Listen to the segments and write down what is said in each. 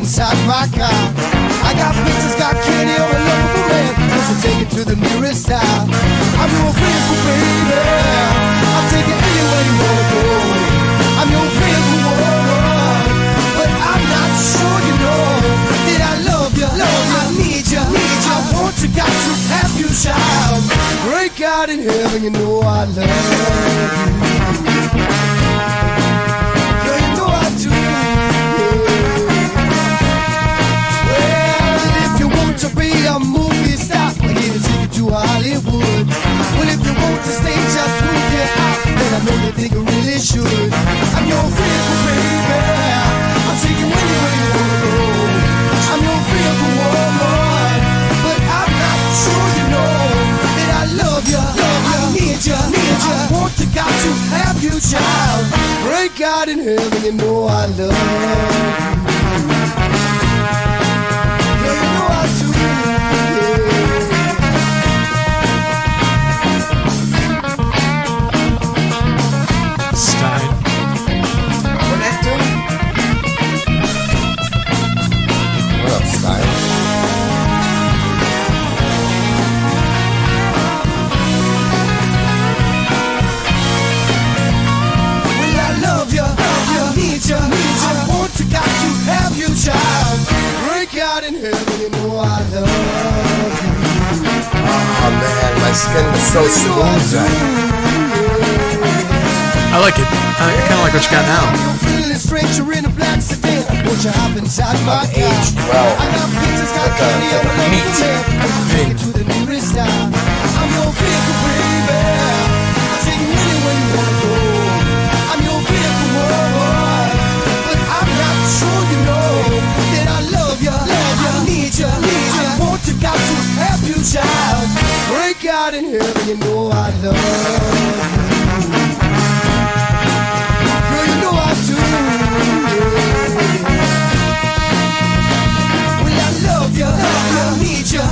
inside my car. I got pictures, got candy, I'm a lovable man. So take it to the nearest town. I'm your faithful baby. I'll take it anywhere you wanna go. I'm your faithful woman, but I'm not sure you know that I love you. I need you. I want to, got to have you, child. Break out in heaven, you know I love you. Girl, you know I do. Well, if you want to be a movie star, I get a ticket to Hollywood. Well, if you want to stay just move your out, then I know that you really should. I'm your faithful baby. I'll take you anywhere you wanna go. I'm your faithful woman, but I'm not sure you know that I love you. I need you. I want to, got to have you, child. Break out in heaven, you know I love you. Girl, you know I do. Stein. What that do? What up, Stein? Well, I love you. I need you. I want to, got to have you, child. Break out in heaven, you know I love you. Oh man, my skin was so smooth. I like it. I kind of like what you got now. You're feeling strange, you're in a black sedan. Won't you hop inside my car? I got pictures, got candy, I'm a lovable man. Take it to the nearest town. I'm your vehicle, baby. I'll take you anywhere you wanna go. I'm your vehicle, woman, but I'm not sure you know that I love you. I need you. I want to, got to have you, child. Break out in heaven, you know I love you. Girl, you know I do. Well, I love you. I need you. I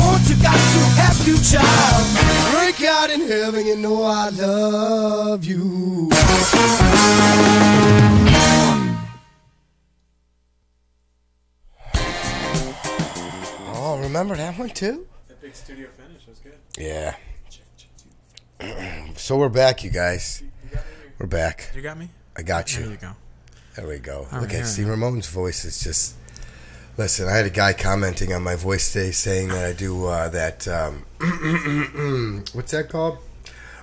want to, got to have you, child. Break out in heaven, you know I love you. Oh, remember that one too? That big studio finish was good. Yeah. So we're back, you guys. We're back. You got me? I got you. There you go. There we go. All Look right, at see Ramon's voice is just. Listen, I had a guy commenting on my voice today saying that I do that. What's that called?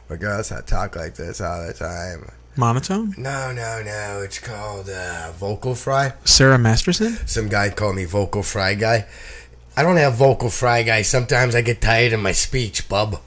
My girls, I talk like this all the time. Monotone? No. It's called vocal fry. Sarah Masterson? Some guy called me vocal fry guy. I don't have vocal fry guy. Sometimes I get tired of my speech, bub.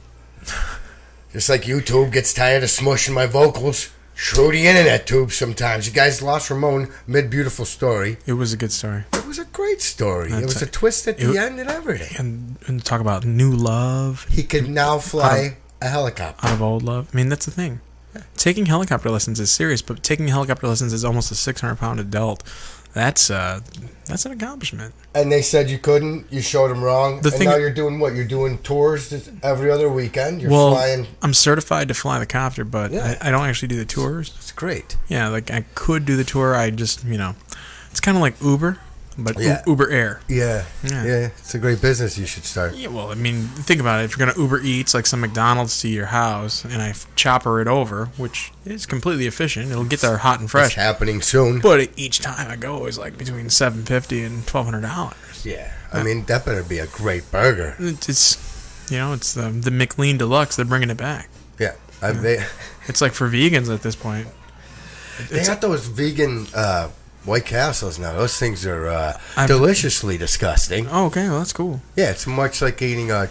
Just like YouTube gets tired of smushing my vocals. Through the internet tube sometimes. You guys lost Ramon mid-beautiful story. It was a good story. It was a great story. That's it was a twist at the end and everything. And talk about new love. He could now fly a helicopter. Out of old love. I mean, that's the thing. Yeah. Taking helicopter lessons is serious, but taking helicopter lessons as almost a 600-pound adult, that's an accomplishment. And they said you couldn't. You showed them wrong. And now you're doing what? You're doing tours every other weekend? You're flying. I'm certified to fly the copter, but I don't actually do the tours. It's great. Yeah, like I could do the tour. I just, it's kind of like Uber, but Uber Air. Yeah. It's a great business you should start. Yeah, well, I mean, think about it. If you're going to Uber Eats, like some McDonald's to your house, and I chopper it over, which is completely efficient. It'll get there hot and fresh. It's happening soon. But each time I go is like between $750 and $1,200. Yeah. I mean, that better be a great burger. It's the McLean Deluxe. They're bringing it back. Yeah. It's like for vegans at this point. They got those vegan White Castles now. Those things are deliciously disgusting. Oh, okay. Well, that's cool. Yeah, it's much like eating a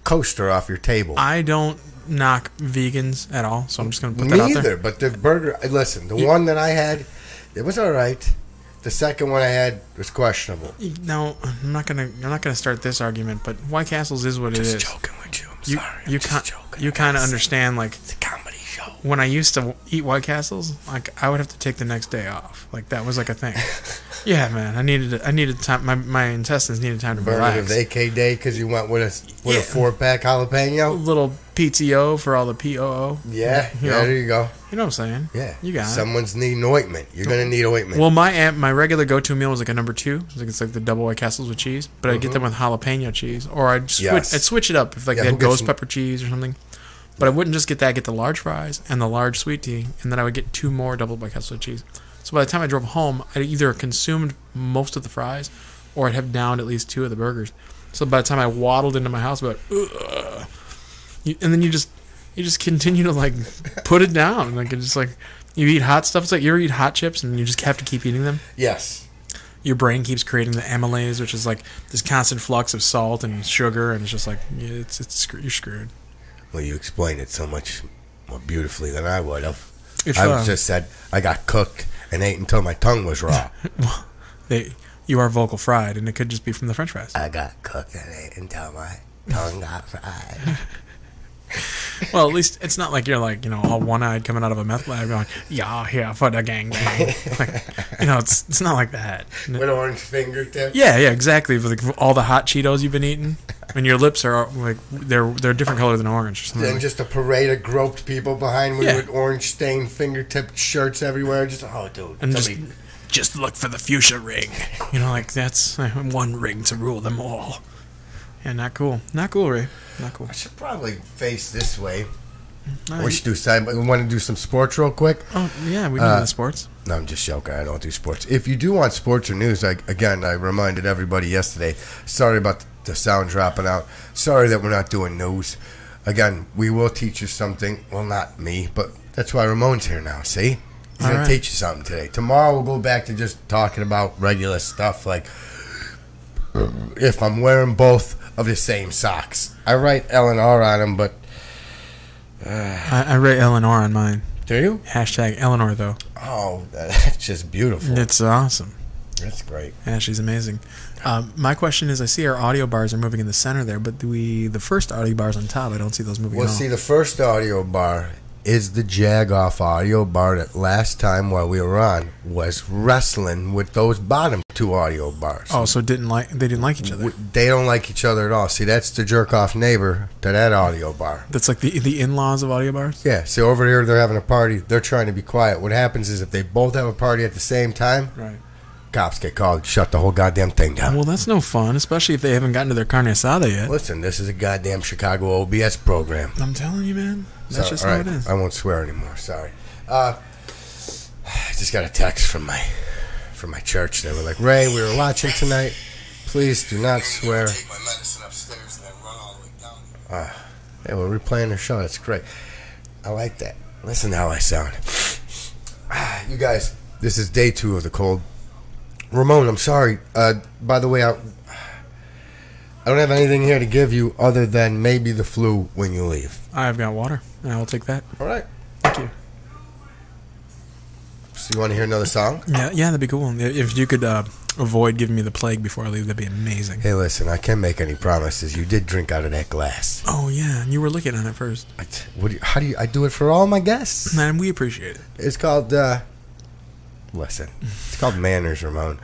coaster off your table. I don't knock vegans at all, so I'm just going to put that out there. Me either, but the burger... Listen, the one that I had, it was all right. The second one I had was questionable. No, I'm not gonna start this argument, but White Castles is what it is. Just joking with you. I'm sorry. You kind of understand, like... It's a comedy show. When I used to eat White Castles, like I would have to take the next day off. Like that was like a thing. Yeah, man. I needed time. My intestines needed time to relax. Burn a vacay day because you went with a 4-pack jalapeno. A little PTO for all the POO. Yeah, You know. there you go. You know what I'm saying? Yeah, You got it. Someone's needing ointment. You're gonna need ointment. Well, my regular go-to meal was like a number 2. It's like the double White Castles with cheese, but I'd get them with jalapeno cheese, or I'd switch it up if like they had ghost pepper cheese or something. But I wouldn't just get that. I'd get the large fries and the large sweet tea, and then I would get 2 more double White Castles with cheese. So by the time I drove home, I either consumed most of the fries, or I'd have downed at least 2 of the burgers. So by the time I waddled into my house, about and then you just continue to like put it down, like it's just like you eat hot stuff. It's like you ever eat hot chips and you just have to keep eating them. Yes. Your brain keeps creating the amylase, which is like this constant flux of salt and sugar, and it's just like you're screwed. Well, you explained it so much more beautifully than I would have. If, just said I got cooked and ate until my tongue was raw. Well, you are vocal fried, and it could just be from the French fries. I got cooked and ate until my tongue got fried. Well, at least it's not like you're like, all one-eyed coming out of a meth lab going, yeah, here for the gang. Like, it's not like that. With orange fingertips? Yeah, exactly. With like all the hot Cheetos you've been eating, and your lips are like, they're a different color than orange. Or something. Then just a parade of groped people behind me with orange stained fingertip shirts everywhere. Just, oh, dude. And just look for the fuchsia ring. Like that's one ring to rule them all. Yeah, not cool. Not cool, Ray. Not cool. I should probably face this way. We should do side. We want to do some sports real quick. Oh yeah, we do the sports. No, I'm just joking. I don't do sports. If you do want sports or news, I reminded everybody yesterday. Sorry about the sound dropping out. Sorry that we're not doing news. Again, we will teach you something. Well, not me, but that's why Ramon's here now. See, he's going to teach you something today. Tomorrow we'll go back to just talking about regular stuff like if I'm wearing both of the same socks. I write Eleanor on them, but I write Eleanor on mine. Do you? Hashtag Eleanor, though. Oh, that's just beautiful. It's awesome. That's great. Yeah, she's amazing. My question is, I see our audio bars are moving in the center there, but the first audio bars on top, I don't see those moving at all. Well, see, the first audio bar is the Jag-Off audio bar that last time while we were on was wrestling with those bottom 2 audio bars. Oh, so they didn't like each other. They don't like each other at all. See, that's the jerk-off neighbor to that audio bar. That's like the in-laws of audio bars? Yeah, see, over here they're having a party. They're trying to be quiet. What happens is if they both have a party at the same time, right, cops get called, shut the whole goddamn thing down. Well, that's no fun, especially if they haven't gotten to their carne asada yet. Listen, this is a goddamn Chicago OBS program. I'm telling you, man. That's just how it is. I won't swear anymore. Sorry. I just got a text from my church. They were like, Ray, we were watching tonight. Please do not swear. Take my medicine upstairs and then run all the way down. Hey, we're replaying the show. That's great. I like that. Listen to how I sound. You guys, this is day 2 of the cold. Ramon, I'm sorry. By the way, I don't have anything here to give you other than maybe the flu when you leave. I've got water, and I will take that. All right. Thank you. So you want to hear another song? Yeah, that'd be cool. If you could avoid giving me the plague before I leave, that'd be amazing. Hey, listen, I can't make any promises. You did drink out of that glass. Oh, yeah, and you were looking at it first. I do it for all my guests. Man, we appreciate it. It's called, listen, it's called manners, Ramon.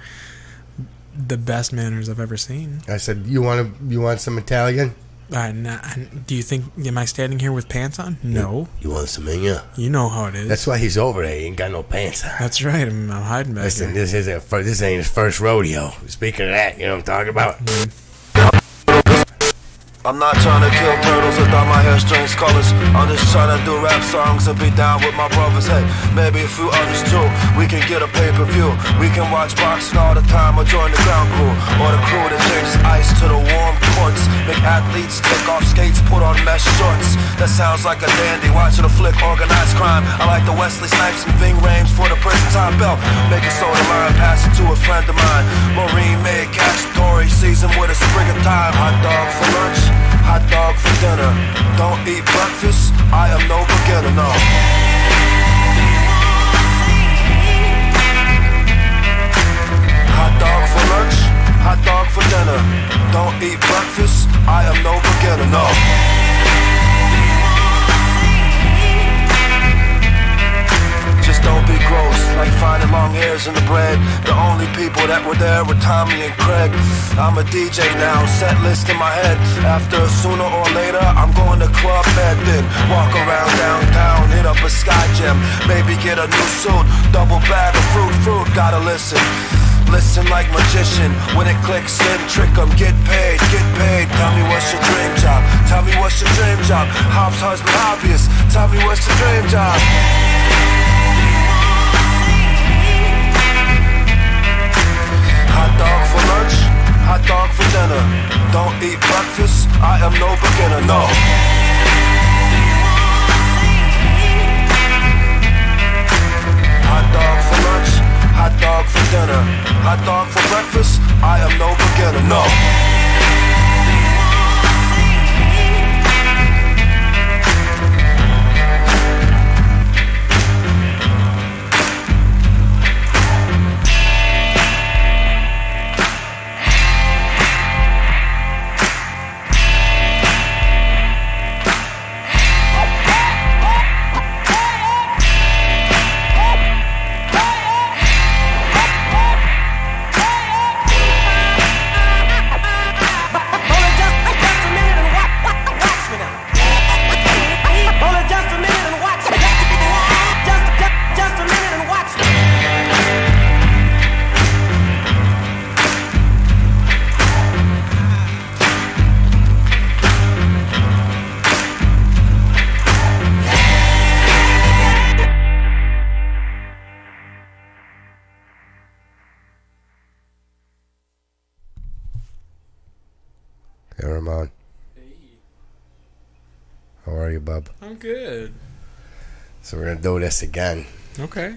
The best manners I've ever seen. I said, you want some Italian? Do you think, am I standing here with pants on? No. You want some in you? You know how it is. That's why he's over there. He ain't got no pants on. That's right. I'm hiding back Listen, here. this ain't his first rodeo. Speaking of that, you know what I'm talking about? I'm not trying to kill turtles or dye my hair strange colors. I'm just trying to do rap songs and be down with my brothers. Hey, maybe a few others too. We can get a pay-per-view. We can watch boxing all the time or join the ground crew. Or the crew that changes ice to the warm courts. Make athletes take off skates, put on mesh shorts. That sounds like a dandy. Watching a flick, organized crime. I like the Wesley Snipes and Ving Rhames for the prison time belt. Make a soda line, pass it to a friend of mine. Maureen made cacciatore season with a sprig of thyme. Hot dog for lunch. Hot dog for dinner. Don't eat breakfast. I am no beginner, no. Hot dog for lunch. Hot dog for dinner. Don't eat breakfast. I am no beginner, no. Just don't be gross, like finding long hair beers and the bread. The only people that were there were Tommy and Craig. I'm a DJ now, set list in my head. After sooner or later, I'm going to Club Med, then walk around downtown, hit up a Sky Gym, maybe get a new suit, double bag of fruit, gotta listen. Listen like magician, when it clicks in, trick 'em, get paid. Tell me what's your dream job, tell me what's your dream job. Hobbs, husband, obvious, tell me what's your dream job. Hot dog for lunch, hot dog for dinner. Don't eat breakfast, I am no beginner, no. Hot dog for lunch, hot dog for dinner. Hot dog for breakfast, I am no beginner, no. Hey, Ramon. Hey. How are you, bub? I'm good. So we're going to do this again. Okay.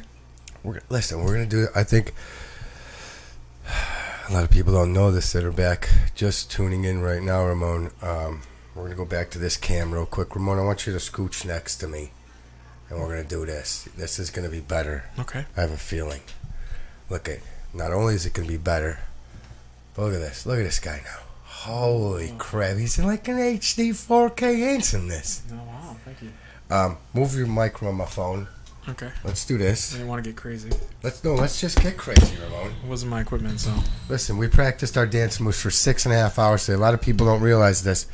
Listen, we're going to do it. I think a lot of people don't know this that are back just tuning in right now, Ramon. We're going to go back to this cam real quick. Ramon, I want you to scooch next to me, and we're going to do this. This is going to be better. Okay. I have a feeling. Look at, not only is it going to be better, but look at this. Look at this guy now. Holy crap. He's in like an HD 4K handsome this. Oh, wow. Thank you. Move your mic from my phone. Okay. Let's do this. I didn't want to get crazy. Let's just get crazy, Ramon. It wasn't my equipment, so. Listen, we practiced our dance moves for 6.5 hours today. A lot of people don't realize this.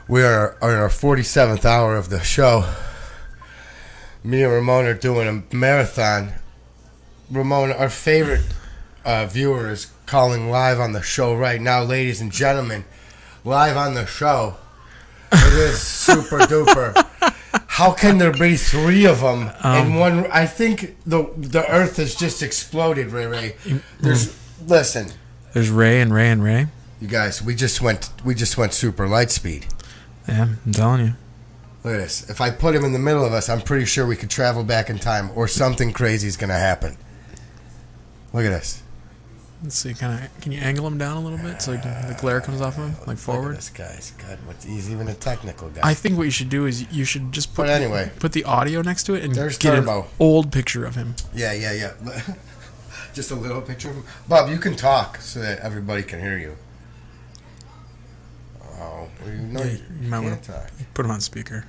We are in our 47th hour of the show. Me and Ramon are doing a marathon. Ramon, our favorite viewer is calling live on the show right now, ladies and gentlemen. Live on the show. It is super duper. How can there be three of them in one? I think the Earth has just exploded, Ray. Listen. There's Ray and Ray and Ray. You guys, we just went super light speed. Yeah, I'm telling you. Look at this. If I put him in the middle of us, I'm pretty sure we could travel back in time, or something crazy is going to happen. Look at this. Let's see. Can you angle him down a little bit so the glare comes off of him, like forward? Look at this guy's good. He's even a technical guy. I think what you should do is you should just put the audio next to it and there's get Turbo. an old picture of him. Yeah. Just a little picture of him. Bob, you can talk so that everybody can hear you. Oh, well, you might want to talk. Put him on speaker.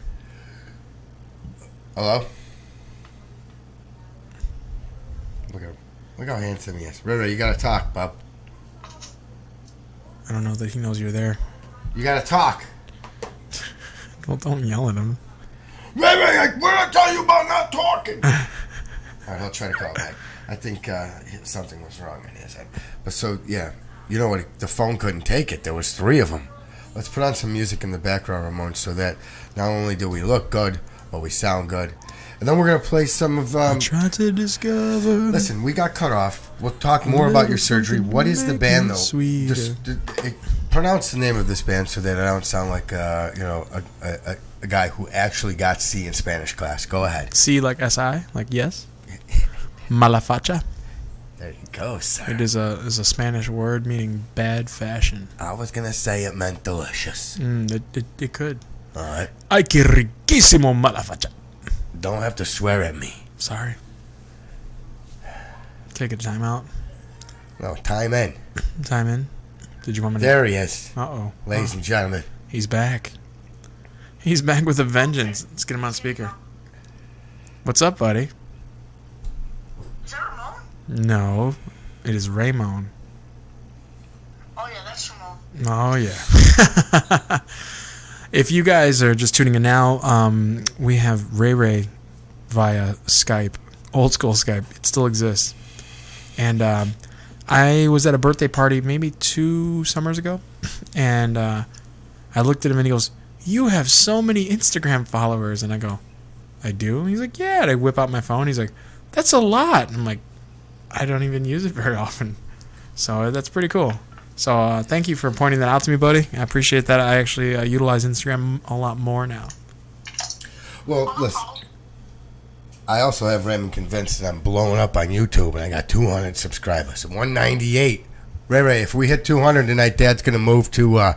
Hello? Look how handsome he is. Ray, you gotta talk, Bob. I don't know that he knows you're there. You gotta talk. Well, don't yell at him. Ray, what did I tell you about not talking? Alright, I'll try to call back. I think something was wrong in his head. But so, yeah. You know what? The phone couldn't take it. There was three of them. Let's put on some music in the background, Ramon, so that not only do we look good, but we sound good. And then we're going to play some of... I tried to discover... Listen, we got cut off. We'll talk more about your surgery. What is the band, though? Just pronounce the name of this band so that I don't sound like, a guy who actually got C in Spanish class. Go ahead. C like S-I? Like yes? Malafacha? There you go, sir. It is a Spanish word meaning bad fashion. I was going to say it meant delicious. It could. All right. Ay, que riquísimo Malafacha. Don't have to swear at me. Sorry. Take a time out. No, time in. Time in. Did you want me to... There he is. Uh-oh. Ladies and gentlemen. He's back. He's back with a vengeance. Let's get him on speaker. What's up, buddy? Is that Ramon? No, it is RAMON. Oh yeah, that's Ramon. Oh yeah. If you guys are just tuning in now, we have Ray via Skype, old school Skype. It still exists. And I was at a birthday party maybe 2 summers ago, and I looked at him and he goes, "You have so many Instagram followers." And I go, "I do?" And he's like, "Yeah." And I whip out my phone. He's like, "That's a lot." And I'm like, "I don't even use it very often." So that's pretty cool. So thank you for pointing that out to me, buddy. I appreciate that. I actually utilize Instagram a lot more now. Well, listen. I also have Raymond convinced that I'm blowing up on YouTube, and I got 200 subscribers. 198. Ray, if we hit 200 tonight, Dad's going to move to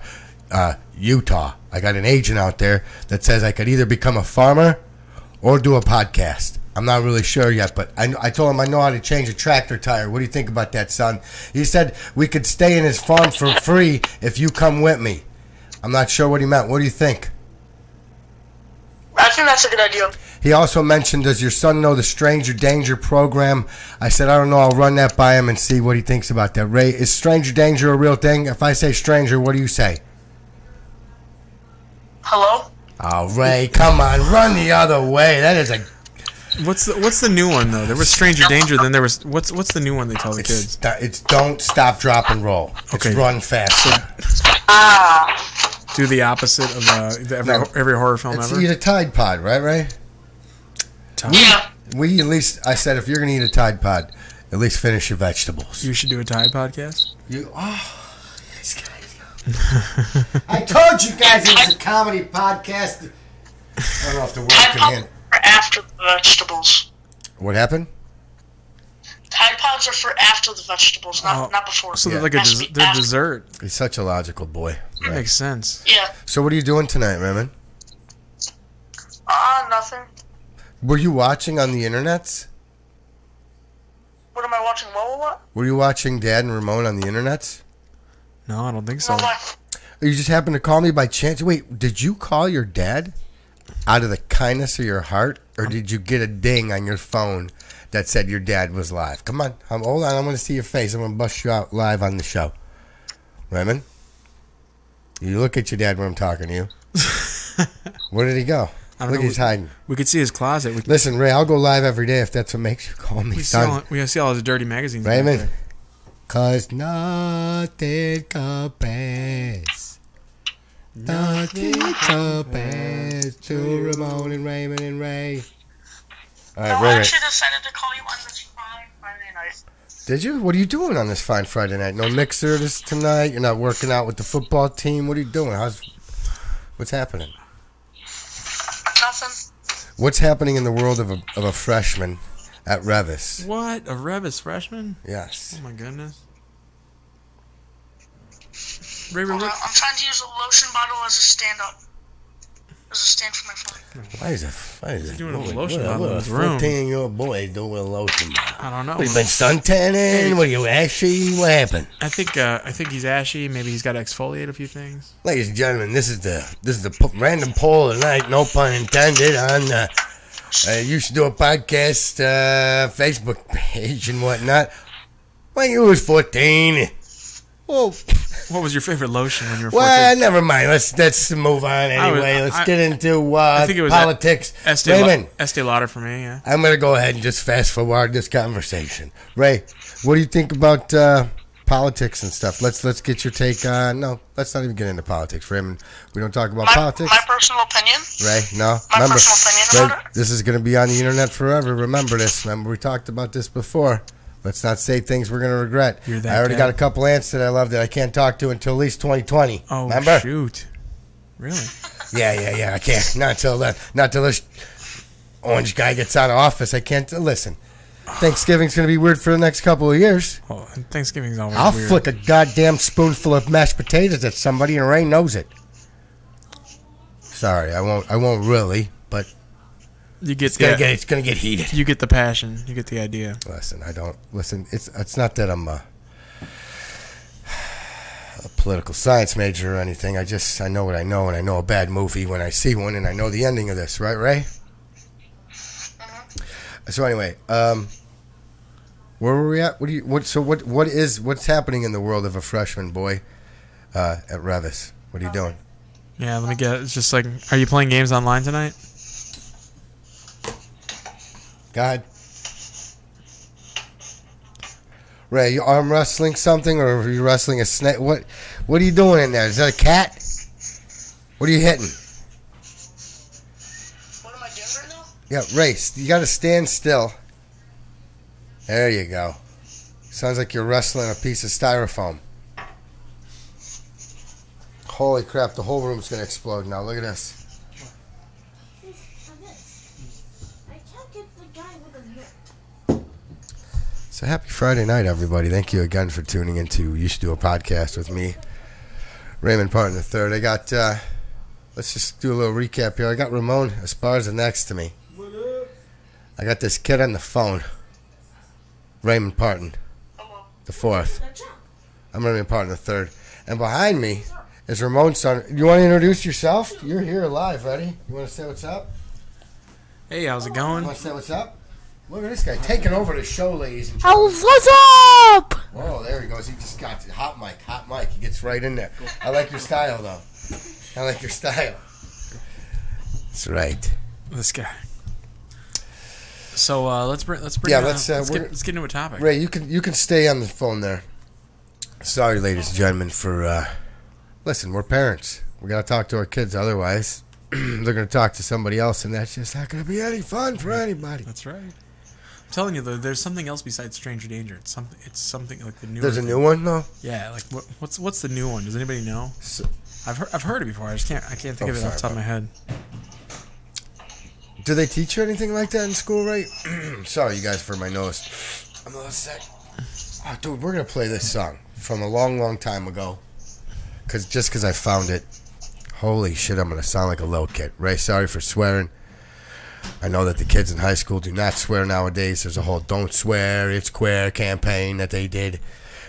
Utah. I got an agent out there that says I could either become a farmer or do a podcast. I'm not really sure yet, but I told him I know how to change a tractor tire. What do you think about that, son? He said we could stay in his farm for free if you come with me. I'm not sure what he meant. What do you think? I think that's a good idea. He also mentioned, does your son know the Stranger Danger program? I said, I don't know. I'll run that by him and see what he thinks about that. Ray, is Stranger Danger a real thing? If I say stranger, what do you say? Hello? Oh, Ray, come on. Run the other way. That is a... What's the new one though? There was Stranger Danger. Then there was what's the new one they tell the kids? It's don't stop, drop, and roll. It's Okay. run faster. Do the opposite of every horror film It's ever. eat a Tide Pod, right, Ray? Yeah. We at least, I said, if you're going to eat a Tide Pod, at least finish your vegetables. You should do a Tide podcast. These guys. I told you guys it was a comedy podcast. I don't know if the word can handle. After the vegetables. What happened? Tide Pods are for after the vegetables, not before. So Yeah. they're like they're dessert. He's such a logical boy. That makes sense. Yeah. So what are you doing tonight, Raymond? Nothing. Were you watching on the internets? What am I watching? What? Were you watching Dad and Ramon on the internets? No, I don't think so. No, what? You just happened to call me by chance. Wait, did you call your dad out of the kindness of your heart, or did you get a ding on your phone that said your dad was live? Come on, hold on. I'm going to see your face. I'm going to bust you out live on the show. Raymond, you look at your dad when I'm talking to you. Where did he go? I don't Look, know. he's hiding. We could see his closet. Listen, Ray, I'll go live every day if that's what makes you call me, son. We see all his dirty magazines. Raymond, back there. 'cause nothing compares. Nothing compares to Ramon and Raymond and Ray. All right, No, I Ray. actually decided to call you on this Friday night. Did you? What are you doing on this fine Friday night? No mixer tonight? You're not working out with the football team? What are you doing? What's happening? Nothing. What's happening in the world of a freshman at Revis? What? A Revis freshman? Yes. Oh my goodness. Ray, I'm trying to use a lotion bottle as a stand-up. As a stand for my phone. Why is it doing a lotion bottle in his What room? a 14-year-old boy doing a lotion bottle? I don't know. What, you been suntanning? What are you, ashy? What happened? I think he's ashy. Maybe he's got to exfoliate a few things. Ladies and gentlemen, this is the random poll tonight, no pun intended, on you should do a podcast Facebook page and whatnot. When you was 14. Whoa. What was your favorite lotion when you were 14? Well, never mind. Let's move on anyway. Let's get into I think it was politics. Raymond. Raymond, Estee Lauder for me, yeah. I'm going to go ahead and just fast forward this conversation. Ray, what do you think about politics and stuff? Let's get your take on... No, let's not even get into politics, Raymond. We don't talk about politics. My personal opinion? Ray, no. My personal opinion about it? This is going to be on the internet forever. Remember this. Remember we talked about this before. Let's not say things we're going to regret. You're that I already guy. got a couple ants that I love that I can't talk to until at least 2020. Oh, remember? shoot. Really? Yeah. I can't. Not till this orange guy gets out of office. I can't. Listen, Thanksgiving's going to be weird for the next couple of years. Oh, Thanksgiving's always I'll weird. flick a goddamn spoonful of mashed potatoes at somebody and Ray knows it. Sorry, I won't really, but You get it's gonna get heated. You get the passion. You get the idea. Listen. It's not that I'm a political science major or anything. I know what I know, and I know a bad movie when I see one, and I know the ending of this. Right, Ray? So anyway, what Where were we at? What's happening in the world of a freshman boy at Revis? What are you doing? Yeah, let me get. It's just like, are you playing games online tonight? Go ahead. Ray, you arm wrestling something, or are you wrestling a snake? What are you doing in there? Is that a cat? What are you hitting? What am I doing right now? Yeah, Ray, you got to stand still. There you go. Sounds like you're wrestling a piece of styrofoam. Holy crap, the whole room's going to explode now. Look at this. So happy Friday night, everybody. Thank you again for tuning into You Should Do a Podcast with me, Raymond Parton III. I got, let's just do a little recap here. I got Ramon ESPARZA next to me. I got this kid on the phone, Raymond Parton the fourth. I'm Raymond Parton the third. And behind me is Ramon's son. You want to introduce yourself? You're here live, ready? You want to say what's up? Hey, how's it going? You want to say what's up? Look at this guy taking over the show, ladies and gentlemen. What's up? Oh, there he goes. He just got hot mic. He gets right in there. I like your style, though. I like your style. That's right. This guy. So let's get into a topic. Ray, you can stay on the phone there. Sorry, ladies and gentlemen, for listen. We're parents. We gotta talk to our kids. Otherwise, they're gonna talk to somebody else, and that's just not gonna be any fun for anybody. That's right. I'm telling you though, there's something else besides Stranger Danger. It's something like the new. There's a new one though. Yeah, like what's the new one? Does anybody know? I've heard it before. I can't think of it off the top of my head. Do they teach you anything like that in school, right? Sorry, you guys, for my nose. I'm a little sick. Oh, dude, we're gonna play this song from a long, long time ago. Cause I found it. Holy shit, I'm gonna sound like a little kid. Ray, sorry for swearing. I know that the kids in high school do not swear nowadays. There's a whole "Don't Swear, It's Queer" campaign that they did.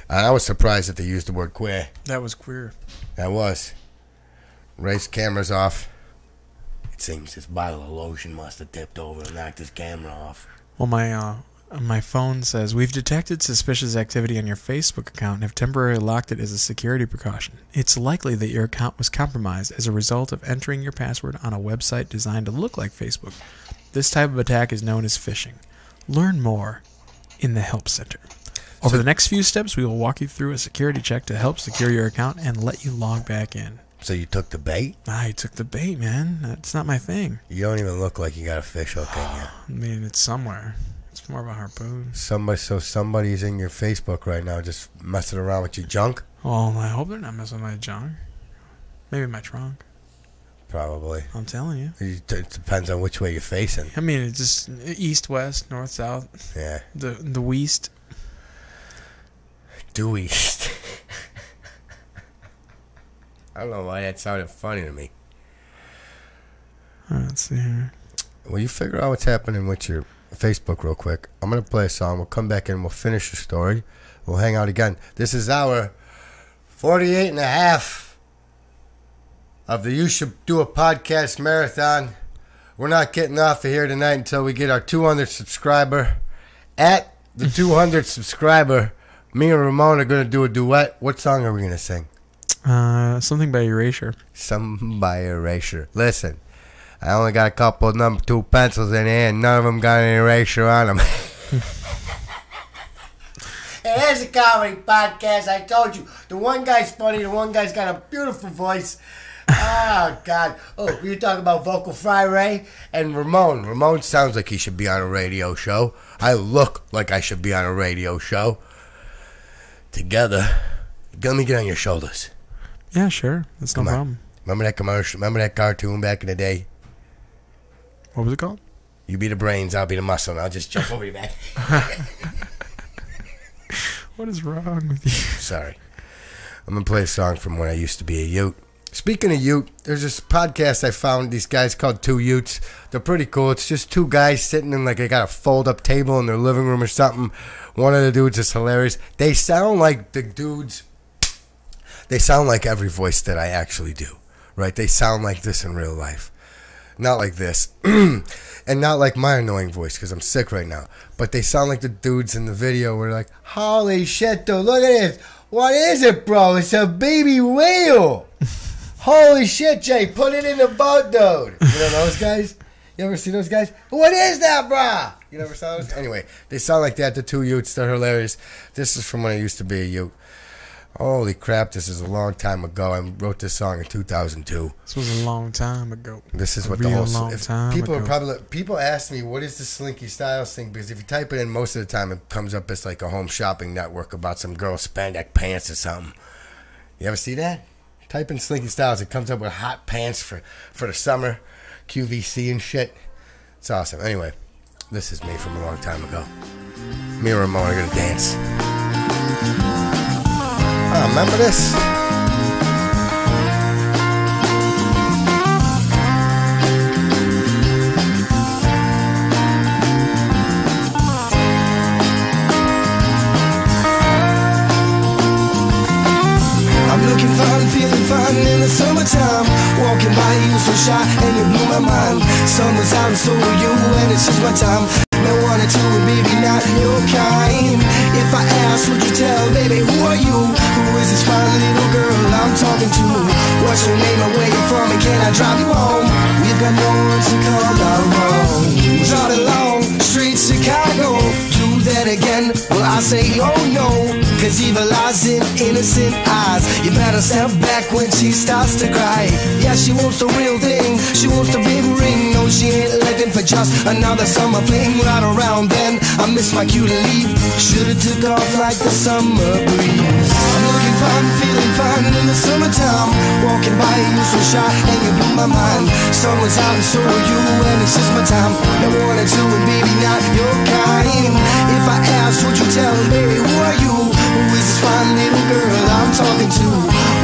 And I was surprised that they used the word queer. That was queer. That was. Ray's camera's off. It seems this bottle of lotion must have tipped over and knocked his camera off. Well, my phone says, we've detected suspicious activity on your Facebook account and have temporarily locked it as a security precaution. It's likely that your account was compromised as a result of entering your password on a website designed to look like Facebook. This type of attack is known as phishing. Learn more in the Help Center. Over the next few steps, we will walk you through a security check to help secure your account and let you log back in. So you took the bait? I took the bait, man. That's not my thing. You don't even look like you got a fish hook in you. I mean, it's somewhere. It's more of a harpoon. Somebody's in your Facebook right now just messing around with your junk? Well, I hope they're not messing with my junk. Maybe my trunk. Probably. I'm telling you. It depends on which way you're facing. I mean, it's just east, west, north, south. Yeah. The west. Due east. I don't know why that sounded funny to me. Let's see here. Well, you figure out what's happening with your Facebook real quick. I'm going to play a song. We'll come back in. We'll finish the story. We'll hang out again. This is our 48 and a half of the You Should Do a Podcast marathon. We're not getting off of here tonight until we get our 200th subscriber. At the 200th subscriber, me and Ramon are going to do a duet. What song are we going to sing? Something by Erasure. Something by Erasure. Listen, I only got a couple of number 2 pencils in here, and none of them got an erasure on them. It is a comedy podcast, I told you. The one guy's funny, the one guy's got a beautiful voice. Oh, God. Oh, we were talking about Vocal Fry Ray and Ramon. Ramon sounds like he should be on a radio show. I look like I should be on a radio show. Together, let me get on your shoulders. Yeah, sure. That's no problem. Remember that commercial? Remember that cartoon back in the day? What was it called? You be the brains, I'll be the muscle, and I'll just jump over your back. What is wrong with you? Sorry. I'm going to play a song from when I used to be a Ute. Speaking of Ute, there's this podcast I found, these guys called Two Utes. They're pretty cool. It's just two guys sitting in, like, they got a fold-up table in their living room or something. One of the dudes is hilarious. They sound like the dudes... They sound like every voice that I actually do, right? They sound like this in real life. Not like this. And not like my annoying voice, because I'm sick right now. But they sound like the dudes in the video where they're like, holy shit, dude, look at this. What is it, bro? It's a baby whale. Holy shit, Jay, put it in the boat, dude. You know those guys? You ever see those guys? What is that, brah? You never saw those? Anyway, they sound like that, the two Utes. They're hilarious. This is from when I used to be a Ute. Holy crap, this is a long time ago. I wrote this song in 2002. This was a long time ago. This is what the whole long time people ago. Are probably people ask me, what is the Slinky Styles thing? Because if you type it in, most of the time it comes up as like a home shopping network about some girl spandex pants or something. You ever see that? Type in Slinky Styles, it comes up with hot pants for the summer, QVC and shit. It's awesome. Anyway, this is me from a long time ago. Me and Ramon are gonna dance. Oh, remember this? I'm looking fine, feeling fine in the summertime. Walking by you so shy and you blew my mind. Sun was out and so were you, and it's just my time. No one or two, baby, not your kind. If I ask, would you tell, baby, who are you? Who is this fine little girl I'm talking to? What's your name and where you from, and can I drive you home? We've got no one to call our own. Drive along, street Chicago. Do that again, well I say oh no. Cause evil lies in innocent eyes. You better step back when she starts to cry. Yeah, she wants the real thing, she wants the big ring. No, she ain't looking for just another summer fling. Right around then, I missed my cue to leave. Should've took off like the summer breeze. I'm looking fine, feeling fine in the summertime. Walking by you so shy and you blew my mind. Sun was out and so were you, and it's just my time. No one or two, and baby, not your kind. If I ask, would you tell, baby, who are you? Who is this fine little girl I'm talking to?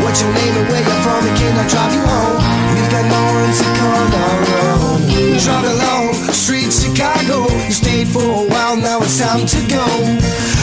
What's your name and where you're from, and can I drive you home? We've got no one to call our own. Drive along, street Chicago. You stayed for a while, now it's time to go.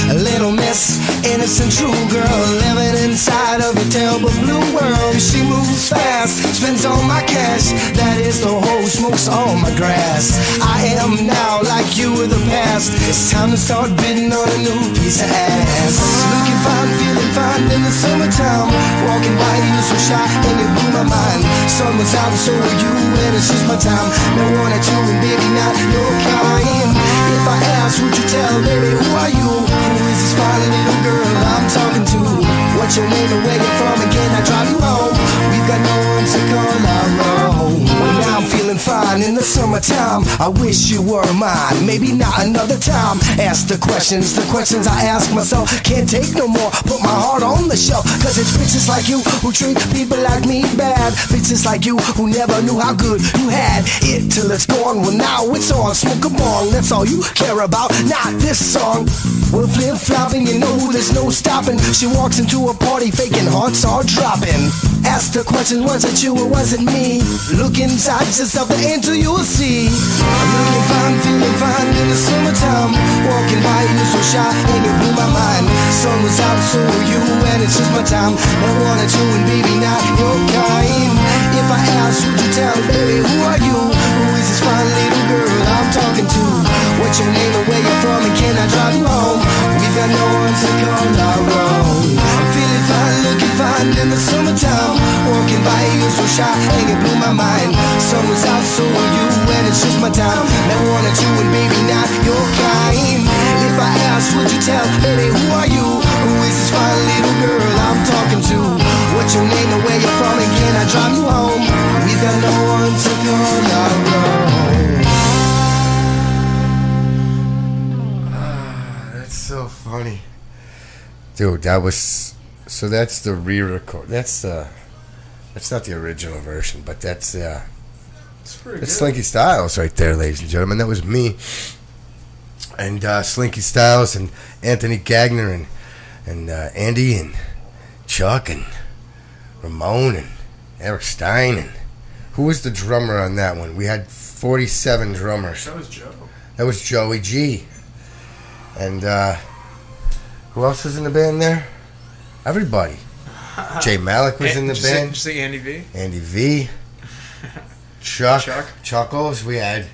A little miss, innocent true girl, living inside of a terrible blue world. She moves fast, spends all my cash. That is the whole, smokes all my grass. I am now like you in the past. It's time to start bidding on a new piece of ass. Looking fine, feeling fine in the summertime. Walking by you so shy and it blew my mind. Sun was out and so were you, and it's just my time. No one or two, and baby, not your kind. If I ask, would you tell, baby, who are you? Who is this fine little girl I'm talking to? What's your name and where you're from, and can I drive you home? We've got no one to call our own. Well, now I'm feeling fine in the summertime. I wish you were mine, maybe not another time. Ask the questions I ask myself. Can't take no more, put my heart on the shelf. Cause it's bitches like you who treat people like me bad. Bitches like you who never knew how good you had it till it's gone. Well, now it's on, smoke a bong, that's all you care about, not this song. We're flip-flopping, you know there's no stopping. She walks into a party faking hearts are dropping. Ask the question, was it you or was it me? Look inside yourself, the answer you'll see. I'm looking fine, feeling fine in the summertime. Walking by you so shy and it blew my mind. Sun was out, so were you, and it's just my time. No one or two, and baby, not your kind. If I ask, would you tell, baby, who are you? Who is this fine little girl I'm talking to? What's your name and where you're from, and can I drive you home? We've got no one to call our own. I'm feeling fine, looking fine in the summertime. Walking by you so shy and it blew my mind. Sun was out, so were you, and it's just my time. No one or two, and baby, not your kind. If I ask, would you tell, baby, who are you? Who is this fine little girl I'm talking to? What's your name and where you're from, and can I drive you home? We've got no one to call our own. That's so funny, dude. That was so. That's the re-record. That's not the original version, but that's Slinky Styles right there, ladies and gentlemen. That was me and Slinky Styles and Anthony Gagner and Andy and Chuck and Ramon and Eric Stein. And who was the drummer on that one? We had 47 drummers. That was Joe. That was Joey G. And who else was in the band there? Everybody. Jay Malik was in the band. Did you say Andy V? Andy V. Chuckles. We had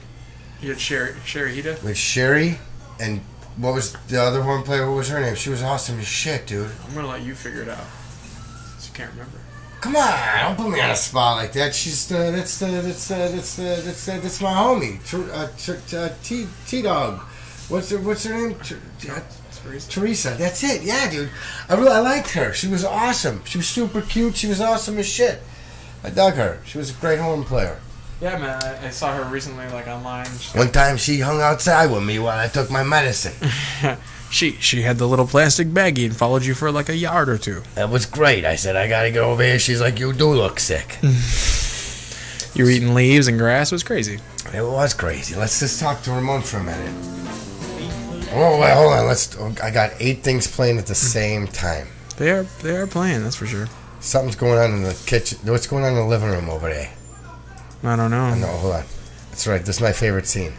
Sherry Hita. With Sherry, and what was the other horn player? What was her name? She was awesome as shit, dude. I'm gonna let you figure it out. You can't remember. Come on, don't put me on a spot like that. She's that's my homie. T-Dog. What's her name? Teresa. That's it. Yeah, dude. I liked her. She was awesome. She was super cute. She was awesome as shit. I dug her. She was a great horn player. Yeah, man. I saw her recently, like online. One time she hung outside with me while I took my medicine. She had the little plastic baggie and followed you for like a yard or two. That was great. I said, I gotta get over here. She's like, you do look sick. You were eating leaves and grass. It was crazy. It was crazy. Let's just talk to Ramon for a minute. Oh, wait, hold on. I got 8 things playing at the same time. They are playing, that's for sure. Something's going on in the kitchen. What's going on in the living room over there? I don't know. No, hold on. That's right. This is my favorite scene.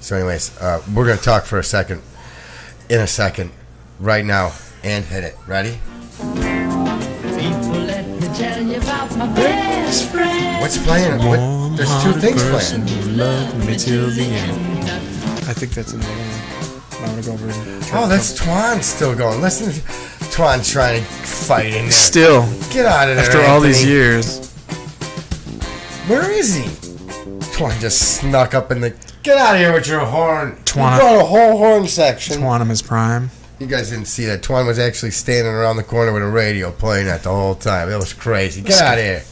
So anyways, we're going to talk for a second. In a second. Right now. And hit it. Ready? What's playing? There's 2 things playing. Love me till the end. I think that's another one. I'm going to go over and try. Oh, that's Twan still going. Listen to Twan trying to fight in there. Still. Get out of there, after all these years. Where is he? Twan just snuck up in the... Get out of here with your horn. Twan. You brought a whole horn section. Twanimus Prime. You guys didn't see that. Twan was actually standing around the corner with a radio playing that the whole time. It was crazy. Get out of here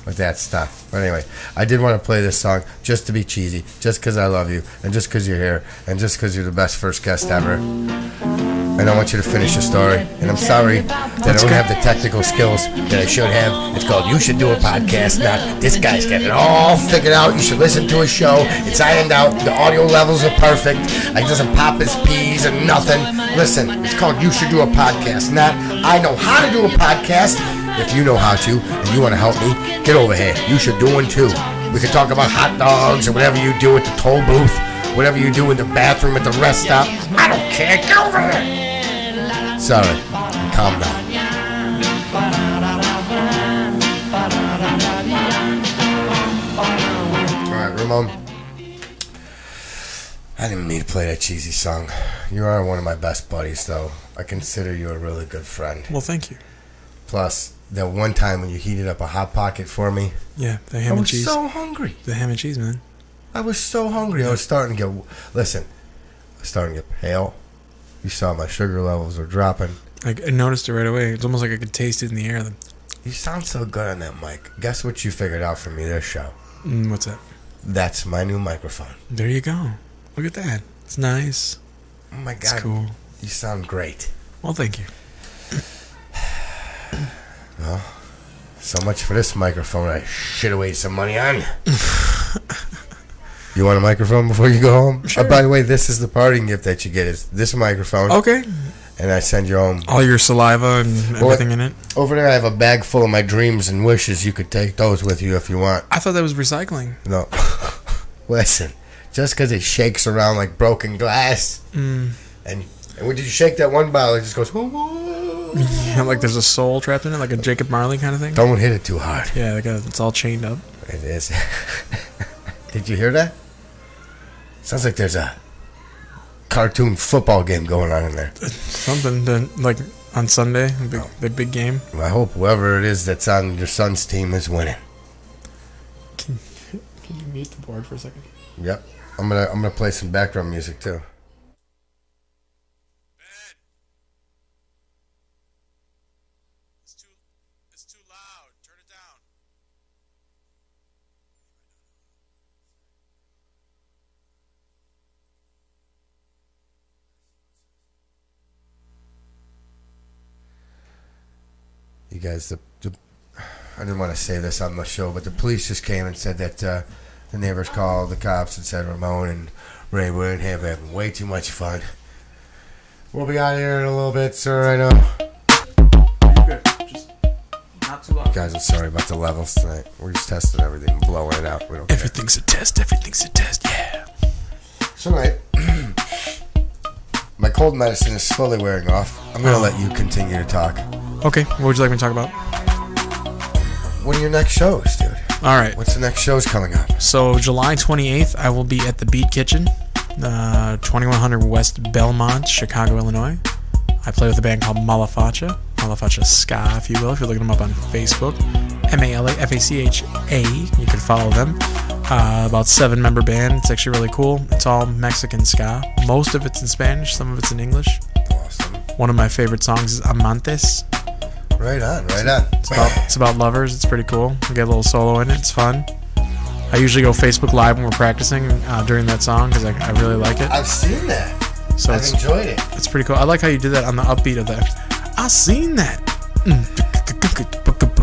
with that stuff. But anyway, I did want to play this song just to be cheesy, just because I love you, and just because you're here, and just because you're the best first guest ever. And I want you to finish the story. And I'm sorry that I don't have the technical skills that I should have. It's called You Should Do a Podcast. Now, this guy's got it all figured out. You should listen to his show. It's ironed out. The audio levels are perfect. He doesn't pop his peas and nothing. Listen, it's called You Should Do a Podcast. Not I know how to do a podcast. If you know how to and you want to help me, get over here. You should do one too. We can talk about hot dogs or whatever you do at the toll booth. Whatever you do in the bathroom at the rest stop. I don't care. Get over here. Sorry. Calm down. Alright, Ramon. I didn't mean to play that cheesy song. You are one of my best buddies, though. I consider you a really good friend. Well, thank you. Plus, that one time when you heated up a Hot Pocket for me. Yeah, the ham and cheese. I was so hungry. The ham and cheese, man. I was so hungry. I was starting to get... Listen. I was starting to get pale. You saw my sugar levels were dropping. I noticed it right away. It's almost like I could taste it in the air. You sound so good on that mic. Guess what you figured out for me this show? What's that? That's my new microphone. There you go. Look at that. It's nice. Oh my God. It's cool. You sound great. Well, thank you. Well, so much for this microphone I shit away some money on. You want a microphone before you go home? Sure. By the way, this is the parting gift that you get. Is this microphone. Okay. And I send you home. All your saliva and everything in it? Over there I have a bag full of my dreams and wishes. You could take those with you if you want. I thought that was recycling. No. Listen, just because it shakes around like broken glass. And when you shake that one bottle, it just goes... Yeah, like there's a soul trapped in it, like a Jacob Marley kind of thing? Don't hit it too hard. Yeah, it's all chained up. It is. Did you hear that? Sounds like there's a cartoon football game going on in there. Something like on Sunday, the big game. Well, I hope whoever it is that's on your son's team is winning. Can you mute the board for a second? Yep. I'm gonna play some background music too. It's too loud. Turn it down. You guys, I didn't want to say this on the show, but the police just came and said that the neighbors called the cops and said Ramon and Ray were having way too much fun. We'll be out of here in a little bit, sir. I know. You're good. Just not too loud. Guys, I'm sorry about the levels tonight. We're just testing everything, blowing it out. We don't care. Everything's a test. Everything's a test. Yeah. So, tonight, my cold medicine is slowly wearing off. I'm going to let you continue to talk. Okay. What would you like me to talk about? What are your next shows, dude? All right. What's the next shows coming up? So July 28th, I will be at the Beat Kitchen, 2100 West Belmont, Chicago, Illinois. I play with a band called Malafacha. Malafacha Ska, if you will. If you're looking them up on Facebook. Malafacha. You can follow them. About 7-member band. It's actually really cool. It's all Mexican ska. Most of it's in Spanish. Some of it's in English. Awesome. One of my favorite songs is Amantes. Right on, right on. It's about lovers. It's pretty cool. We get a little solo in it. It's fun. I usually go Facebook Live when we're practicing during that song because I really like it. I've seen that. So I've enjoyed it. It's pretty cool. I like how you did that on the upbeat of that. I seen that.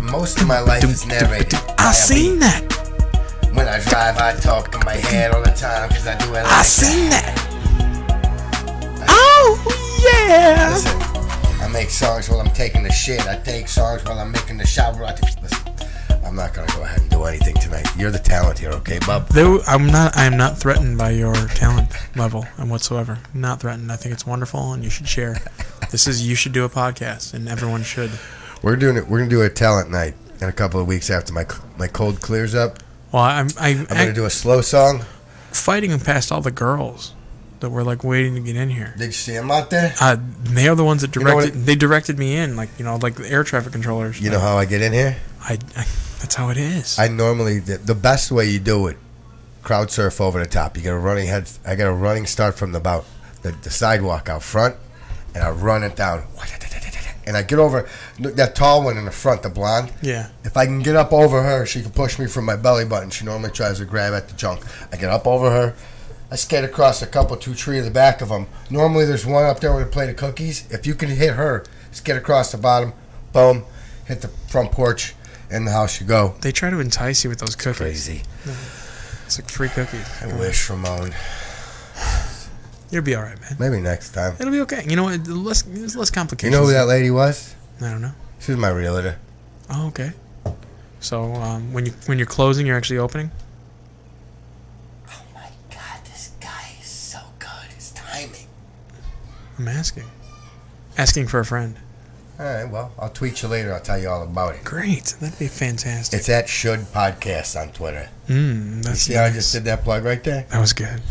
Most of my life is narrated. I seen that. When I drive, I talk in my head all the time because I do it like I seen that. Oh, yeah. Listen, I make songs while I'm taking the shit. I take songs while I'm making the shower. Listen, I'm not going to go ahead and do anything tonight. You're the talent here, okay, bub? I'm not threatened by your talent level and whatsoever. Not threatened. I think it's wonderful and you should share. You should do a podcast and everyone should. We're doing it. We're going to do a talent night in a couple of weeks after my cold clears up. Well, I'm going to do a slow song. Fighting past all the girls that were like waiting to get in here. Did you see them out there? They are the ones that directed. They directed me in, like the air traffic controllers. You know how I get in here? That's how it is. I normally the best way you do it, crowd surf over the top. You get a running head. I get a running start from the sidewalk out front, and I run it down. And I get over that tall one in the front, the blonde. Yeah. If I can get up over her, she can push me from my belly button. She normally tries to grab at the junk. I get up over her. I skate across 2 trees at the back of them. Normally there's one up there where they play the cookies. If you can hit her, skate across the bottom, boom, hit the front porch, in the house you go. They try to entice you with those cookies. Crazy. It's like free cookies. I wish, Ramon. You'll be all right, man. Maybe next time. It'll be okay. You know what? It's less complications. You know who that lady was? I don't know. She was my realtor. Oh, okay. So when you're closing, you're actually opening? Oh my God, this guy is so good. His timing. I'm asking for a friend. All right, well, I'll tweet you later. I'll tell you all about it. Great. That'd be fantastic. It's at Should Podcast on Twitter. That's you see how I just did that plug right there? That was good.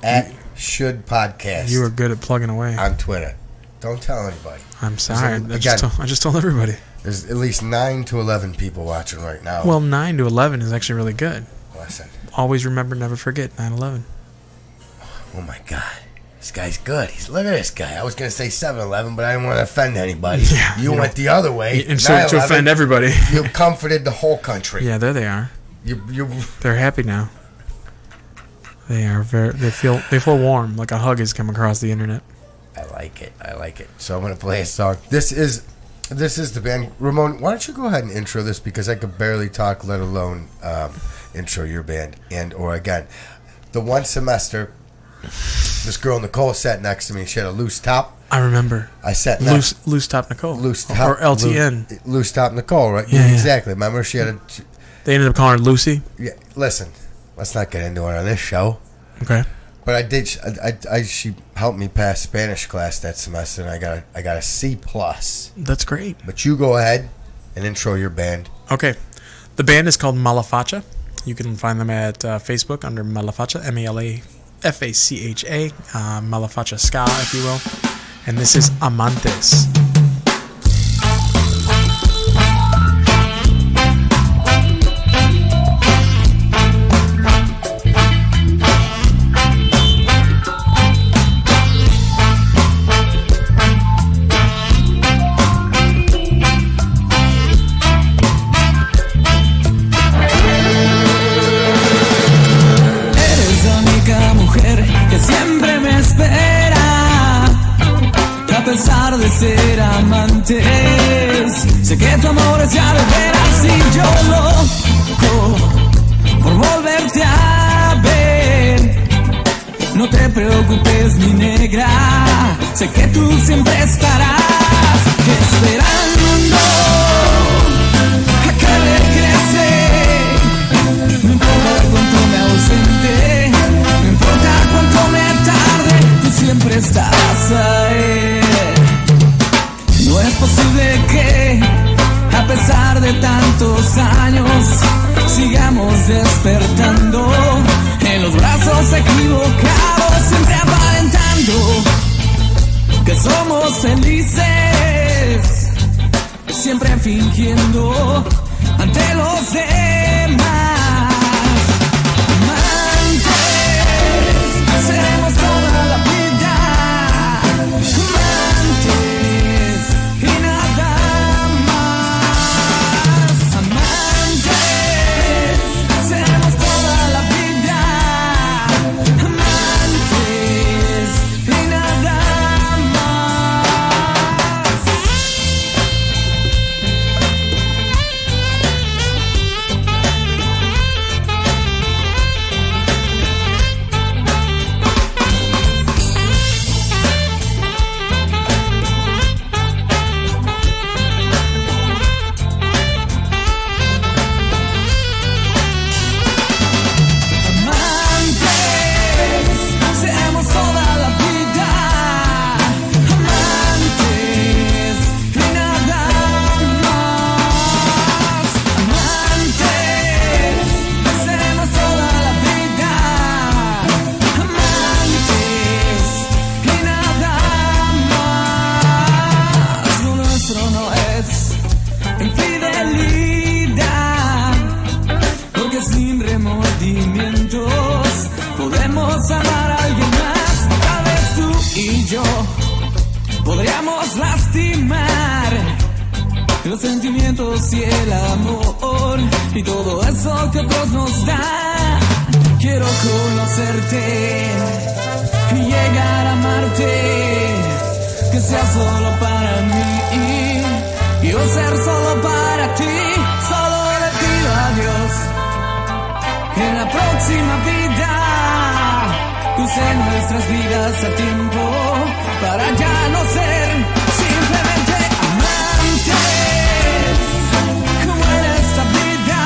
At Should Podcast. You were good at plugging away. On Twitter. Don't tell anybody. I'm sorry. I just told everybody. There's at least 9 to 11 people watching right now. Well, 9 to 11 is actually really good. Listen. Always remember, never forget, 9/11. Oh, my God. This guy's good. Look at this guy. I was going to say 7-Eleven, but I didn't want to offend anybody. Yeah, you went the other way. And so to offend everybody. You comforted the whole country. Yeah, there they are. They're happy now. They are they feel warm, like a hug has come across the internet. I like it. So I'm going to play a song. This is the band. Ramon, why don't you go ahead and intro this, because I could barely talk, let alone intro your band. Or again, the one semester, this girl Nicole sat next to me. She had a loose top. I remember. I sat loose top Nicole. Loose top, or LTN. Loose top Nicole, right? Yeah, exactly. Remember, she had a. They ended up calling her Lucy. Yeah. Listen, let's not get into it on this show. Okay. But I did. She helped me pass Spanish class that semester, and I got a C+. That's great. But you go ahead and intro your band. Okay. The band is called Malafacha. You can find them at Facebook under Malafacha, Malafacha, Malafacha Ska, if you will. And this is Amantes. Ser amantes, sé que tu amor es ya de veras y yo loco por volverte a ver. No te preocupes, mi negra, sé que tú siempre estarás esperando a que regrese. No importa cuánto me ausente, no importa cuánto me tarde, tú siempre estarás ahí. No es posible que, a pesar de tantos años, despertando en los brazos equivocados, siempre aparentando que somos felices, siempre fingiendo ante los demás. Amantes, seremos toda la vida, amantes y nada más. Amantes, seremos toda la vida, amantes y nada más. Amantes, seamos toda la vida, amantes y nada más. Amantes, seremos toda la vida, amantes y nada más. Lo nuestro no es infidelidad, porque sin remordimientos podemos amar a alguien más. Tal vez tú y yo podríamos lastimar los sentimientos y el amor y todo eso que Dios nos da. Quiero conocerte y llegar a amarte, que sea solo para mí y yo ser solo para ti. Solo le pido a Dios que en la próxima vida cruce nuestras vidas a tiempo para ya no ser simplemente amantes como en esta vida.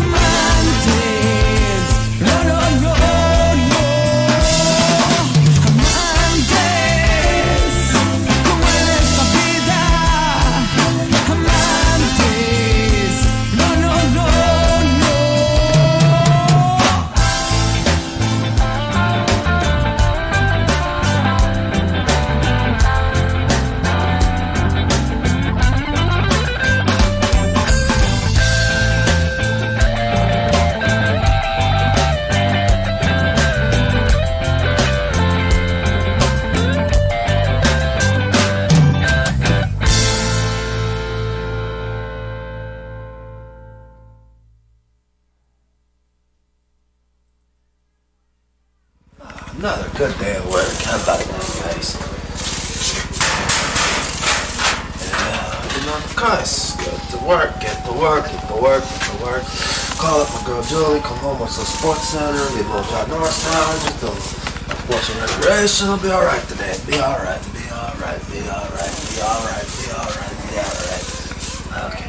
Amantes, no, no, no, no. Amantes como en esta vida. Amantes, no, no, no, no. Another good day of work. How about that, guys? Yeah, guys, get to work, get to work, get to work, get to work. Call up my girl Julie, come home with some sports center, get a little John Norristown, just do sports and recreation. It'll be alright today. Be alright, be alright, be alright, be alright, be alright, be alright. Okay.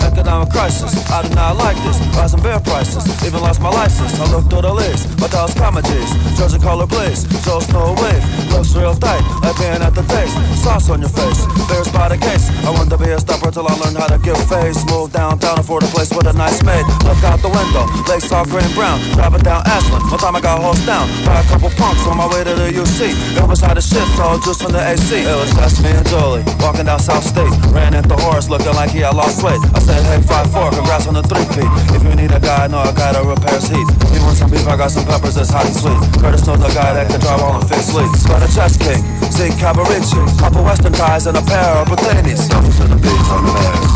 Economic crisis, I do not like this. Rising beer prices, even lost my license. I looked through the list, but that was comedies. Chosen color blaze, shows no wave. Looks real tight, like being at the taste. Sauce on your face, bears by the case. I wanted to be a stopper till I learned how to give face. Move downtown, afford a place with a nice maid. Look out the window, lakes all green brown. Driving down Ashland, one time I got hosed down by a couple punks on my way to the UC. Got beside the shit, all juice from the AC. It was just me and Julie, walking down South State. Ran into Horace, looking like he had lost weight. I said, hey, 5'4", congrats on the 3-peat. If you need a guy, I know a guy that repairs heat. If you want some beef, I got some peppers that's hot and sweet. Curtis knows a guy that can drive all the fixed leaks. Got a chess king, Zeke Cavaricci, couple western ties and a pair of bikinis. Those are the beats on the Bears.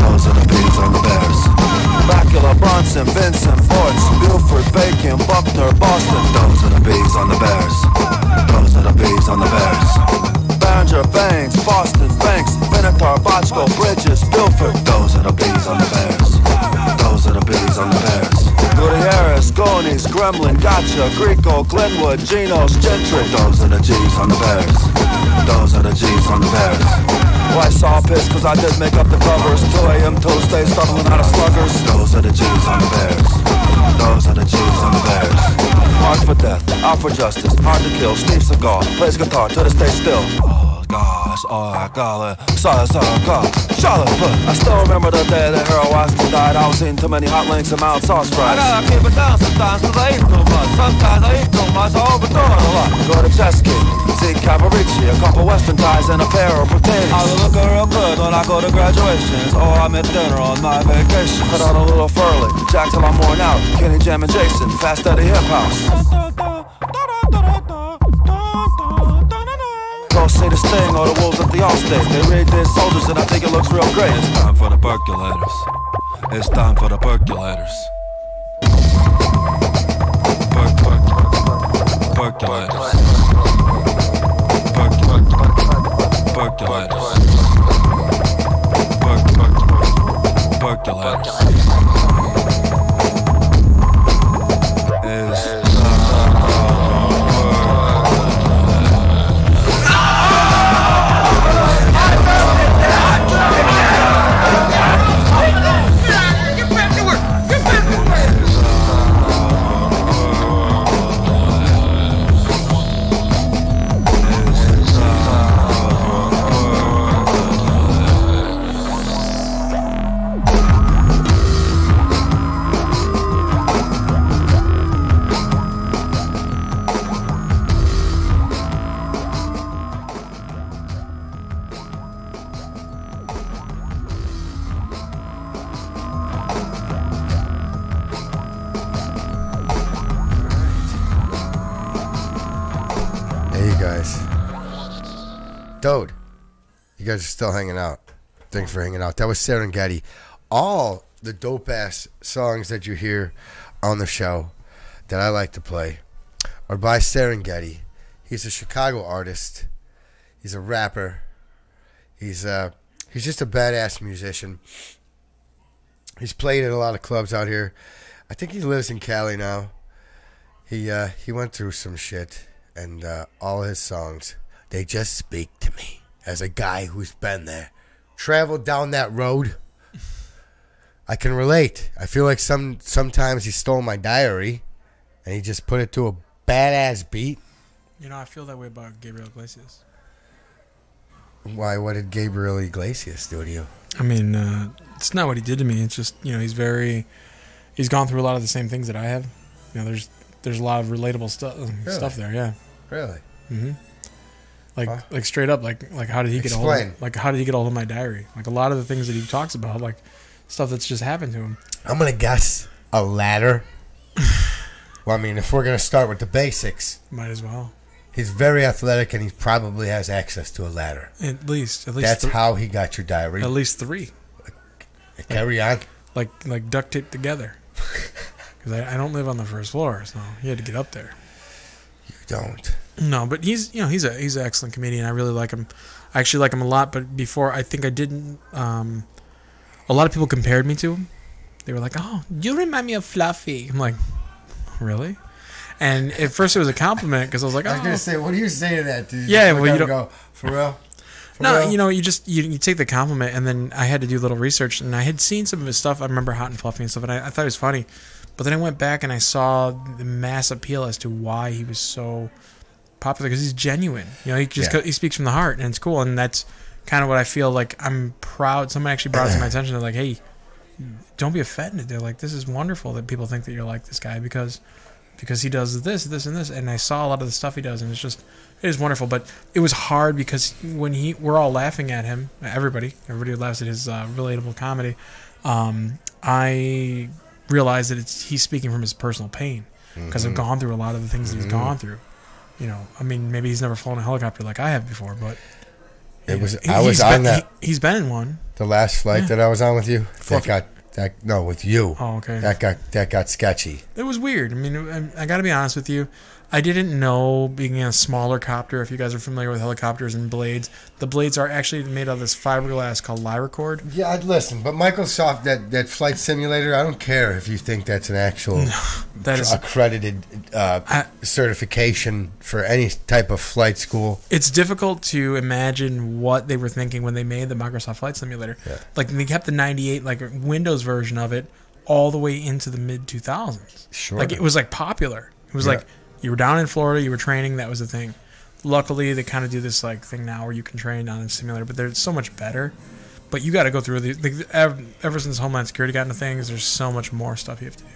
Those are the beats on the Bears. Bacula, Bronson, Vincent, Forts, Buford, Bacon, Buckner, Boston. Those are the bees on the Bears. Those are the bees on the Bears. Barringer, Baines, Boston, Banks, Benatar, Bochco, Bridges, Guilford. Those are the bees on the Bears. Those are the bees on the Bears. Gutierrez, Gonies, Gremlin, Gotcha, Greco, Glenwood, Genos, Gentry. Those are the G's on the Bears. Those are the G's on the Bears. Well, I saw pissed cause I did make up the covers. 2 a.m. Tuesday, stumbling out of sluggers. Those are the G's on the Bears. Those are the G's on the Bears. Mark for death, out for justice, hard to kill. Steve Seagal plays guitar till they stay still. Oh gosh, oh golly, sorry, God, Charlotte. I still remember the day that Harold Washington died. I was eating too many hot links and mild sauce fries. I gotta keep it down sometimes 'cause I eat too much. Sometimes I eat too much, I overdo it a lot. Go to Chesky, see Cavaricci, a couple Western ties and a pair of potatoes. I was looking real good when I go to graduations, or I'm at dinner on my vacation. Cut out a little furly, jack till I'm worn out. Kenny Jam and Jason, Fast Eddie Hip House. Go see the Sting or the Wolves at the Allstate. They raid their soldiers and I think it looks real great. It's time for the percolators. It's time for the percolators. Percolators. Percolators. Percolators. Dude, you guys are still hanging out. Thanks for hanging out. That was Serengeti. All the dope-ass songs that you hear on the show that I like to play are by Serengeti. He's a Chicago artist. He's a rapper. He's just a badass musician. He's played at a lot of clubs out here. I think he lives in Cali now. He went through some shit, and all his songs, they just speak to me as a guy who's been there, traveled down that road. I can relate. I feel like sometimes he stole my diary and he just put it to a badass beat. You know, I feel that way about Gabriel Iglesias. Why? What did Gabriel Iglesias do to you? I mean, it's not what he did to me. It's just, you know, he's gone through a lot of the same things that I have. You know, there's a lot of relatable stuff there. Yeah. Really? Mm-hmm. Like straight up, like how did he get how did he get hold of my diary? Like a lot of the things that he talks about, like stuff that's just happened to him. I'm gonna guess a ladder. Well, I mean, if we're gonna start with the basics, might as well. He's very athletic, and he probably has access to a ladder. At least. That's how he got your diary. At least 3. Carry on. Like duct taped together. Because I don't live on the first floor, so he had to get up there. You don't. No, but he's an excellent comedian. I really like him. I actually like him a lot. But before, I think I didn't. A lot of people compared me to him. They were like, "Oh, you remind me of Fluffy." I'm like, really? And at first it was a compliment because I was like, "Oh." I was gonna say, what do you say to that? Yeah, well, you don't go for real. No, you know, you take the compliment, and then I had to do a little research, and I had seen some of his stuff. I remember Hot and Fluffy and stuff, and I thought it was funny. But then I went back and I saw the mass appeal as to why he was so popular, because he's genuine. You know, he speaks from the heart, and it's cool. And that's kind of what I feel like. I'm proud. Someone actually brought it to my attention. They're like, "Hey, don't be offended." They're like, "This is wonderful that people think that you're like this guy because he does this, and this." And I saw a lot of the stuff he does, and it is wonderful. But it was hard because when we're all laughing at him, everybody laughs at his relatable comedy. I realized that he's speaking from his personal pain because I've gone through a lot of the things that he's gone through. You know, I mean, maybe he's never flown a helicopter like I have before, but I was on that. He's been in one. The last flight that I was on with you, with you. Oh, okay. That got sketchy. It was weird. I mean, I got to be honest with you. I didn't know, being in a smaller copter, if you guys are familiar with helicopters and blades, the blades are actually made out of this fiberglass called Lyracord. Yeah, listen, but Microsoft, that flight simulator, I don't care if you think that's an actual accredited certification for any type of flight school. It's difficult to imagine what they were thinking when they made the Microsoft Flight Simulator. Yeah. Like, they kept the 98, like, Windows version of it all the way into the mid-2000s. Sure. Like, it was, like, popular. It was like, You were down in Florida. You were training. That was the thing. Luckily, they kind of do this like thing now where you can train on a simulator, but they're so much better. But you got to go through ever since Homeland Security got into things, there's so much more stuff you have to do.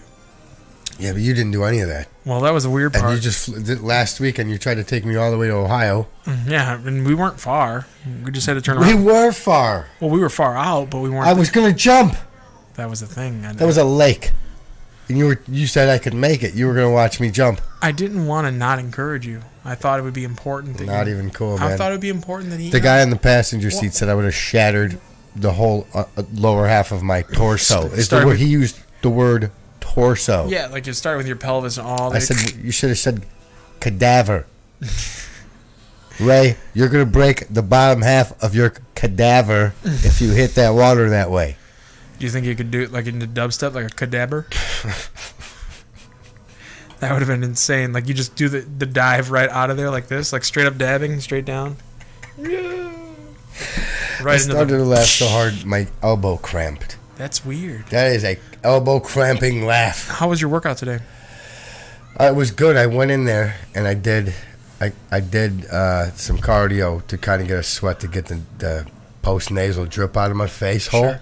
Yeah, but you didn't do any of that. Well, that was the weird part. And you just last week, and you tried to take me all the way to Ohio. Yeah, and we weren't far. We just had to turn around. We were far. Well, we were far out, but we weren't. I was gonna jump. That was the thing. That was a lake, and you said I could make it. You were gonna watch me jump. I didn't want to not encourage you. I thought it would be important. That not even cool, man. I thought it would be important that he. The guy in the passenger seat said I would have shattered the whole lower half of my torso. He used the word torso. Yeah, like you start with your pelvis and all. I said you should have said cadaver. Ray, you're gonna break the bottom half of your cadaver if you hit that water that way. Do you think you could do it like in the dubstep, like a cadaver? That would have been insane. Like you just do the dive right out of there like this, like straight up dabbing, straight down. Yeah. Right. I started to laugh so hard my elbow cramped. That's weird. That is a elbow cramping laugh. How was your workout today? It was good. I went in there and I did some cardio to kind of get a sweat to get the post nasal drip out of my face hole.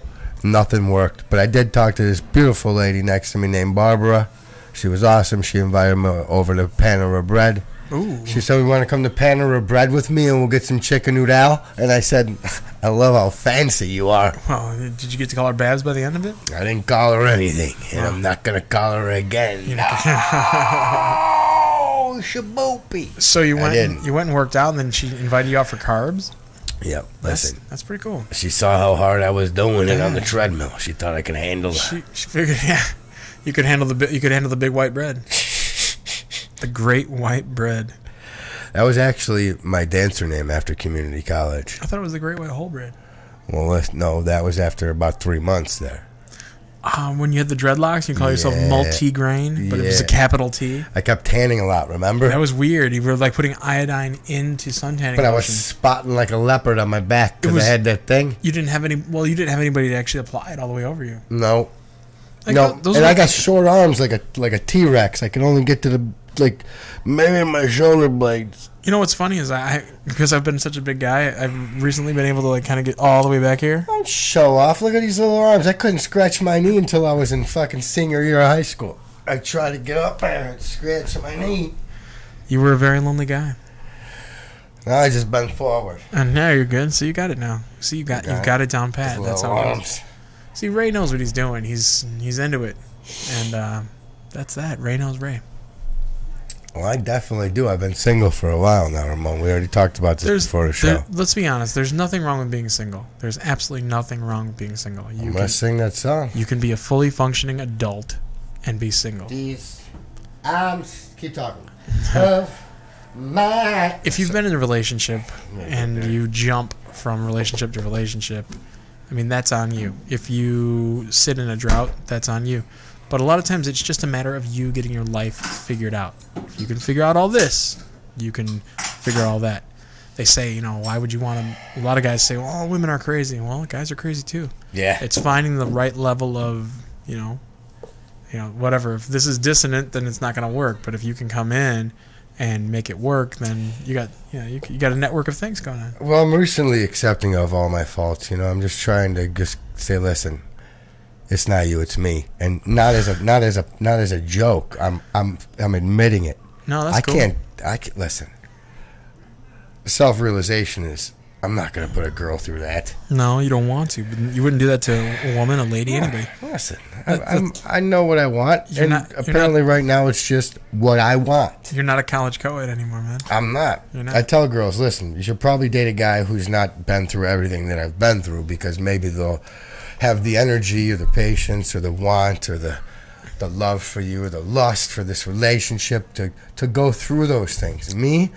Nothing worked, but I did talk to this beautiful lady next to me named Barbara. She was awesome. She invited me over to Panera Bread. Ooh. She said, "We want to come to Panera Bread with me and we'll get some chicken noodle." And I said, "I love how fancy you are." Well, did you get to call her Babs by the end of it? I didn't call her anything, and I'm not going to call her again. Oh, shaboopy. So you went and worked out, and then she invited you out for carbs? Yep. Listen. That's pretty cool. She saw how hard I was doing it on the treadmill. She thought I could handle it. She figured, yeah, you could handle the big white bread. The great white bread. That was actually my dancer name after community college. I thought it was the great white whole bread. Well, no, that was after about 3 months there. When you had the dreadlocks, you call yourself multi-grain, but it was a capital T. I kept tanning a lot, remember? That was weird. You were like putting iodine into sun tanning. But I was spotting like a leopard on my back because I had that thing. You didn't have anybody to actually apply it all the way over you. No. I got short arms like a T-Rex. I can only get to maybe my shoulder blades. You know what's funny is because I've been such a big guy, I've recently been able to kind of get all the way back here. Don't show off. Look at these little arms. I couldn't scratch my knee until I was in fucking senior year of high school. I tried to get up there and scratch my knee. You were a very lonely guy. Now I just bent forward. And now you're good. So you got it now. See, you've got it down pat. That's how it is. See, Ray knows what he's doing. He's into it, and that's that. Ray knows Ray. Well, I definitely do. I've been single for a while now, Ramon. We already talked about this before the show. Let's be honest. There's nothing wrong with being single. There's absolutely nothing wrong with being single. I'm going to sing that song. You can be a fully functioning adult and be single. These arms, keep talking, of my... If you've been in a relationship and you jump from relationship to relationship, I mean, that's on you. If you sit in a drought, that's on you. But a lot of times it's just a matter of you getting your life figured out. If you can figure out all this, you can figure all that. They say, why would you want to... A lot of guys say, well, women are crazy. Well, guys are crazy too. Yeah. It's finding the right level of, whatever. If this is dissonant, then it's not going to work. But if you can come in and make it work, then you got a network of things going on. Well, I'm recently accepting of all my faults. I'm just trying to just say, listen... It's not you, it's me, and not as a joke. I'm admitting it. No, that's cool. I can't listen. Self-realization is I'm not going to put a girl through that. No, you don't want to. You wouldn't do that to a woman, a lady, anybody. Listen, I know what I want, and apparently right now it's just what I want. You're not a college co-ed anymore, man. I'm not. You're not. I tell girls, listen, you should probably date a guy who's not been through everything that I've been through, because maybe they'll have the energy or the patience or the want or the love for you or the lust for this relationship to go through those things. Me,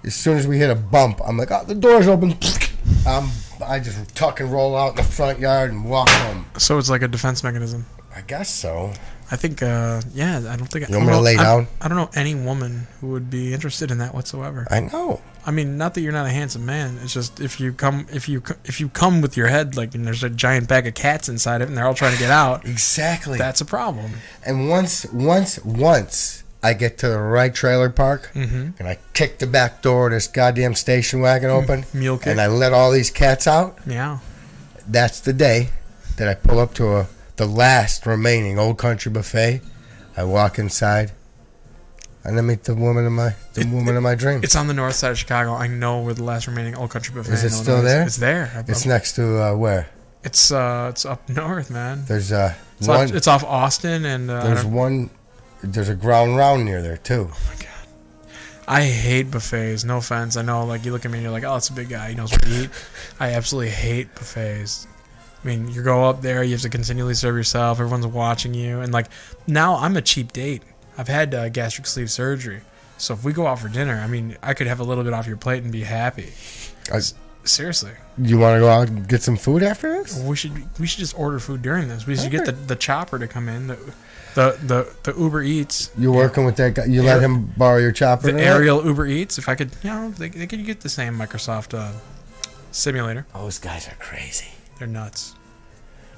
as soon as we hit a bump, I'm like, the door's open. I just tuck and roll out in the front yard and walk home. So it's like a defense mechanism. I guess so. I think, I don't think... You want me to lay down? I don't know any woman who would be interested in that whatsoever. I know. I mean, not that you're not a handsome man. It's just if you come with your head and there's a giant bag of cats inside it and they're all trying to get out. Exactly. That's a problem. And once I get to the right trailer park, and I kick the back door of this goddamn station wagon open, Mule kick. and I let all these cats out. Yeah. That's the day that I pull up to the last remaining Old Country buffet. I walk inside, and I meet the woman of my dreams. It's on the north side of Chicago. I know where the last remaining Old Country buffet is. Is it still there? It's there. It's next to where? It's up north, man. There's it's off Austin and there's a ground round near there too. Oh my god, I hate buffets. No offense. I know, like, you look at me and you're like, oh, it's a big guy. He knows what to eat. I absolutely hate buffets. I mean, you go up there, you have to continually serve yourself. Everyone's watching you, and like, now I'm a cheap date. I've had gastric sleeve surgery, so if we go out for dinner, I mean, I could have a little bit off your plate and be happy. Seriously. You want to go out and get some food after this? We should just order food during this. We should get the chopper to come in. The Uber Eats. You're working with that guy. You let him borrow your chopper? The aerial Uber Eats. If I could, they could get the same Microsoft simulator. Those guys are crazy. They're nuts.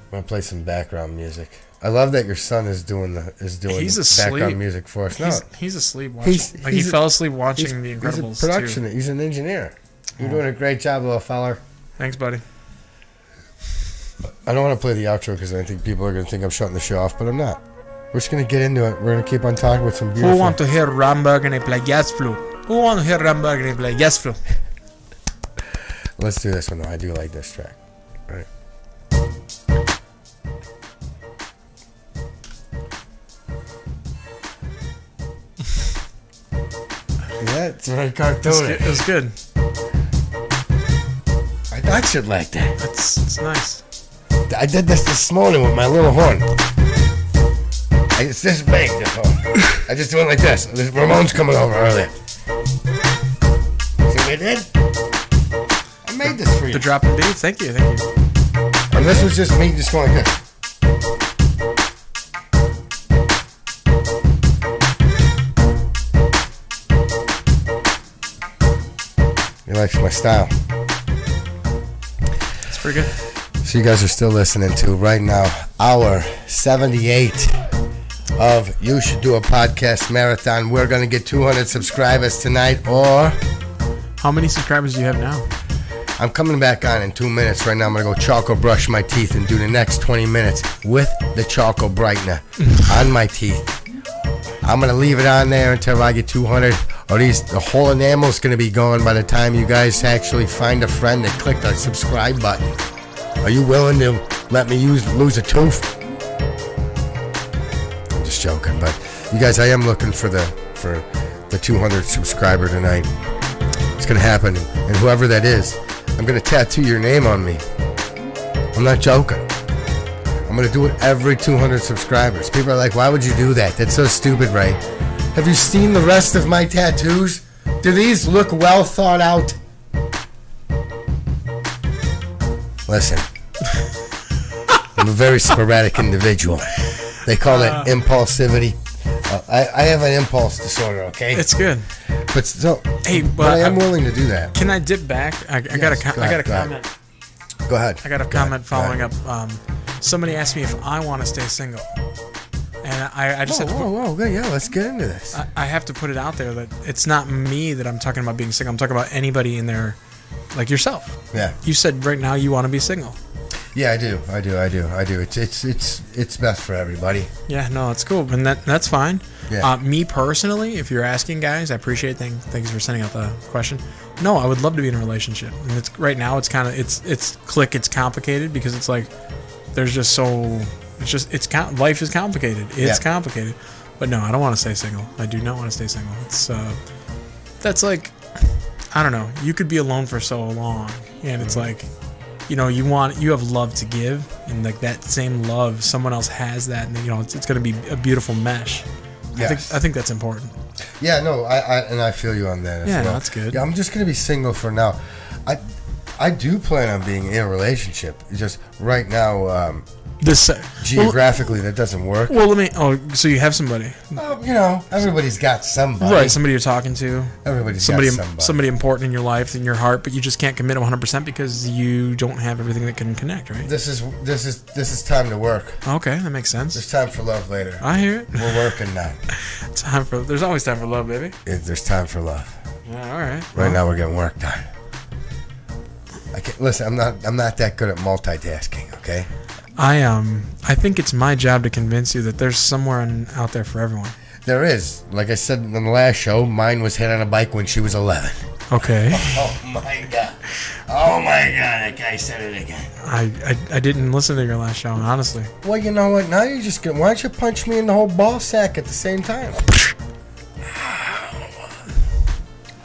I'm gonna play some background music. I love that your son is doing background music for us. He's asleep watching. He fell asleep watching The Incredibles. He's a production. He's an engineer. You're doing a great job, little feller. Thanks, buddy. I don't want to play the outro because I think people are going to think I'm shutting the show off, but I'm not. We're just going to get into it. We're going to keep on talking with some beautiful... Who want to hear Ramberg play jazz flute? Who want to hear Ramberg play jazz flute? Let's do this one, though. I do like this track. All right. Yeah, it's very cartoonish. It was good. I should like that. It's nice. I did this morning with my little horn. It's this big, this horn. I just do it like this. Ramon's coming over earlier. See what I did? I made this for you. The dropping beats? Thank you. And this was just me just going like this. He likes my style. It's pretty good. So you guys are still listening to right now hour 78 of You Should Do a Podcast Marathon. We're going to get 200 subscribers tonight, or... How many subscribers do you have now? I'm coming back on in 2 minutes. Right now I'm going to go charcoal brush my teeth and do the next 20 minutes with the charcoal brightener on my teeth. I'm going to leave it on there until I get 200. Or the whole enamel's going to be gone by the time you guys actually find a friend that clicked the subscribe button. Are you willing to let me lose a tooth? I'm just joking, but you guys, I am looking for the 200 subscriber tonight. It's going to happen, and whoever that is, I'm going to tattoo your name on me. I'm not joking. I'm going to do it every 200 subscribers. People are like, why would you do that? That's so stupid, Ray. Have you seen the rest of my tattoos? Do these look well thought out? Listen, I'm a very sporadic individual. They call it impulsivity. I have an impulse disorder, okay? It's good. But I am willing to do that. Can I dip back? I got a comment. Go ahead. I got a comment following up. Somebody asked me if I want to stay single. And I just have to yeah, let's get into this. I have to put it out there that it's not me that I'm talking about being single. I'm talking about anybody in there, like yourself. Yeah. You said right now you want to be single. Yeah, I do. It's best for everybody. Yeah, no, it's cool, and that's fine. Yeah. Me personally, if you're asking, guys, I appreciate thanks for sending out the question. No, I would love to be in a relationship, and it's right now it's kind of it's complicated because it's like there's just so. Life is complicated. It's complicated. But no, I don't want to stay single. I do not want to stay single. It's that's like, I don't know. You could be alone for so long, and it's like, you have love to give, and like that same love, someone else has that, and it's going to be a beautiful mesh. Yes. I think that's important. Yeah, no, I feel you on that as well. Yeah, that's good. Yeah, I'm just going to be single for now. I do plan on being in a relationship. It's just right now, Geographically, that doesn't work. Well, let me. Oh, so you have somebody? Oh, everybody's got somebody. Right, somebody you're talking to. Everybody's got somebody. Somebody important in your life, in your heart, but you just can't commit 100% because you don't have everything that can connect, right? This is time to work. Okay, that makes sense. There's time for love later. I hear it. We're working now. There's always time for love, baby. There's time for love. Yeah, all right. Right now, we're getting work done. Listen, I'm not that good at multitasking. Okay. I think it's my job to convince you that there's somewhere out there for everyone. There is. Like I said in the last show, mine was hit on a bike when she was 11. Okay. Oh my god. Oh my god, that guy said it again. I didn't listen to your last show, honestly. Well, you know what? Now you're just gonna. Why don't you punch me in the whole ball sack at the same time?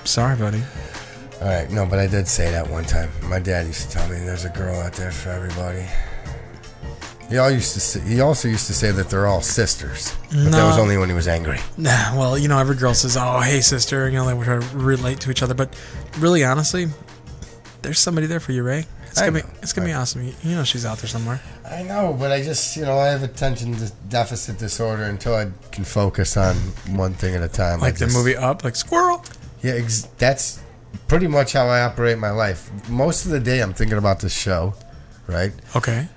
Sorry, buddy. All right, no, but I did say that one time. My dad used to tell me there's a girl out there for everybody. He also used to say that they're all sisters, but that was only when he was angry. Nah, well, every girl says, "Oh, hey, sister," they would try to relate to each other. But really, honestly, there's somebody there for you, Ray. It's gonna be awesome. She's out there somewhere. I know, but I just, I have attention deficit disorder until I can focus on one thing at a time. Like the movie Up, like Squirrel. Yeah, that's pretty much how I operate my life. Most of the day, I'm thinking about this show, right? Okay.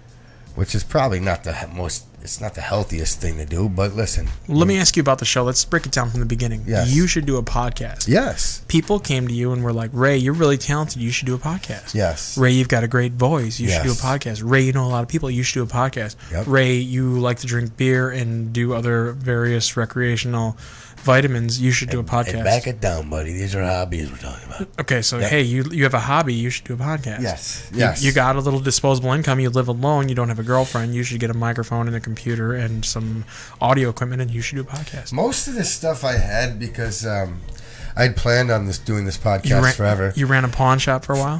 Which is probably not it's not the healthiest thing to do, but listen. Let me ask you about the show. Let's break it down from the beginning. Yes. You should do a podcast. Yes. People came to you and were like, Ray, you're really talented. You should do a podcast. Yes. Ray, you've got a great voice. You should do a podcast. Ray, you know a lot of people. You should do a podcast. Yep. Ray, you like to drink beer and do other various recreational vitamins. You should do a podcast. And back it down, buddy. These are hobbies we're talking about. Okay, so hey, you have a hobby. You should do a podcast. Yes. Yes. You got a little disposable income. You live alone. You don't have a girlfriend. You should get a microphone and a computer and some audio equipment, and you should do a podcast. Most of this stuff I had because I'd planned on doing this podcast forever. You ran a pawn shop for a while?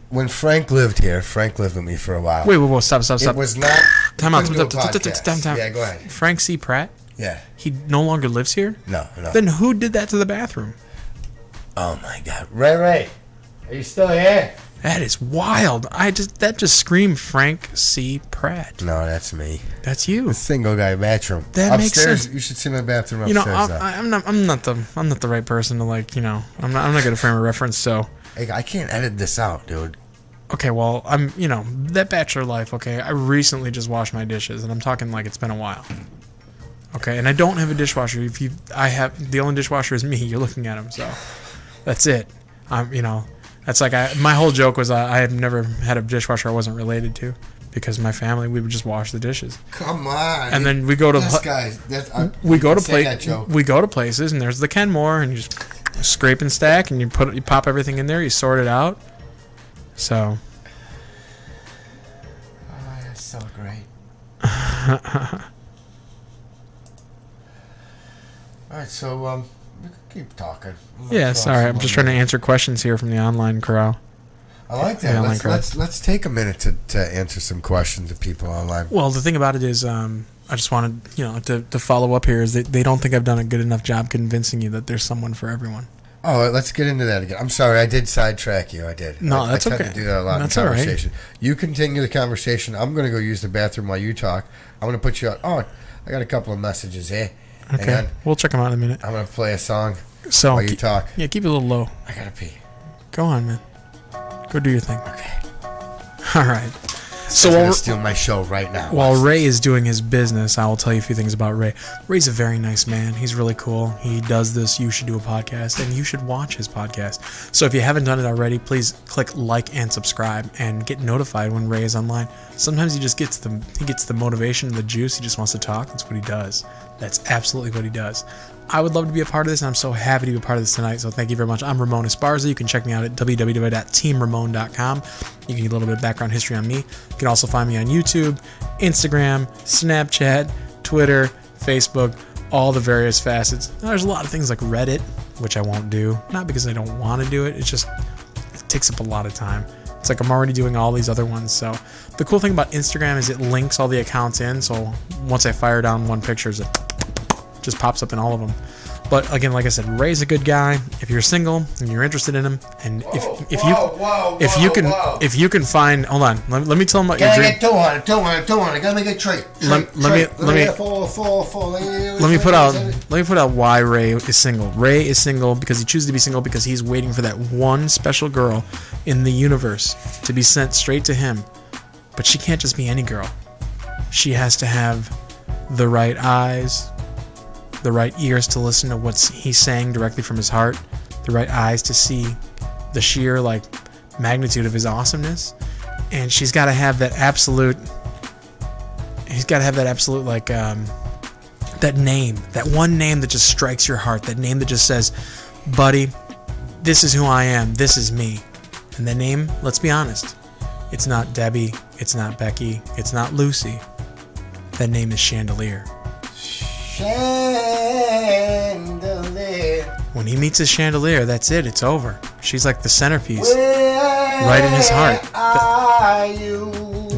When Frank lived here, Frank lived with me for a while. Wait, stop. It was not... Time out. Time. Yeah, go ahead. Frank C. Pratt? Yeah. He no longer lives here? No. Then who did that to the bathroom? Oh, my God. Ray, are you still here? That is wild. That just screamed Frank C. Pratt. No, that's me. That's you. The single guy bathroom. That upstairs, makes sense. You should see my bathroom upstairs. I'm not the right person to I'm not gonna frame a reference. So hey, I can't edit this out, dude. Okay, well, that bachelor life. Okay, I recently just washed my dishes, and I'm talking like it's been a while. Okay, and I don't have a dishwasher. The only dishwasher is me. You're looking at him, so that's it. That's like my whole joke was I had never had a dishwasher I wasn't related to because my family we would just wash the dishes. Come on. And then we go to we go to places and there's the Kenmore and you just scrape and stack and you pop everything in there, you sort it out. So. Oh, that's so great. All right, so we can keep talking. Yeah, sorry. I'm just trying to answer questions here from the online crowd. I like that. Let's take a minute to answer some questions of people online. Well, the thing about it is, I just wanted to follow up here is that they don't think I've done a good enough job convincing you that there's someone for everyone. Oh, let's get into that again. I'm sorry, I did sidetrack you. I did. No, that's okay. I tried to do that a lot in conversation. Right. You continue the conversation. I'm going to go use the bathroom while you talk. I'm going to put you out. Oh, I got a couple of messages here. Okay, we'll check them out in a minute. I'm going to play a song while you talk. Yeah, keep it a little low. I got to pee. Go on, man. Go do your thing. Okay. All right. So I'm going to steal my show right now. While Ray is doing his business, I will tell you a few things about Ray. Ray's a very nice man. He's really cool. He does this. You should do a podcast, and you should watch his podcast. So if you haven't done it already, please click like and subscribe and get notified when Ray is online. Sometimes he just gets the motivation and the juice. He just wants to talk. That's what he does. That's absolutely what he does. I would love to be a part of this, and I'm so happy to be a part of this tonight, so thank you very much. I'm Ramon ESPARZA. You can check me out at www.teamramon.com. You can get a little bit of background history on me. You can also find me on YouTube, Instagram, Snapchat, Twitter, Facebook, all the various facets. Now, there's a lot of things like Reddit, which I won't do. Not because I don't want to do it. It takes up a lot of time. It's like I'm already doing all these other ones. So the cool thing about Instagram is it links all the accounts in, so once I fire down one picture, it just pops up in all of them. But again, like I said, Ray's a good guy. If you're single and you're interested in him, and if you can find, hold on, let me tell him about your dream. Can I get 200? Gotta make a trade. Let me put out why Ray is single. Ray is single because he chooses to be single because he's waiting for that one special girl in the universe to be sent straight to him. But she can't just be any girl. She has to have the right eyes, the right ears to listen to what he's saying directly from his heart, the right eyes to see the sheer magnitude of his awesomeness, and he's got to have that absolute that name, that one name that just strikes your heart, that name that just says, buddy, this is who I am, this is me. And that name, let's be honest, it's not Debbie, it's not Becky, it's not Lucy. That name is Chandelier. Chandelier. When he meets his Chandelier, that's it. It's over. She's like the centerpiece, right in his heart.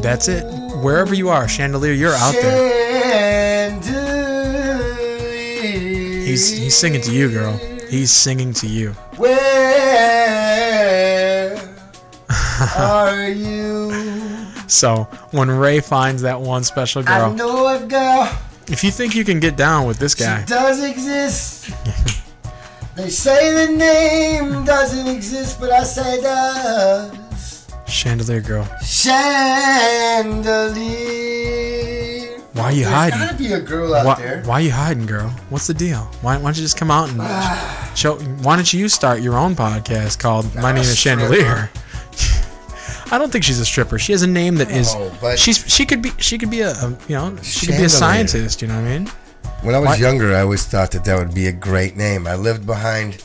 That's it. Wherever you are, Chandelier, you're out there. He's singing to you, girl. He's singing to you. Where are you? So when Ray finds that one special girl, I know a girl. If you think you can get down with this guy, she does exist. They say the name doesn't exist, but I say it does. Chandelier girl. Chandelier. Why are you hiding? There's gotta be a girl out there. Why are you hiding, girl? What's the deal? Why don't you just come out and show? Why don't you start your own podcast called My Name is Chandelier? I don't think she's a stripper. She has a name that is. But she could be a scientist. You know what I mean? When I was younger, I always thought that would be a great name. I lived behind.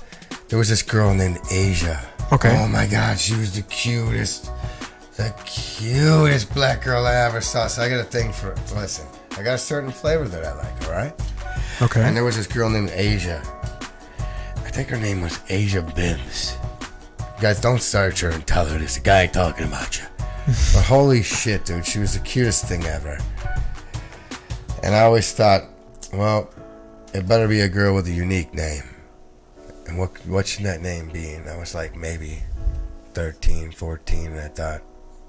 There was this girl named Asia. Okay. Oh my God, she was the cutest black girl I ever saw. So I got a thing for. Listen, I got a certain flavor that I like. All right. Okay. And there was this girl named Asia. I think her name was Asia Bims. Guys, don't search her and tell her there's a guy talking about you. But holy shit, dude, she was the cutest thing ever. And I always thought, well, it better be a girl with a unique name. And what should that name be? And I was like, maybe 13, 14, and I thought,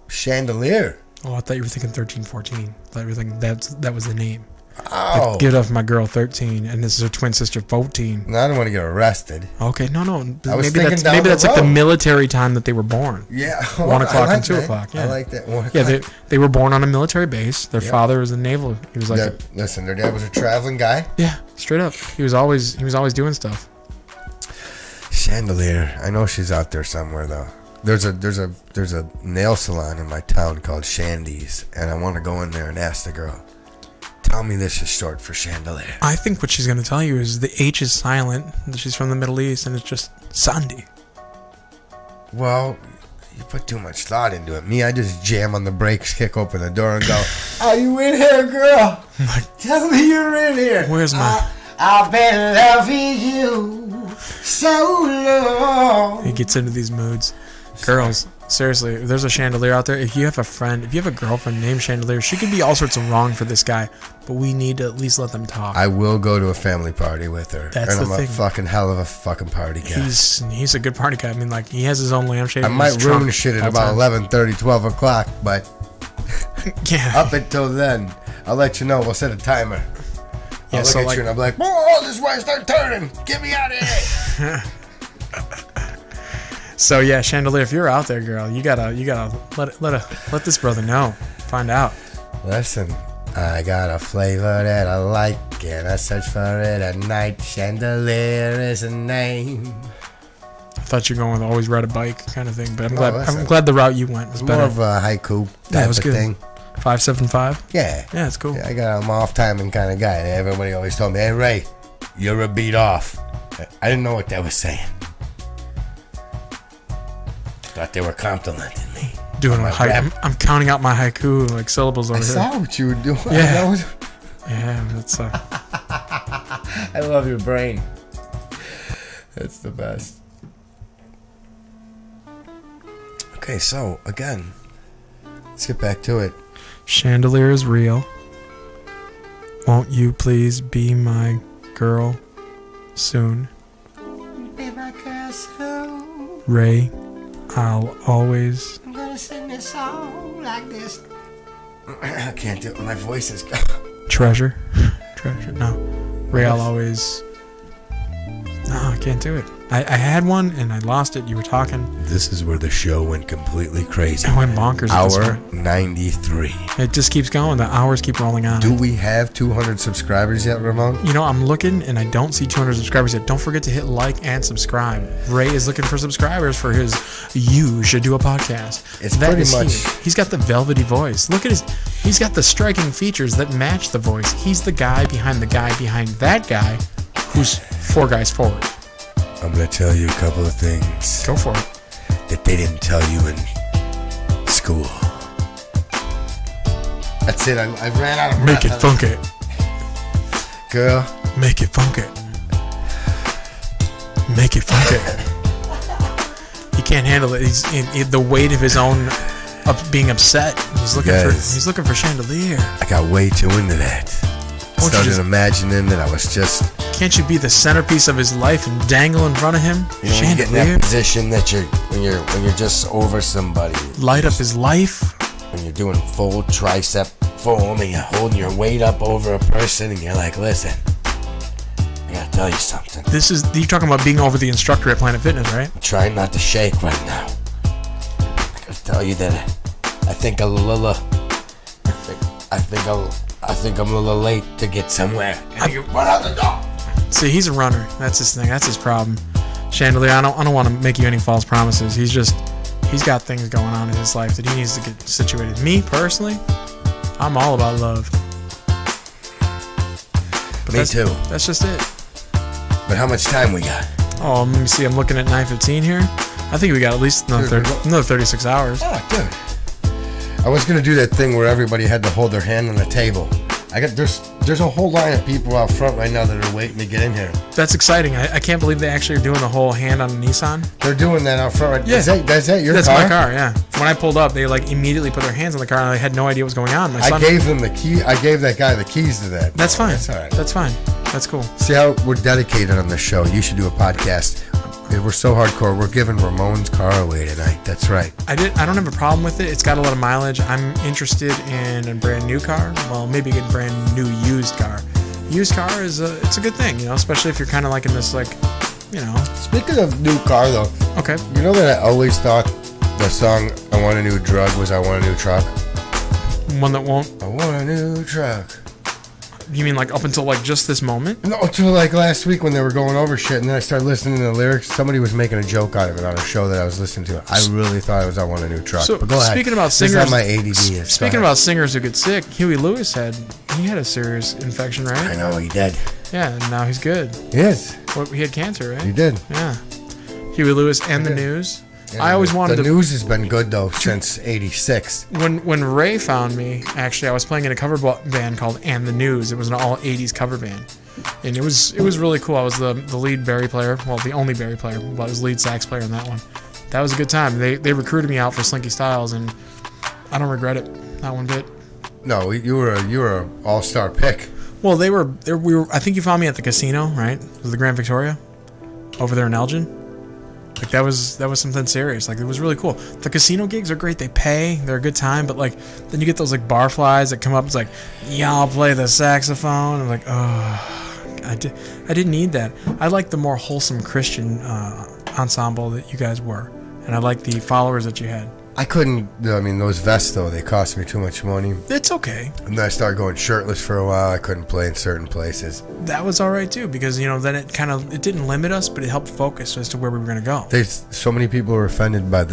Chandelier. Oh, I thought you were thinking 13, 14. I thought you were thinking that was the name. Oh. Like, get off my girl 13, and this is her twin sister 14. No, I don't want to get arrested. Okay, no. Maybe that's like the military time that they were born. Yeah. 1 o'clock and 2 o'clock. Yeah. I like that. 1 o'clock. Yeah, they were born on a military base. Their father was a naval. He was like listen, their dad was a traveling guy. Yeah, straight up. He was always doing stuff. Chandelier. I know she's out there somewhere though. There's a nail salon in my town called Shandy's, and I want to go in there and ask the girl. Tell me this is short for Chandelier. I think what she's going to tell you is the H is silent. She's from the Middle East, and it's just Sandy. Well, you put too much thought into it. Me, I just jam on the brakes, kick open the door, and go, "Are you in here, girl? Tell me you're in here." Where's my... I've been loving you so long. He gets into these moods. Girls, seriously, if there's a Chandelier out there, if you have a friend, if you have a girlfriend named Chandelier, she could be all sorts of wrong for this guy, but we need to at least let them talk. I will go to a family party with her. That's the thing. I'm a fucking hell of a fucking party guy. He's a good party guy. I mean, like, he has his own lampshade. I might ruin shit at about 11:30, 12 o'clock, but yeah. Up until then, I'll let you know. We'll set a timer. I'll look at you and I'll be like, "Oh, this is where I start turning. Get me out of here." So yeah, Chandelier, if you're out there, girl, you gotta let this brother know. Find out. Listen, I got a flavor that I like, and I search for it at night. Chandelier is a name. I thought you were going with always ride a bike kind of thing, but I'm glad the route you went was better. More of a haiku type of thing. 575. Yeah, it's cool. Yeah, I got an off timing kind of guy. Everybody always told me, "Hey Ray, you're a beat off." I didn't know what that was saying. Thought they were complimenting me. Doing a haiku. I'm counting out my haiku like syllables over here. I saw what you were doing. Yeah, yeah, that's. I love your brain. That's the best. Okay, so again, let's get back to it. Chandelier is real. Won't you please be my girl? soon. Be my girl soon. Ray, I'll always. I'm gonna sing this song like this. I can't do it. My voice is. Treasure. Treasure. No. Ray, I'll always. No, I can't do it. I had one and I lost it. You were talking. This is where the show went completely crazy. It went bonkers. Hour 93. It just keeps going. The hours keep rolling on. Do we have 200 subscribers yet, Ramon? You know, I'm looking and I don't see 200 subscribers yet. Don't forget to hit like and subscribe. Ray is looking for subscribers for his You Should Do a Podcast. It's pretty much. He's got the velvety voice. Look at he's got the striking features that match the voice. He's the guy behind that guy who's 4 guys forward. I'm going to tell you a couple of things. Go for it. That they didn't tell you in school. That's it. I ran out of breath. Make it funky. Girl. Make it funky. Make it funky. He can't handle it. He's in the weight of his own being upset. He's looking for chandelier. I got way too into that. I started imagining that I was just. Can't you be the centerpiece of his life and dangle in front of him? You know, you get in that position that when you're just over somebody. Light up his life. When you're doing full tricep foam and you're holding your weight up over a person and you're like, listen, I gotta tell you something. You're talking about being over the instructor at Planet Fitness, right? I'm trying not to shake right now. I gotta tell you that I think I'm a little late to get somewhere. And you run out the door. See, he's a runner. That's his thing. That's his problem. Chandelier, I don't want to make you any false promises. He's got things going on in his life that he needs to get situated. Me, personally, I'm all about love. But Me too. That's just it. But how much time we got? Oh, let me see. I'm looking at 9:15 here. I think we got at least another 36 hours. Oh, dude. I was going to do that thing where everybody had to hold their hand on the table. There's a whole line of people out front right now that are waiting to get in here. That's exciting. I can't believe they actually are doing the whole hand on a Nissan. They're doing that out front. Right? Yeah. Is that your car? That's my car, yeah. When I pulled up, they immediately put their hands on the car and I had no idea what was going on. I gave them the key. I gave that guy the keys to that. That's fine. That's all right. That's fine. That's cool. See how we're dedicated on this show. You should do a podcast. We're so hardcore. We're giving Ramon's car away tonight. That's right. I don't have a problem with it. It's got a lot of mileage. I'm interested in a brand new car. Well, maybe a brand new used car. Used car it's a good thing, especially if you're kind of like in this Speaking of new car though. Okay. You know that I always thought the song "I Want a New Drug" was "I Want a New Truck." One that won't. I want a new truck. You mean up until just this moment? No, until last week when they were going over shit, and then I started listening to the lyrics. Somebody was making a joke out of it on a show that I was listening to. I really thought it was "I Want a New Truck." So, but go ahead. Speaking about singers, this is how my ADD is. Speaking about singers who get sick, Huey Lewis had a serious infection, right? I know, he did. Yeah, and now he's good. He is. Well, he had cancer, right? He did. Yeah. Huey Lewis and the News. Yeah, I always wanted the news has been good though since '86. When Ray found me, actually, I was playing in a cover band called And the News. It was an all '80s cover band, and it was really cool. I was the lead Barry player, well, the only Barry player, but I was lead sax player in that one. That was a good time. They recruited me out for Slinky Styles, and I don't regret it, not one bit. No, you were an all-star pick. Well, we were. I think you found me at the casino, right? It was the Grand Victoria, over there in Elgin. That was something serious. It was really cool. The casino gigs are great. They pay. They're a good time. But then you get those barflies that come up. It's yeah, I'll play the saxophone. I'm like, oh, I didn't need that. I like the more wholesome Christian ensemble that you guys were, and I like the followers that you had. I couldn't. I mean, those vests though, they cost me too much money. It's okay. And then I started going shirtless for a while. I couldn't play in certain places. That was all right too, because then it didn't limit us, but it helped focus as to where we were going to go. There's so many people were offended by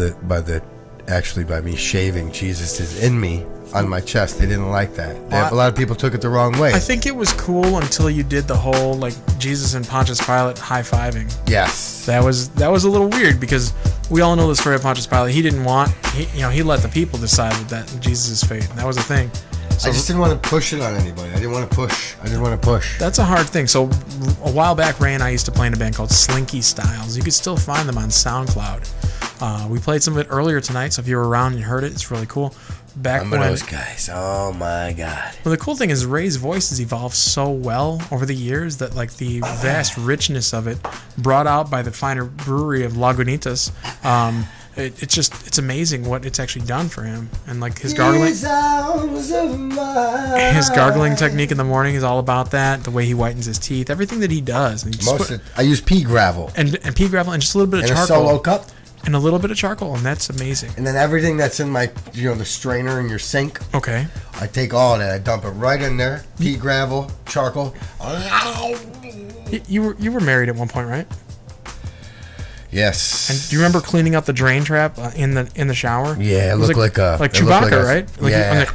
me shaving Jesus is in me on my chest. They didn't like that. A lot of people took it the wrong way. I think it was cool until you did the whole Jesus and Pontius Pilate high-fiving. Yes. That was a little weird because we all know the story of Pontius Pilate. He didn't want he let the people decide that Jesus' fate. And that was the thing. So, I just didn't want to push it on anybody. I didn't want to push. That's a hard thing. So a while back, Ray and I used to play in a band called Slinky Styles. You could still find them on SoundCloud. We played some of it earlier tonight, so if you were around and you heard it, it's really cool. back Remember when those guys. Oh my god. Well, the cool thing is Ray's voice has evolved so well over the years that like the vast richness of it, brought out by the finer brewery of Lagunitas, it's amazing what it's actually done for him. And like his gargling technique in the morning is all about that. The way he whitens his teeth, everything that he does. And I use pea gravel and pea gravel and just a little bit of charcoal. A solo cup. And a little bit of charcoal, and that's amazing. And then everything that's in my, the strainer in your sink. Okay. I take all of that. I dump it right in there. Pea gravel, charcoal. You were married at one point, right? Yes. And do you remember cleaning out the drain trap in the shower? Yeah, it looked like Chewbacca, right? Like yeah.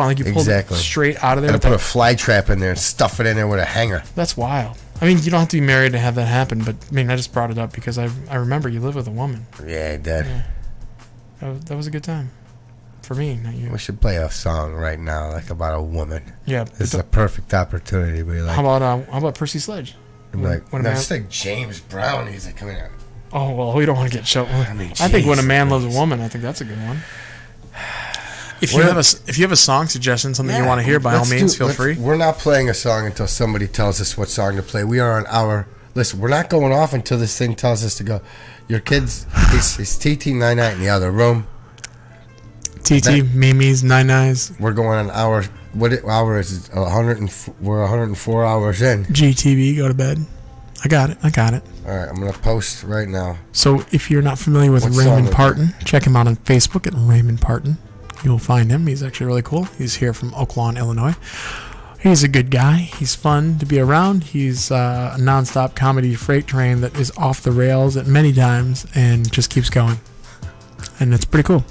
Like you pulled it straight out of there. And I put a fly trap in there and stuff it in there with a hanger. That's wild. I mean, you don't have to be married to have that happen, but I mean, I just brought it up because I remember you live with a woman. Yeah, I did. Yeah. That was a good time. For me, not you. We should play a song right now, like about a woman. Yeah. This is a perfect opportunity to be like... How about Percy Sledge? It's like James Brown. He's like, come here. Oh, well, we don't want to get shut. I think when a man loves a woman, I think that's a good one. If you have a song suggestion, something you want to hear, by all means, feel free. We're not playing a song until somebody tells us what song to play. We are on our... Listen, we're not going off until this thing tells us to go. Your kid's... He's TT Nine Night in the other room. TT, Mimi's, Nine Eyes. We're going on our... What hour is it? We're 104 hours in. GTV, go to bed. I got it. All right, I'm going to post right now. So if you're not familiar with Raymond Parton, check him out on Facebook at Raymond Parton. You'll find him. He's actually really cool. He's here from Oaklawn, Illinois. He's a good guy. He's fun to be around. He's a nonstop comedy freight train that is off the rails at many times and just keeps going. And it's pretty cool.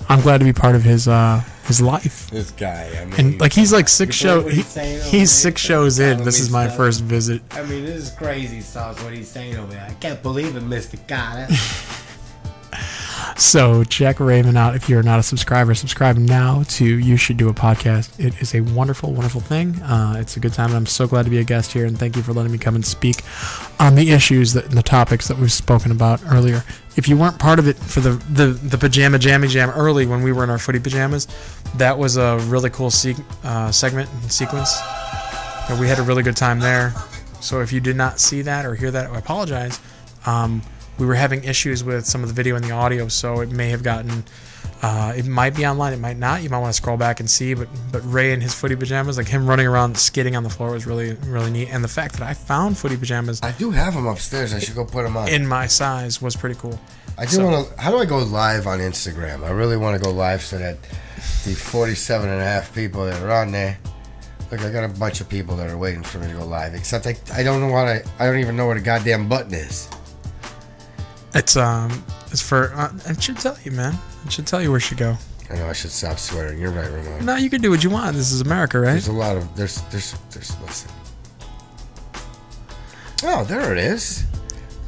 I'm glad to be part of his life. This guy, I mean, and like he's like 6 shows. He's 6 shows in. This is my first visit. I mean, this is crazy sauce. What he's saying over there. I can't believe it, Mr. Carter. So check Raven out if you're not a subscriber. Subscribe now to You Should Do a Podcast. It is a wonderful, wonderful thing. It's a good time, and I'm so glad to be a guest here, and thank you for letting me come and speak on the issues and the topics that we've spoken about earlier. If you weren't part of it for the Pajama Jammy Jam early when we were in our footy pajamas, that was a really cool segment and sequence. We had a really good time there. So if you did not see that or hear that, I apologize. We were having issues with some of the video and the audio, so it may have gotten... it might be online, it might not. You might want to scroll back and see, but Ray in his footy pajamas, like him running around skidding on the floor, was really, really neat. And the fact that I found footy pajamas... I do have them upstairs. I should go put them on. In my size was pretty cool. I do want to... How do I go live on Instagram? I really want to go live so that the 47 and a half people that are on there... Look, I got a bunch of people that are waiting for me to go live, except I don't know I don't even know what a goddamn button is. It's for... it should tell you, man. It should tell you where you should go. I know I should stop swearing. You're right, Ramon. No, you can do what you want. This is America, right? There's a lot of... There's listen. Oh, there it is.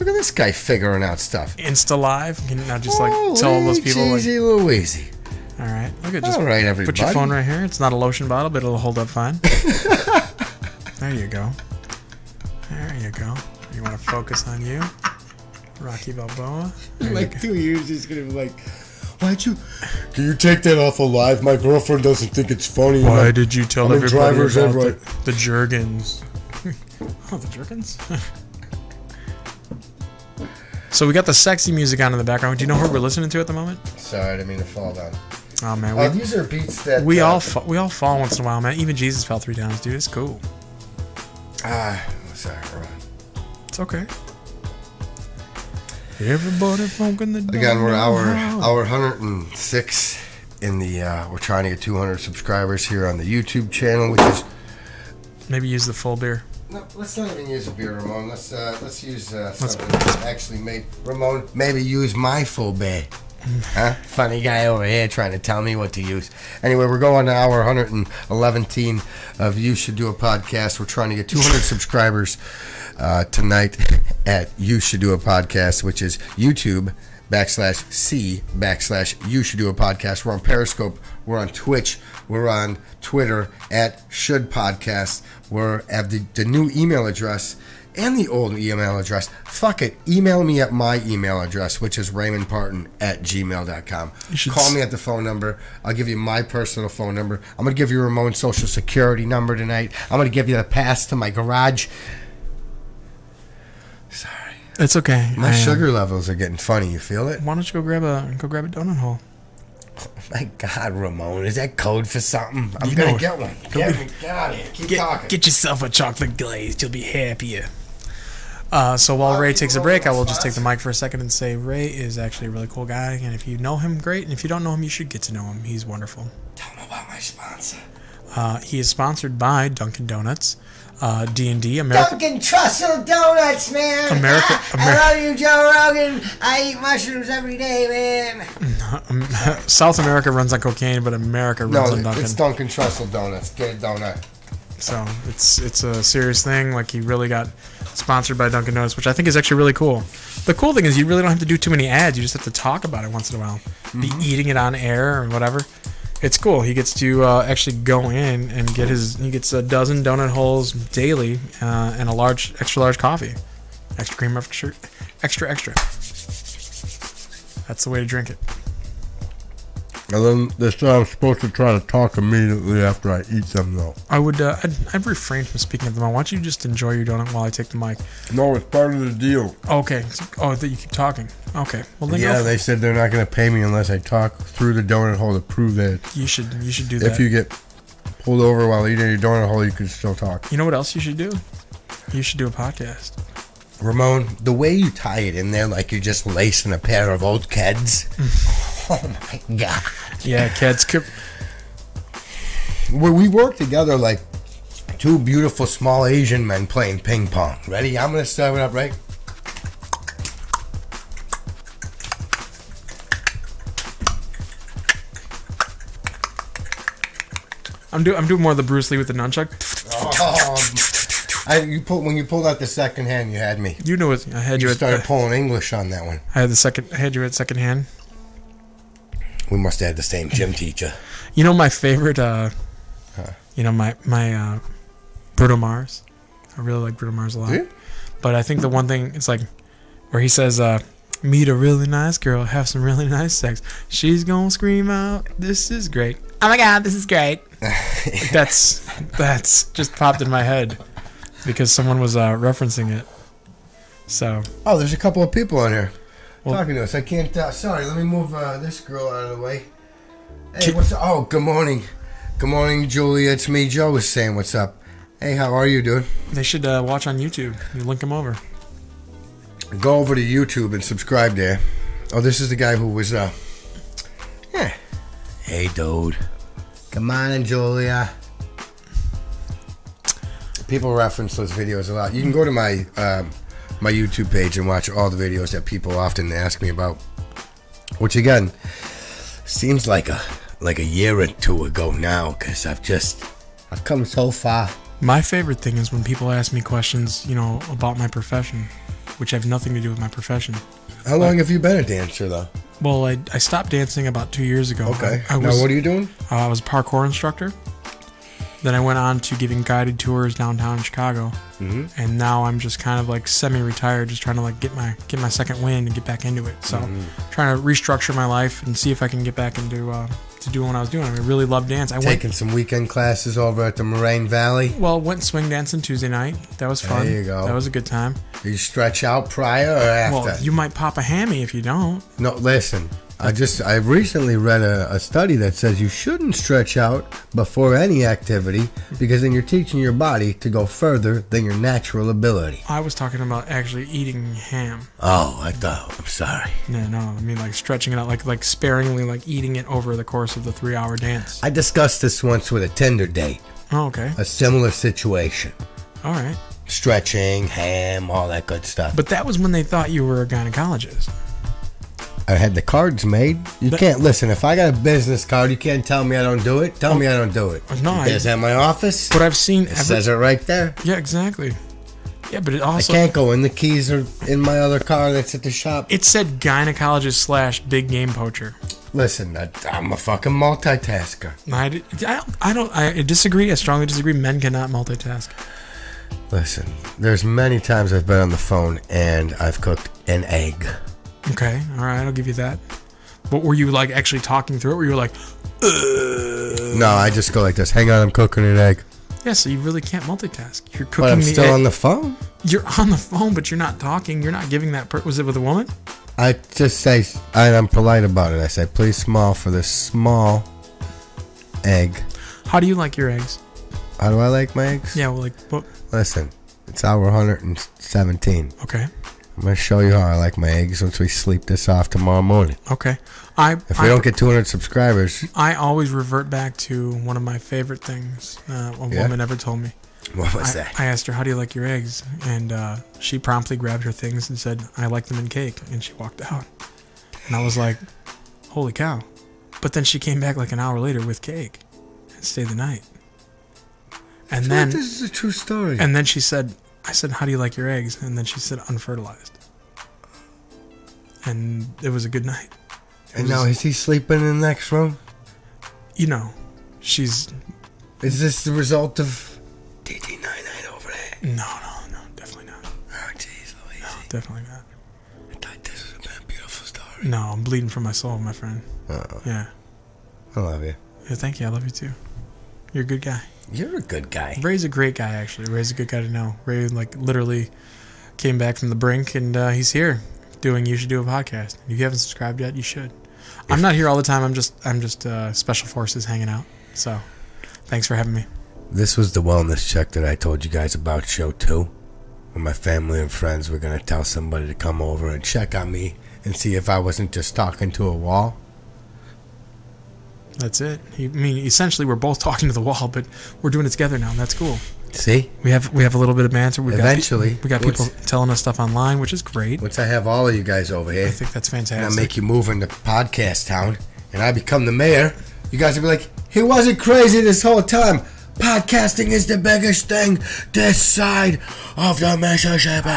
Look at this guy figuring out stuff. Insta Live? Can you not just like tell all those people... Easy, Louise. All right. Look at just all right, everybody. Put your phone right here. It's not a lotion bottle, but it'll hold up fine. There you go. There you go. You want to focus on you? Rocky Balboa. Like 2 years, he's gonna be like, "Why'd you? Can you take that off of live? My girlfriend doesn't think it's funny." Why did you tell everybody about the Jergens? Oh, the Jergens. So we got the sexy music on in the background. Do you know who we're listening to at the moment? Sorry, I didn't mean to fall down. Oh man, these are beats that we all fall once in a while, man. Even Jesus fell 3 times, dude. It's cool. Sorry, Ron. It's okay. Everybody funkin' the again. We're our 106 in the. We're trying to get 200 subscribers here on the YouTube channel, which is maybe use the full beer. No, let's not even use a beer, Ramon. Let's use something that's actually made. Ramon, maybe use my full beer. Huh? Funny guy over here trying to tell me what to use. Anyway, we're going to our 111 of You Should Do a Podcast. We're trying to get 200 subscribers tonight at You Should Do a Podcast, which is YouTube /C/ You Should Do a Podcast. We're on Periscope. We're on Twitch. We're on Twitter at Should Podcast. We're at the new email address and the old email address. Fuck it. Email me at my email address, which is raymondparton@gmail.com. Call me at the phone number. I'll give you my personal phone number. I'm going to give you Ramon's social security number tonight. I'm going to give you the pass to my garage. Sorry. It's okay. My sugar levels are getting funny. You feel it? Why don't you go grab a donut hole? Oh my God, Ramon. Is that code for something? I'm going to get one. Get out of here. Keep talking. Get yourself a chocolate glazed. You'll be happier. So while Ray takes a break, I will just take the mic for a second and say Ray is actually a really cool guy. And if you know him, great. And if you don't know him, you should get to know him. He's wonderful. Tell him about my sponsor. He is sponsored by Dunkin' Donuts. D&D, America. Dunkin' Trussell Donuts, man. I love you, Joe Rogan. I eat mushrooms every day, man. South America runs on cocaine, but America runs on Dunkin'. It's Dunkin' Trussell Donuts. Get a donut. So it's a serious thing. Like, he really got sponsored by Dunkin' Donuts, which I think is actually really cool. The cool thing is you really don't have to do too many ads. You just have to talk about it once in a while. Be eating it on air or whatever. It's cool. He gets to actually go in and get he gets a dozen donut holes daily and a extra large coffee. Extra cream, extra. That's the way to drink it. And then this time I'm supposed to try to talk immediately after I eat them, though. I'd refrain from speaking at the moment. Why don't you just enjoy your donut while I take the mic? No, it's part of the deal. Okay. Oh, that you keep talking. Okay. Well, then they said they're not going to pay me unless I talk through the donut hole to prove that. You should do that. If you get pulled over while eating your donut hole, you can still talk. You know what else you should do? You should do a podcast. Ramon, the way you tie it in there like you're just lacing a pair of old Keds. Oh my God. Yeah, Keds. We work together like two beautiful small Asian men playing ping pong. Ready? I'm going to serve it up, right? I'm doing more of the Bruce Lee with the nunchuck. When you pulled out the second hand, you had me. You knew it. I had you. You started pulling English on that one. I had you at second hand. We must have had the same gym teacher. You know my favorite. My Bruno Mars. I really like Bruno Mars a lot. Do you? But I think the one thing it's like where he says, "Meet a really nice girl, have some really nice sex. She's gonna scream out, 'This is great!' Oh my God, this is great!" That's just popped in my head because someone was referencing it. So. Oh, there's a couple of people on here talking to us. I can't. Sorry, let me move this girl out of the way. Hey, what's up? Oh, good morning. Good morning, Julia. It's me. Joe is saying what's up. Hey, how are you, dude? They should watch on YouTube. You link them over. Go over to YouTube and subscribe there. Oh, this is the guy who was. Hey, dude. Come on, Julia. People reference those videos a lot. You can go to my my YouTube page and watch all the videos that people often ask me about. Which again seems like a year or two ago now, because I've come so far. My favorite thing is when people ask me questions, about my profession, which have nothing to do with my profession. How long have you been a dancer, though? Well, I stopped dancing about 2 years ago. Okay. Now, what are you doing? I was a parkour instructor. Then I went on to giving guided tours downtown in Chicago. Mm-hmm. And now I'm just kind of like semi-retired, just trying to like get my second wind and get back into it. So trying to restructure my life and see if I can get back into to doing what I was doing. I really love dance. Taking some weekend classes over at the Moraine Valley. Well, went swing dancing Tuesday night. That was fun. There you go. That was a good time. Do you stretch out prior or after? Well, you might pop a hammy if you don't. No, listen. I recently read a study that says you shouldn't stretch out before any activity because then you're teaching your body to go further than your natural ability. I was talking about actually eating ham. Oh, I'm sorry. No, I mean like stretching it out, like sparingly, like eating it over the course of the 3-hour dance. I discussed this once with a Tinder date. Oh, okay. A similar situation. All right. Stretching, ham, all that good stuff. But that was when they thought you were a gynecologist. I had the cards made. You can't listen. If I got a business card, you can't tell me I don't do it. Tell me I don't do it. No, it's at my office. But I've seen. It says it right there. Yeah, exactly. Yeah, but it also. I can't go in. The keys are in my other car that's at the shop. It said gynecologist / big game poacher. Listen, I'm a fucking multitasker. I disagree. I strongly disagree. Men cannot multitask. Listen, there's many times I've been on the phone and I've cooked an egg. Okay, all right, I'll give you that. But were you like actually talking through it? Were you like, No, I just go like this. Hang on, I'm cooking an egg. Yeah, so you really can't multitask. You're cooking. But I'm still on the phone. You're on the phone, but you're not talking. You're not giving that. Was it with a woman? I just say, I'm polite about it. I say, please small for this small egg. How do you like your eggs? How do I like my eggs? Yeah, well, like what? Listen, it's hour 117. Okay. I'm going to show you how I like my eggs once we sleep this off tomorrow morning. Okay. If we don't get 200 subscribers... I always revert back to one of my favorite things a woman ever told me. What was that? I asked her, how do you like your eggs? And she promptly grabbed her things and said, I like them in cake. And she walked out. And I was like, holy cow. But then she came back like an hour later with cake and stayed the night. And then this is a true story. And then she said, I said, how do you like your eggs? And then she said, unfertilized. And it was a good night. And now is he sleeping in the next room? You know, she's... Is this the result of DD99 over there? No, definitely not. Oh, jeez, Louise. No, definitely not. I thought this was a beautiful story. No, I'm bleeding for my soul, my friend. Uh-oh. Yeah. I love you. Yeah, thank you. I love you too. You're a good guy. You're a good guy. Ray's a great guy, actually. Ray's a good guy to know. Ray, like, literally came back from the brink, and he's here doing You Should Do a Podcast. If you haven't subscribed yet, you should. I'm not here all the time. I'm just Special Forces hanging out. So, thanks for having me. This was the wellness check that I told you guys about, show 2. When my family and friends were going to tell somebody to come over and check on me and see if I wasn't just talking to a wall. That's it. I mean, essentially, we're both talking to the wall, but we're doing it together now, and that's cool. See? We have a little bit of banter. We got people telling us stuff online, which is great. Once I have all of you guys over here, I think that's fantastic. And I make you move into podcast town, and I become the mayor, you guys will be like, he wasn't crazy this whole time. Podcasting is the biggest thing this side of the Mississippi.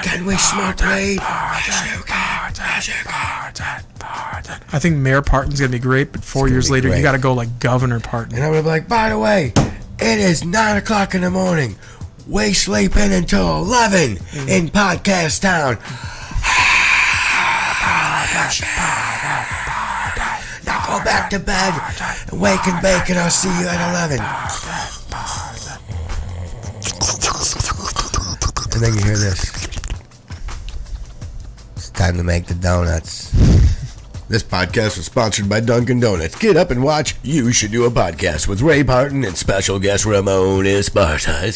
Can we smoke weed? I think Mayor Parton's gonna be great, but 4 years later, you gotta go like Governor Parton. And I'm gonna be like, by the way, it is 9 o'clock in the morning. We sleep in until 11 in Podcast Town. Now go back to bed and wake and bake, and I'll see you at 11. And then you hear this. It's time to make the donuts. This podcast was sponsored by Dunkin' Donuts. Get up and watch You Should Do a Podcast with Ray Parton and special guest Ramon ESPARZA.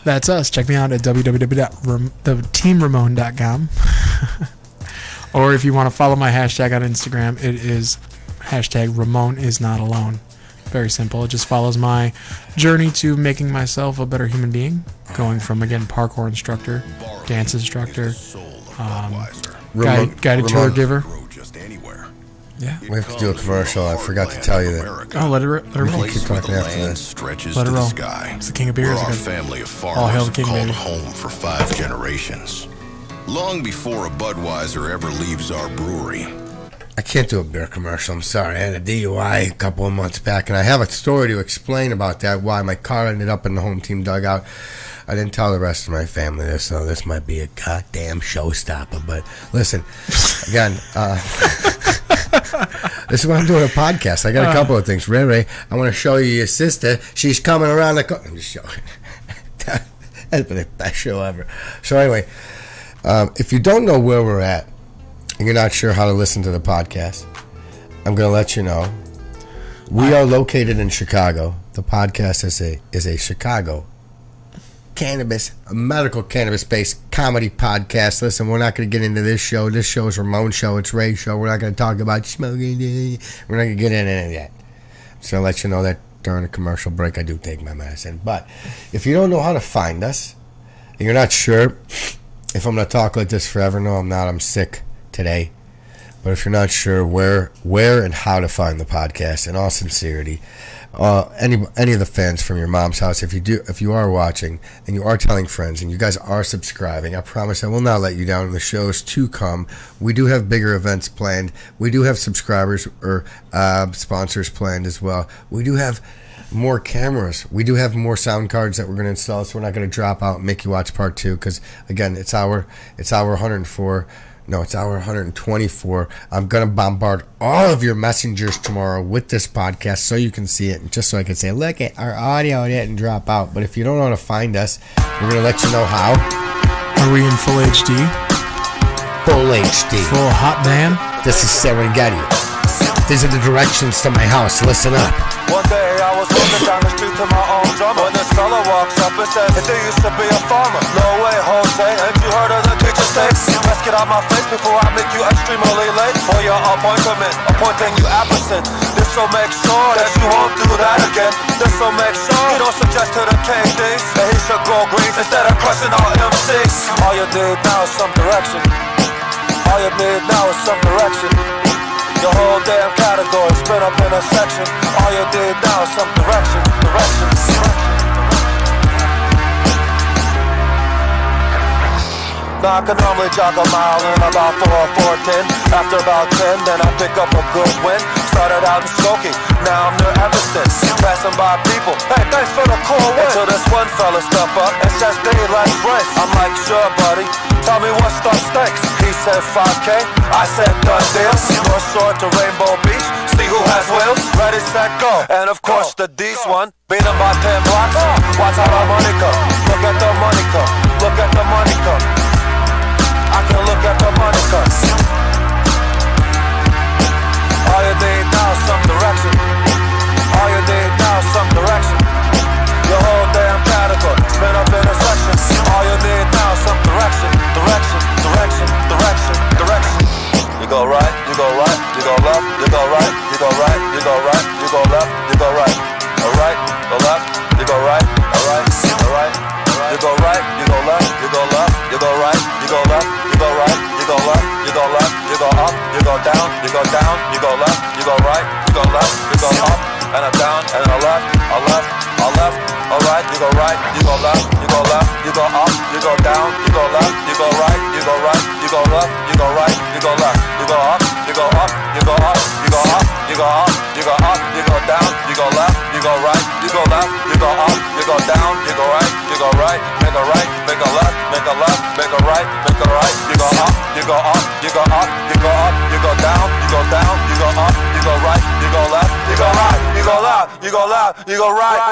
That's us. Check me out at www.teamramon.com. Or if you want to follow my hashtag on Instagram, it is hashtag RamonIsNotAlone. Very simple. It just follows my journey to making myself a better human being. Going from, again, parkour instructor, dance instructor, guided tour giver. Yeah. We have to do a commercial. I forgot to tell you that. Oh, let it roll. Keep talking after this. Let it roll. It's the king of beers. Our family of All hail the king, called baby. home for 5 generations. Long before a Budweiser ever leaves our brewery. I can't do a beer commercial. I'm sorry. I had a DUI a couple of months back, and I have a story to explain about that, why my car ended up in the home team dugout. I didn't tell the rest of my family this, so this might be a goddamn showstopper. But listen, again, this is why I'm doing a podcast. I got a couple of things. Ray, I want to show you your sister. She's coming around the corner. I'm just showing. That's been the best show ever. So anyway, if you don't know where we're at, and you're not sure how to listen to the podcast, I'm going to let you know. We are located in Chicago. The podcast is a Chicago medical cannabis-based comedy podcast. Listen, we're not going to get into this show. This show is Ramon's show. It's Ray's show. We're not going to talk about smoking. We're not going to get into any of that. I'm just going to let you know that during a commercial break, I do take my medicine. But if you don't know how to find us, and you're not sure if I'm going to talk like this forever, no, I'm not. I'm sick today. But if you're not sure where and how to find the podcast, in all sincerity, any of the fans from your mom's house, if you are watching and you are telling friends and you guys are subscribing, I promise I will not let you down. The shows to come. We do have bigger events planned. We do have subscribers or sponsors planned as well. We do have more cameras. We do have more sound cards that we're going to install, so we're not going to drop out and make you watch part 2 because, again, it's hour 104. No, it's hour 124. I'm going to bombard all of your messengers tomorrow with this podcast so you can see it, and just so I can say, look, our audio didn't drop out. But if you don't know how to find us, we're going to let you know how. Are we in full HD? Full HD. Full hot band? This is Serengeti. These are the directions to my house. Listen up. One day I was walking down the street to my own drummer. When this fella walks up and says, there used to be a farmer. No way, Jose, ain't you heard of the teacher's takes? Let's get out my face before I make you extremely late for your appointment, appointing you absent. This will make sure that you won't do that again. This will make sure you don't suggest to the KDs that he should grow greens instead of crushing all MCs. All you need now is some direction. All you need now is some direction. Your whole damn category split up in a section. All you need now is some direction. Now I can normally jog a mile in about 4 or 4:10. After about 10, then I pick up a good win. Started out in Skokie, now I'm near Evanston. Passing by people, hey, thanks for the cool win. Until this one fella step up and says, daylight race. I'm like, sure, buddy, tell me what stuff stinks. He said 5K, I said done deal. North Shore to Rainbow Beach, see who has wheels. Ready, set, go. And of course the D's one, beat him by 10 blocks. Watch how the money come. Look at the money come. Look at the money come. I can look at the money come. All you need now is some direction. All you need now is some direction. Your whole damn category spin up in a section. All you need now is some direction. Direction. You go right, you go right, you go left, you go right, you go right, you go right, you go left, you go right. Alright, go left, you go right, alright. You go right, you go left, you go left, you go right, you go left, you go right, you go left, you go left, you go up, you go down, you go down, you go left, you go right, you go left, you go up, and a down, and a left, alright, you go right, you go left, you go left, you go up, you go down, you go left, you go right, you go right, you go left, you go right, you go left, you go up, you go up, you go up, you go up, you go up, you go up, you go down, you go left, you go right, you go left, you go up, you go down, you go right, make a right, make a left, make a left, make a right, you go up, you go up, you go up, you go up, you go down, you go down, you go up, you go right, you go left, you go right, you go left, you go left, you go right.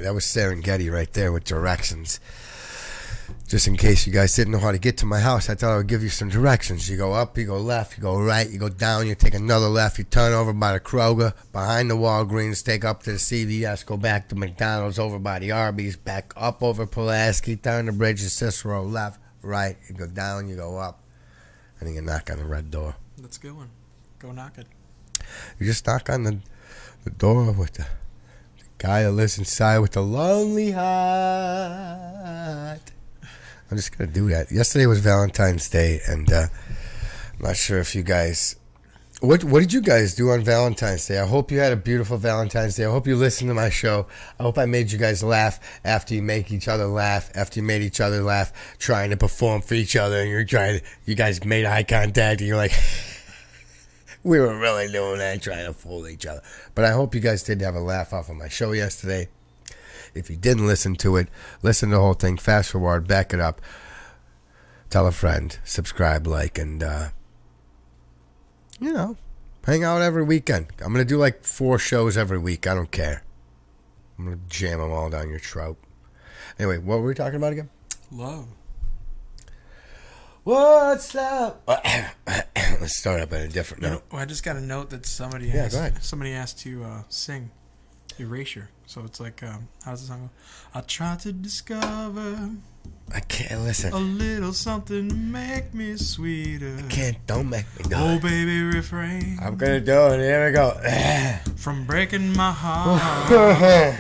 That was Serengeti right there with directions. Just in case you guys didn't know how to get to my house, I thought I would give you some directions. You go up, you go left, you go right, you go down, you take another left, you turn over by the Kroger, behind the Walgreens, take up to the CVS, go back to McDonald's, over by the Arby's, back up over Pulaski, down the bridge to Cicero, left, right, you go down, you go up, and then you knock on the red door. Let's go on. Go knock it. You just knock on the door with the guy that lives inside with the lonely heart. I'm just going to do that. Yesterday was Valentine's Day, and I'm not sure if you guys... What did you guys do on Valentine's Day? I hope you had a beautiful Valentine's Day. I hope you listened to my show. I hope I made you guys laugh after you make each other laugh, after you made each other laugh, trying to perform for each other, and you guys made eye contact, and you're like... We were really doing that, trying to fool each other. But I hope you guys did have a laugh off of my show yesterday. If you didn't listen to it, listen to the whole thing. Fast forward, back it up. Tell a friend. Subscribe, like, and, hang out every weekend. I'm going to do like 4 shows every week. I don't care. I'm going to jam them all down your throat. Anyway, what were we talking about again? Love. What's up? Let's start up at a different note. I just got a note that somebody go ahead. somebody asked to sing. Erasure. So it's like, how's the song go? I try to discover. I can't listen. A little something to make me sweeter. I can't. Don't make me do Oh, it. baby, refrain. I'm gonna do it. Here we go. From breaking my heart.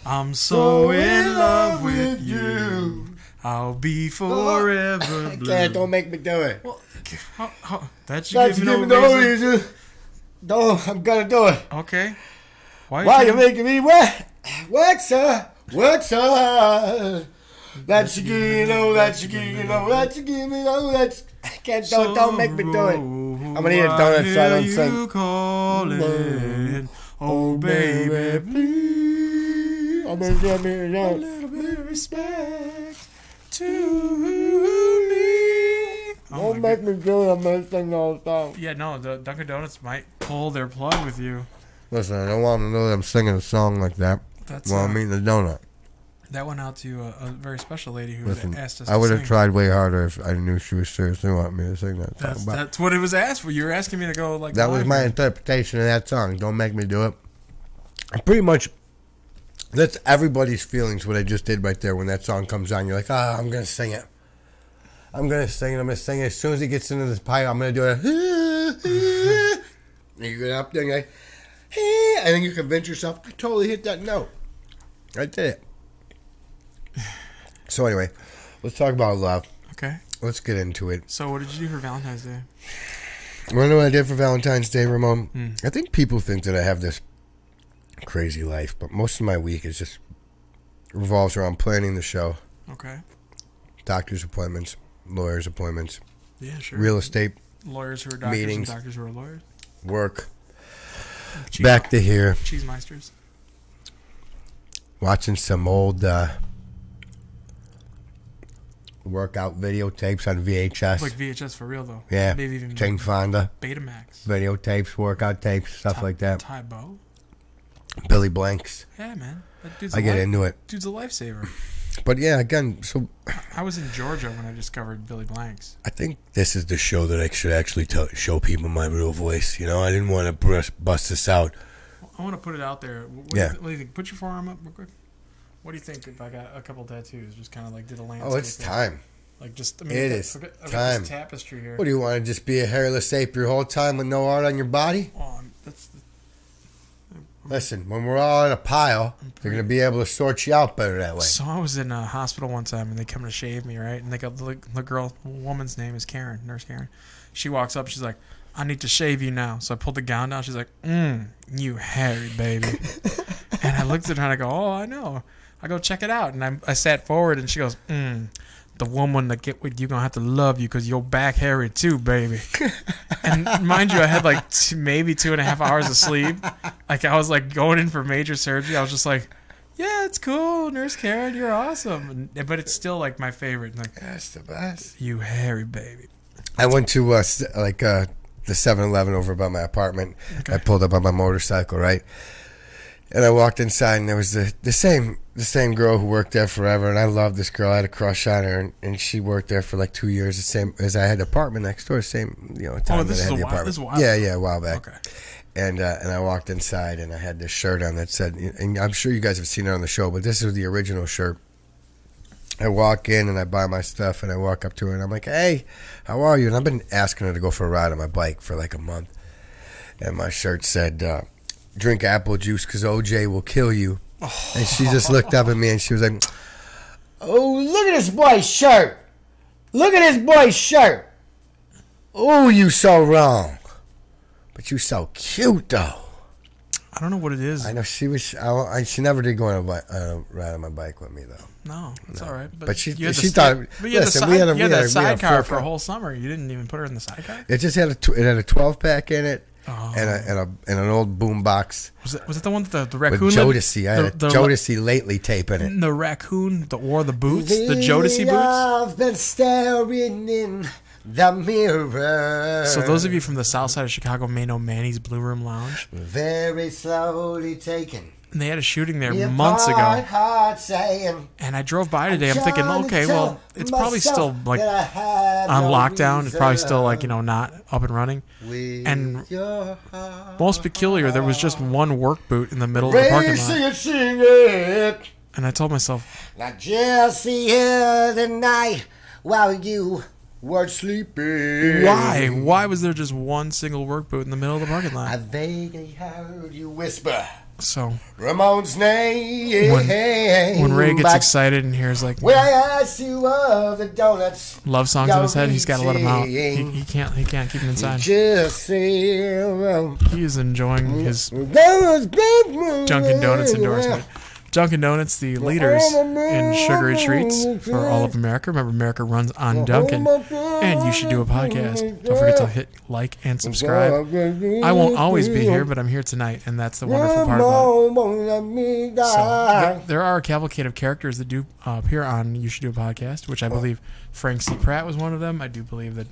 I'm so in love with you. I'll be forever blue. Can't. Don't make me do it. Well, that you give me no reason. No, I'm gonna do it. Okay. Why are you making me wet? Wet, sir. Wet, sir. That you give me no, that you give me no, that you give me no, that I can't. Don't make me do it. I'm gonna eat a donut so I don't sing. Calling, oh baby, please. I'm gonna give me a little bit of respect to me. Don't make me do it. I'm gonna sing the whole song. Yeah, no, the Dunkin' Donuts might pull their plug with you. Listen, I don't want to know that I'm singing a song like that while I'm eating a donut. That went out to a very special lady who asked us. I would have tried way harder if I knew she was seriously wanting me to sing that song. That's what it was asked for. You were asking me to go like that was my interpretation of that song. Don't make me do it. Pretty much, that's everybody's feelings. What I just did right there when that song comes on, you're like, I'm gonna sing it. I'm gonna sing it. I'm gonna sing it. As soon as he gets into this pipe, I'm gonna do it. And you get up there and you're like, and then you convince yourself, I totally hit that note. I did it. So anyway, let's talk about love. Okay. Let's get into it. So what did you do for Valentine's Day? You want to know what I did for Valentine's Day, Ramon? I think people think that I have this crazy life, but most of my week is just revolves around planning the show. Okay. Doctor's appointments, lawyers' appointments. Yeah, sure. Real estate. Lawyers who are doctors meetings, and doctors who are lawyers. Work. Back to here. Cheesemeisters. Watching some old workout videotapes on VHS. Like VHS for real, though. Yeah. Maybe even Jane Fonda. Betamax. Videotapes, workout tapes, stuff like that. Tybo. Billy Blanks. Yeah, man. That dude's I get into it. Dude's a lifesaver. But yeah, again, so I was in Georgia when I discovered Billy Blanks. I think this is the show that I should actually show people my real voice. You know, I didn't want to bust this out. I want to put it out there. What do you think? Put your forearm up real quick. What do you think if I got a couple tattoos? Just kind of like did a landscape. Oh, it's time. Like just, it is I've got time. This tapestry here. What do you want to just be a hairless ape your whole time with no art on your body? Oh, Listen, when we're all in a pile, they're going to be able to sort you out better that way. So I was in a hospital one time, and they come to shave me, right? And they got the woman's name is Karen, Nurse Karen. She walks up, she's like, I need to shave you now. So I pulled the gown down. She's like, you hairy baby. And I looked at her and I go, oh, I know. I go, check it out. And I sat forward, and she goes, the woman that get with you gonna have to love you because your back hairy too, baby. And mind you, I had like maybe 2.5 hours of sleep. Like I was like going in for major surgery. I was just like, yeah, it's cool, Nurse Karen, you're awesome. But it's still like my favorite. Like, that's the best. You hairy baby. I went to the 7-Eleven over by my apartment. Okay. I pulled up on my motorcycle, right? And I walked inside, and there was the same girl who worked there forever, and I loved this girl. I had a crush on her, and she worked there for like 2 years, the same as I had the apartment next door, same time that I had the apartment. This is a while. Yeah, a while back. Okay. And I walked inside, and I had this shirt on that said, and I'm sure you guys have seen it on the show, but this is the original shirt. I walk in, and I buy my stuff, and I walk up to her, and I'm like, hey, how are you? And I've been asking her to go for a ride on my bike for like a month. And my shirt said, drink apple juice because OJ will kill you. Oh. And she just looked up at me, and she was like, oh, look at this boy's shirt. Look at this boy's shirt. Oh, you so wrong. But you so cute, though. I don't know what it is. I know she was. She never did go on a ride on my bike with me, though. No, it's all right. But she thought. But you had that sidecar for a whole summer. You didn't even put her in the sidecar. It just had a 12-pack in it. Oh. And an old boom box. Was it the one with the raccoon? With Jodeci. I had a Jodeci lately tape in it. The raccoon that wore the boots, the Jodeci boots. I've been staring in the mirror. So those of you from the south side of Chicago may know Manny's Blue Room Lounge. Very slowly taking And they had a shooting there months ago. And I drove by today. I'm thinking, okay, well, it's probably still like on lockdown. It's probably still like, not up and running. And most peculiar, there was just one work boot in the middle of the parking lot. And I told myself, I just see you tonight while you were sleeping. Why? Why was there just one single work boot in the middle of the parking lot? I vaguely heard you whisper. So Ramon's name. When Ray gets excited and hears like when I asked you of the donuts, love songs in his head, he's got to let them out. He can't keep them inside. Just he is enjoying his Dunkin' Donuts endorsement. Dunkin' Donuts, the leaders in sugary treats for all of America. Remember, America runs on Dunkin'. And you should do a podcast. Don't forget to hit like and subscribe. I won't always be here, but I'm here tonight, and that's the wonderful part about it. So, there are a cavalcade of characters that do appear on You Should Do a Podcast, which I believe Frank C. Pratt was one of them. I do believe that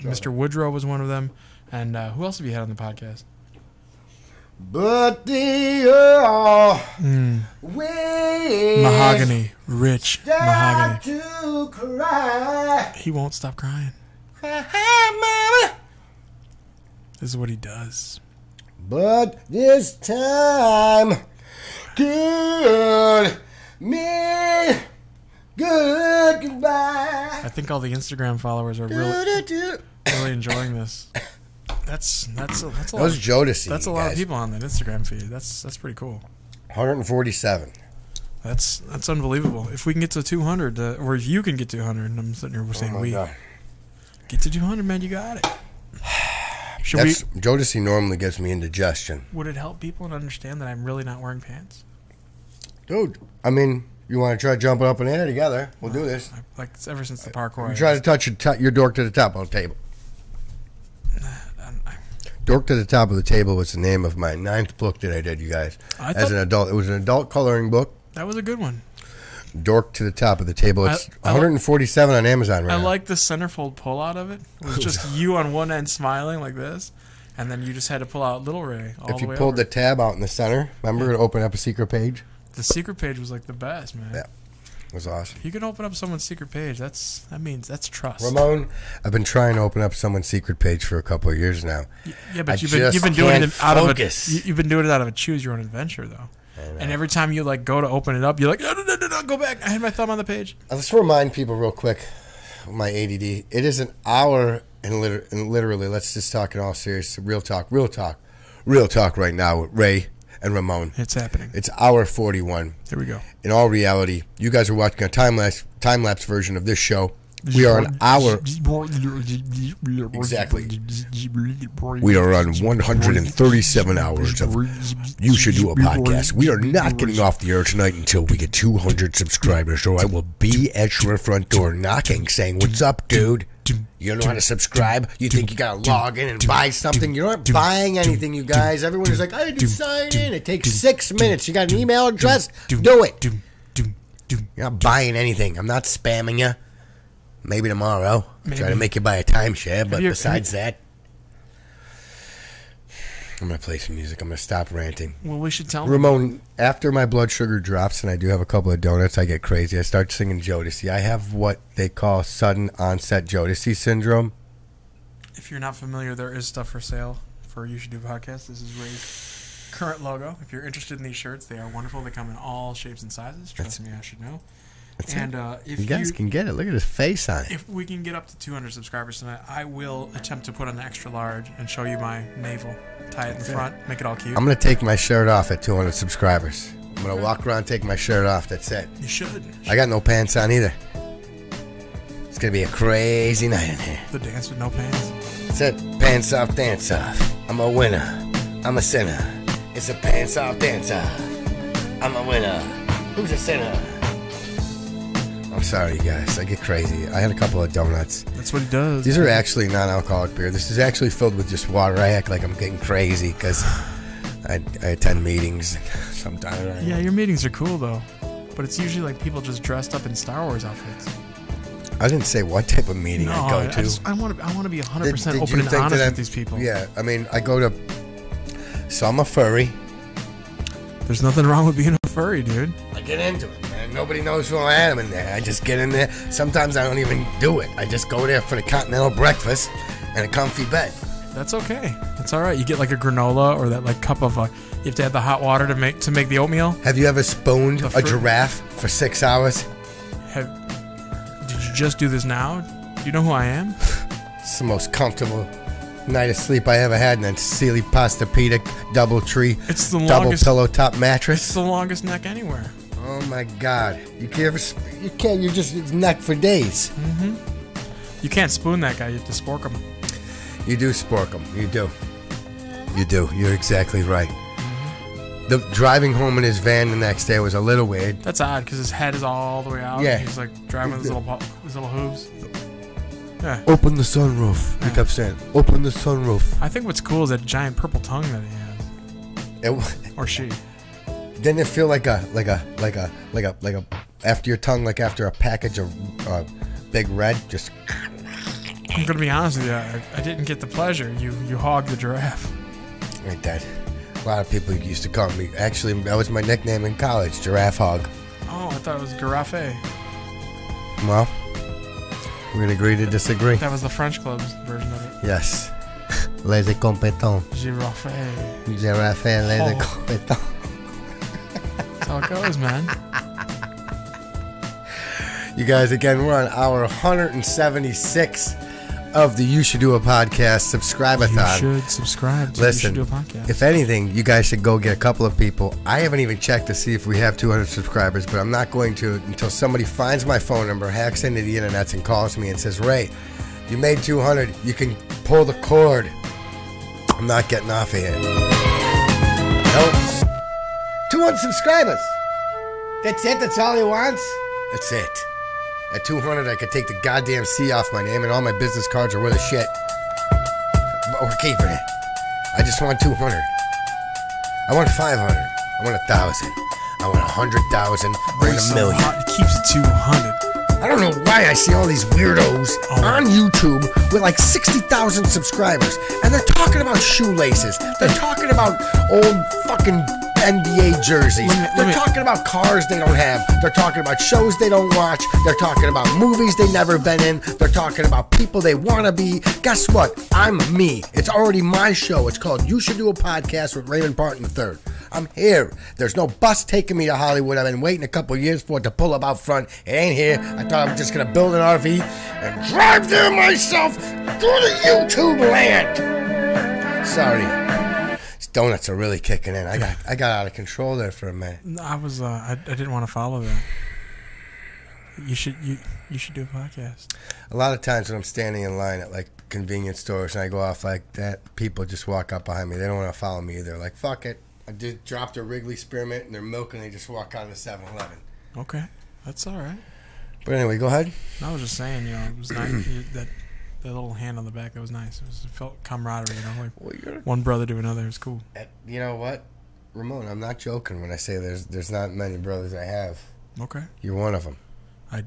Mr. Woodrow was one of them. And who else have you had on the podcast? But the Mahogany, Rich Mahogany. To cry. He won't stop crying. This is what he does. But this time, good goodbye. I think all the Instagram followers are really enjoying this. That's a lot. Those Jodeci. That's a lot of people on that Instagram feed. That's pretty cool. 147. That's unbelievable. If we can get to 200, or if you can get to 200, and I'm sitting here saying get to 200, man, you got it. Jodeci normally gets me indigestion. Would it help people to understand that I'm really not wearing pants? Dude, I mean, you want to try jumping up in the air together? We'll do this. Like ever since the parkour. You try to touch your dork to the top of the table. Dork to the Top of the Table was the name of my 9th book that I did, you guys. As an adult. It was an adult coloring book. That was a good one. Dork to the Top of the Table. It's 147 on Amazon right now. I like the centerfold pull out of it. It was just you on one end smiling like this, and then you just had to pull out Little Ray all the way If you pulled the tab out in the center, remember it opened up a secret page? The secret page was like the best, man. Yeah. It was awesome. If you can open up someone's secret page, that means that's trust. Ramon, I've been trying to open up someone's secret page for a couple of years now. Yeah, but you've been doing it out of you've been doing it out of a choose your own adventure though. And every time you like go to open it up, you're like, no, go back. I had my thumb on the page. Let's remind people real quick, my ADD. It is an hour and literally, let's just talk in all seriousness, real talk right now with Ray and Ramon. It's happening. It's hour 41. Here we go. In all reality, you guys are watching a time-lapse version of this show. We are an hour. Exactly. We are on 137 hours of You Should Do a Podcast. We are not getting off the air tonight until we get 200 subscribers, so I will be at your front door knocking, saying, "What's up, dude? You don't know how to subscribe? You think you gotta log in and buy something? You're not buying anything, you guys. Everyone is like, I had to sign in. It takes 6 minutes. You got an email address? Do it. You're not buying anything. I'm not spamming you. Maybe tomorrow. Try to make you buy a timeshare, but besides that, I'm going to play some music. I'm going to stop ranting. Well, we should tell Ramon, after my blood sugar drops and I do have a couple of donuts, I get crazy. I start singing Jodeci. I have what they call sudden onset Jodeci syndrome. If you're not familiar, there is stuff for sale for You Should Do Podcast. This is Ray's current logo. If you're interested in these shirts, they are wonderful. They come in all shapes and sizes. Trust me, I should know. And if you guys can get it. Look at his face on it. If we can get up to 200 subscribers tonight, I will attempt to put on an extra large and show you my navel. Tie it in the front, make it all cute. I'm going to take my shirt off at 200 subscribers. I'm going to walk around, take my shirt off. That's it. You should. I got no pants on either. It's going to be a crazy night in here. The dance with no pants. That's it. Pants off, dance off. I'm a winner. I'm a sinner. It's a pants off, dance off. I'm a winner. Who's a sinner? I'm sorry, you guys. I get crazy. I had a couple of donuts. That's what he does. These are actually non-alcoholic beer. This is actually filled with just water. I act like I'm getting crazy because I attend meetings sometimes. Yeah, your meetings are cool, though. But it's usually like people just dressed up in Star Wars outfits. I didn't say what type of meeting I go to. I want to be 100% open and honest with these people. Yeah, I mean, I go to... So I'm a furry. There's nothing wrong with being a furry, dude. I get into it, man. Nobody knows who I am in there. I just get in there. Sometimes I don't even do it. I just go there for the continental breakfast and a comfy bed. That's okay. That's all right. You get like a granola or that like cup of you have to add the hot water to make the oatmeal. Have you ever spooned a giraffe for 6 hours? Did you just do this now? Do you know who I am? It's the most comfortable night of sleep I ever had in that Sealy Posturepedic double tree. It's the double longest pillow top mattress. It's the longest neck anywhere. Oh my God! You can't. You just it's neck for days. Mm-hmm. You can't spoon that guy. You have to spork him. You do spork him. You do. You do. You're exactly right. Mm-hmm. The driving home in his van the next day was a little weird. That's odd because his head is all the way out. Yeah. He's like driving with his little hooves. Yeah. Open the sunroof. He kept saying, "Open the sunroof." I think what's cool is that giant purple tongue that he has. Or she. Didn't it feel like a after your tongue, like after a package of Big Red? Just. I'm gonna be honest with you. I didn't get the pleasure. You hogged the giraffe. Ain't that? A lot of people used to call me. Actually, that was my nickname in college, Giraffe Hog. Oh, I thought it was Giraffe. Well, we're gonna agree to disagree. That was the French Club's version of it. Yes. Les compétents. Giraffe. Giraffe, les compétents. That's how it goes, man. You guys, again, we're on hour 176 of the You Should Do a Podcast subscribe-a-thon. You should subscribe to Listen, You Should Do a Podcast. If anything, you guys should go get a couple of people. I haven't even checked to see if we have 200 subscribers, but I'm not going to until somebody finds my phone number, hacks into the internet, and calls me and says, "Ray, you made 200. You can pull the cord." I'm not getting off of here. Nope. 200 subscribers. That's it? That's all he wants? That's it. At 200, I could take the goddamn C off my name and all my business cards are worth of shit. But we're keeping it. I just want 200. I want 500. I want 1,000. I want 100,000. I want $1 million. It keeps it 200. I don't know why I see all these weirdos on YouTube with like 60,000 subscribers, and they're talking about shoelaces. They're talking about old fucking NBA jerseys. They're talking about cars they don't have. They're talking about shows they don't watch. They're talking about movies they've never been in. They're talking about people they want to be. Guess what? I'm me. It's already my show. It's called You Should Do a Podcast with Raymond Barton III. I'm here. There's no bus taking me to Hollywood. I've been waiting a couple years for it to pull up out front. It ain't here. I thought I was just going to build an RV and drive there myself through the YouTube land. Sorry. These donuts are really kicking in. I got out of control there for a minute. I was I didn't want to follow that. You should do a podcast. A lot of times when I'm standing in line at like convenience stores and I go off like that, people just walk up behind me. They don't want to follow me either. Like, fuck it. I just dropped their Wrigley Spearmint and their milk and they just walk out of the 7-Eleven. Okay. That's all right. But anyway, go ahead. I was just saying, it was nice. that little hand on the back, that was nice. It felt camaraderie, like one brother to another. It was cool. You know what, Ramon? I'm not joking when I say there's not many brothers I have. Okay. You're one of them. I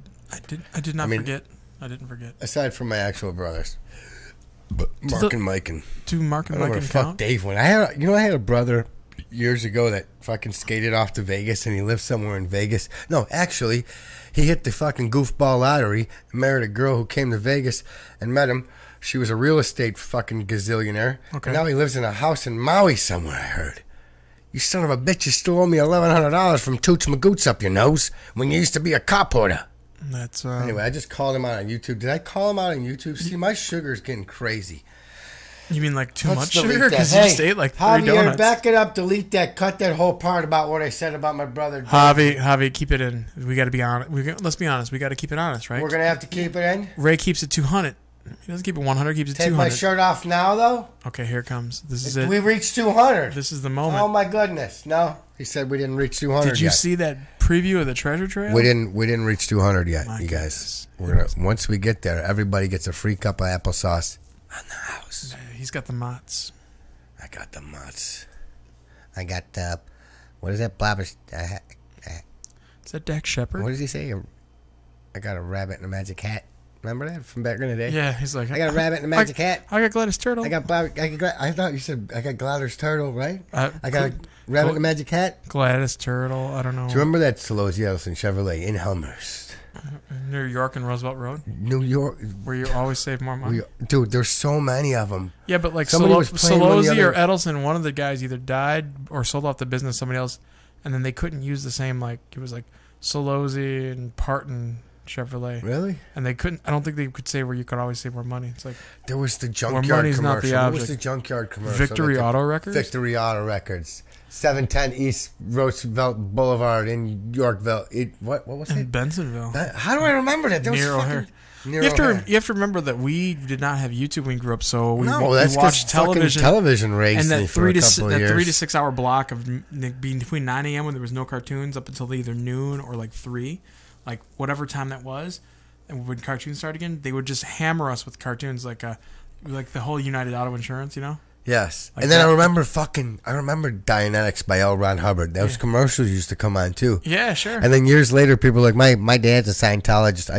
did not forget. I didn't forget. Aside from my actual brothers, but Mark and Mike and Mark and Mike and fuck Dave went. I had a brother years ago that fucking skated off to Vegas and he lived somewhere in Vegas. No, actually, he hit the fucking goofball lottery and married a girl who came to Vegas and met him. She was a real estate fucking gazillionaire. Okay. And now he lives in a house in Maui somewhere, I heard. You son of a bitch, you still owe me $1,100 from Toots Magoots up your nose when you used to be a cop holder. That's Anyway, I just called him out on YouTube. Did I call him out on YouTube? See, my sugar's getting crazy. You mean like too much sugar? Because you just ate like 3 donuts. Back it up, delete that, cut that whole part about what I said about my brother. Javi, keep it in. We got to be honest. Let's be honest. We got to keep it honest, right? We're going to have to keep it in? Ray keeps it 200. He doesn't keep it 100, keeps it 200. Take my shirt off now, though? Okay, here it comes. This is it. We reached 200. This is the moment. Oh, my goodness. No, he said we didn't reach 200 Did you see that preview of the treasure trail? We didn't reach 200 yet, you guys. Once we get there, everybody gets a free cup of applesauce on the house. He's got the motts. I got the mutts. I got what is that, Bob? Is that Dak Shepard? What does he say? I got a rabbit and a magic hat. Remember that from back in the day? Yeah, he's like, I got a rabbit and a magic hat. I got Gladys Turtle. I thought you said I got Gladys Turtle, right? I got a rabbit and a magic hat. Gladys Turtle. I don't know. Do you remember that Solose Ellison Chevrolet in Helmhurst? New York and Roosevelt Road? New York. Where you always save more money? Dude, there's so many of them. Yeah, but like Solose or Edelson, one of the guys either died or sold off the business to somebody else, and then they couldn't use the same, like, it was like Solose and Parton Chevrolet. Really? And they couldn't, I don't think they could say where you could always save more money. It's like, there was the junkyard commercial. What was the junkyard commercial? Victory Auto Records? Victory Auto Records. 710 East Roosevelt Boulevard in Yorkville. What was it? In Bensonville. How do I remember that? Near O'Hare. You have to remember that we did not have YouTube when we grew up, so we watched television. Television raised and that me for a couple of years. 3 to 6 hour block of being between 9 a.m. when there was no cartoons up until either noon or like 3, like whatever time that was. And when cartoons started again, they would just hammer us with cartoons like the whole United Auto Insurance, you know? Yes. Like, and then I remember Dianetics by L. Ron Hubbard. Those commercials used to come on too. Yeah, sure. And then years later, people were like, my dad's a Scientologist.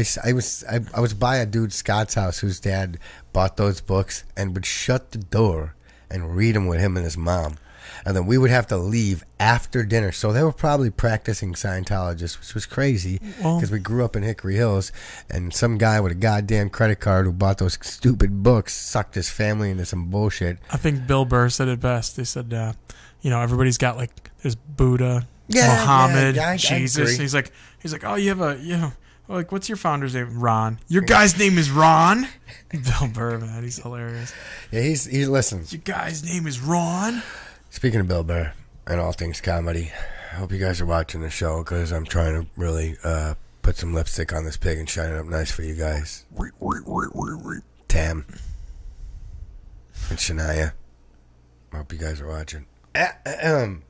I was by a dude, Scott's house, whose dad bought those books and would shut the door and read them with him and his mom. And then we would have to leave after dinner. So they were probably practicing Scientologists, which was crazy because we grew up in Hickory Hills, and some guy with a goddamn credit card who bought those stupid books sucked his family into some bullshit. I think Bill Burr said it best. They said, everybody's got like there's Buddha, Muhammad, Jesus. He's like, oh, you have like, what's your founder's name? Ron. Your guy's name is Ron? Bill Burr, man, he's hilarious. Yeah, he listens. Your guy's name is Ron? Speaking of Bill Burr and all things comedy, I hope you guys are watching the show because I'm trying to really put some lipstick on this pig and shine it up nice for you guys. Tam and Shania, I hope you guys are watching. I'm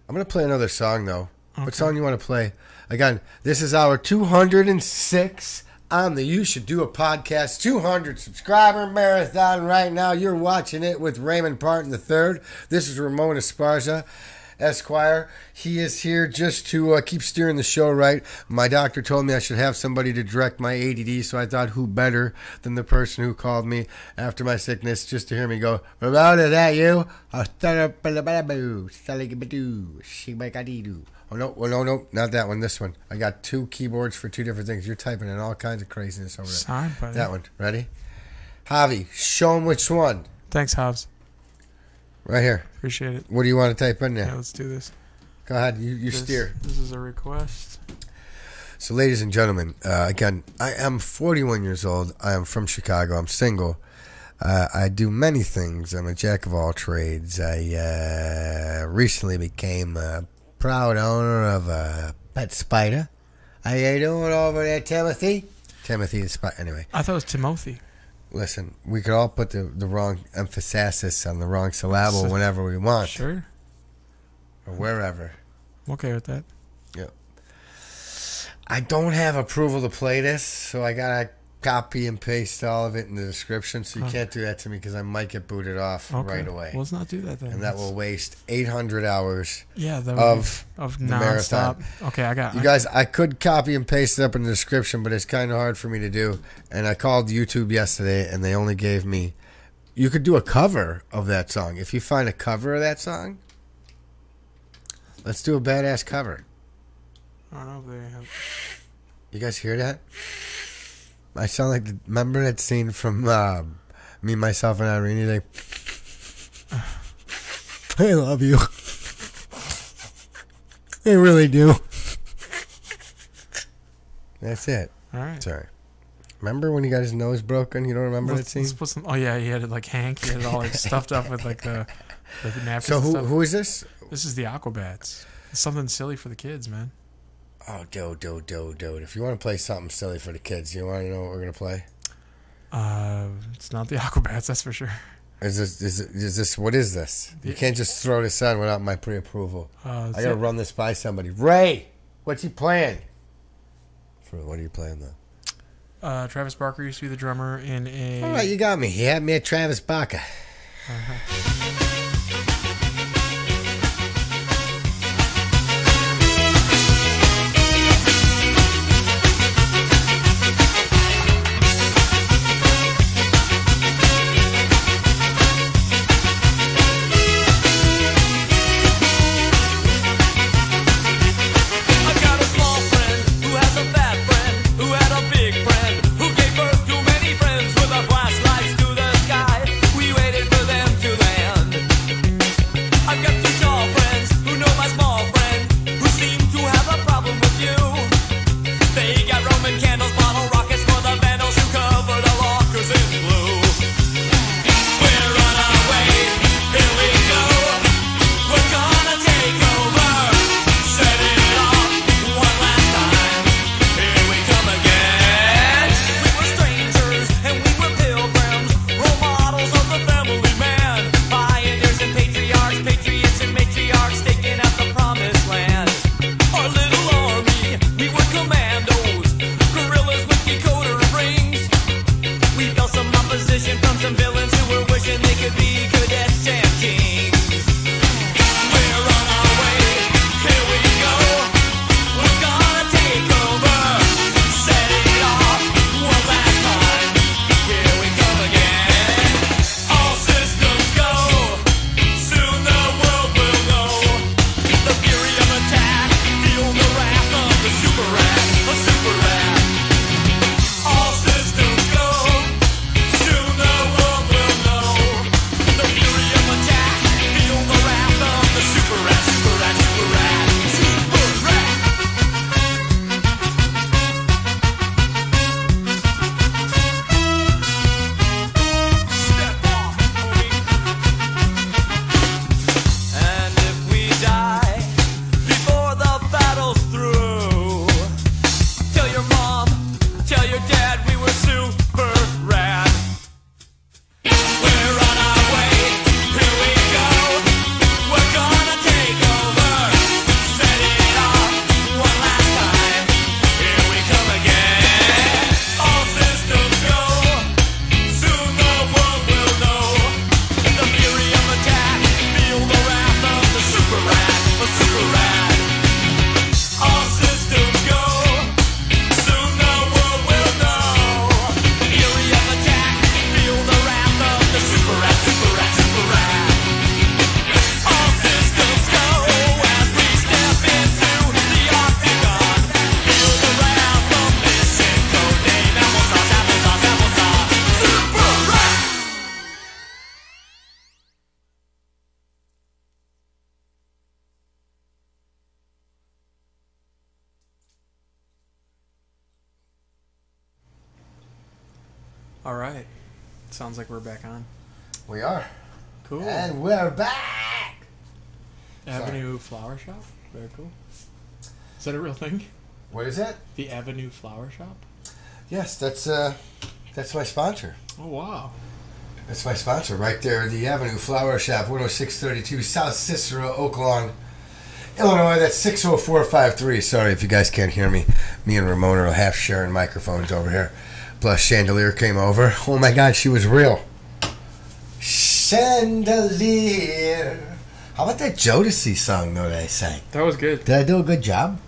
going to play another song, though. Okay. What song you want to play? Again, this is our 206 on the You Should Do a Podcast 200 subscriber marathon right now. You're watching it with Raymond Parton III. This is Ramon Esparza, Esquire. He is here just to keep steering the show right. My doctor told me I should have somebody to direct my ADD, so I thought who better than the person who called me after my sickness just to hear me go, Ramon, is that you? Oh, no, not that one. This one. I got 2 keyboards for 2 different things. You're typing in all kinds of craziness over there. That one. Ready? Javi, show him which one. Thanks, Hobbs. Right here. Appreciate it. What do you want to type in there? Yeah, let's do this. Go ahead. You steer. This is a request. So, ladies and gentlemen, again, I am 41 years old. I am from Chicago. I'm single. I do many things. I'm a jack of all trades. I recently became a proud owner of a pet spider. How you doing over there, Timothy? Timothy is spider. Anyway. I thought it was Timothy. Listen, we could all put the wrong emphasis on the wrong syllable whenever we want. Sure. Or wherever. I'm okay with that. Yep. I don't have approval to play this, so I gotta copy and paste all of it in the description, so you can't do that to me because I might get booted off right away. Well, let's not do that then. And that will waste 800 hours of the marathon. Okay, I got it. You guys, I could copy and paste it up in the description, but it's kind of hard for me to do. And I called YouTube yesterday, and they only gave me... You could do a cover of that song. If you find a cover of that song, let's do a badass cover. I don't know if they have... You guys hear that? I sound like remember that scene from Me, Myself, and Irene? Like, I love you. I really do. That's it. All right. Sorry. Remember when he got his nose broken? You don't remember that scene? Let's put some. Oh yeah, he had it like Hank. He had it all like stuffed up with like the napkins. So who is this? This is the Aquabats. It's something silly for the kids, man. Oh, dude. If you want to play something silly for the kids, you want to know what we're going to play? It's not the Aquabats, that's for sure. Is this what is this? You can't just throw this on without my pre-approval. I got to run this by somebody. Ray, what's he playing? What are you playing, though? Travis Barker used to be the drummer in a... All right, you got me. He had me at Travis Barker. All right. Sounds like we're back on. We are. Cool. And we're back. Avenue Flower Shop. Very cool. Is that a real thing? What is that? The Avenue Flower Shop? Yes, that's my sponsor. Oh, wow. That's my sponsor right there. The Avenue Flower Shop, 10632 South Cicero, Oak Lawn, Illinois. That's 60453. Sorry if you guys can't hear me. Me and Ramon are half sharing microphones over here. Plus Chandelier came over. Oh my God, she was real. Chandelier. How about that Jodeci song though that I sang? That was good. Did I do a good job?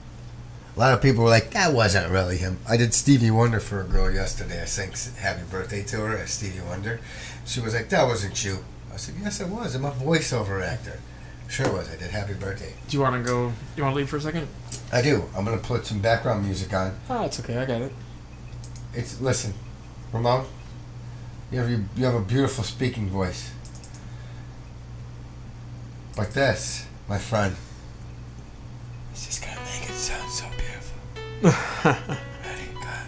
A lot of people were like, that wasn't really him. I did Stevie Wonder for a girl yesterday. I sang Happy Birthday to her as Stevie Wonder. She was like, that wasn't you. I said, yes, it was. I'm a voiceover actor. Sure it was. I did Happy Birthday. Do you want to go? You want to leave for a second? I do. I'm going to put some background music on. Oh, it's okay. I got it. Listen, Ramon, you have a beautiful speaking voice. But this, my friend, it's just going to make it sound so beautiful. Ready? Go ahead.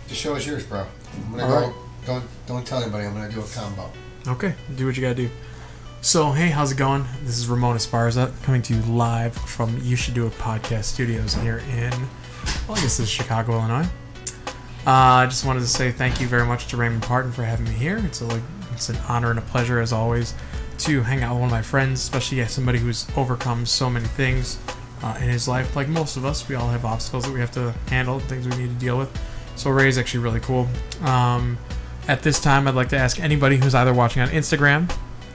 The show is yours, bro. I'm going to go. Right. Don't tell anybody. I'm going to do a combo. Okay. Do what you got to do. So, hey, how's it going? This is Ramon ESPARZA coming to you live from You Should Do a Podcast Studios here in, well, I guess this is Chicago, Illinois. I just wanted to say thank you very much to Raymond Parton for having me here. It's an honor and a pleasure, as always, to hang out with one of my friends, especially somebody who's overcome so many things in his life. Like most of us, we all have obstacles that we have to handle, things we need to deal with. So Ray's actually really cool. At this time, I'd like to ask anybody who's either watching on Instagram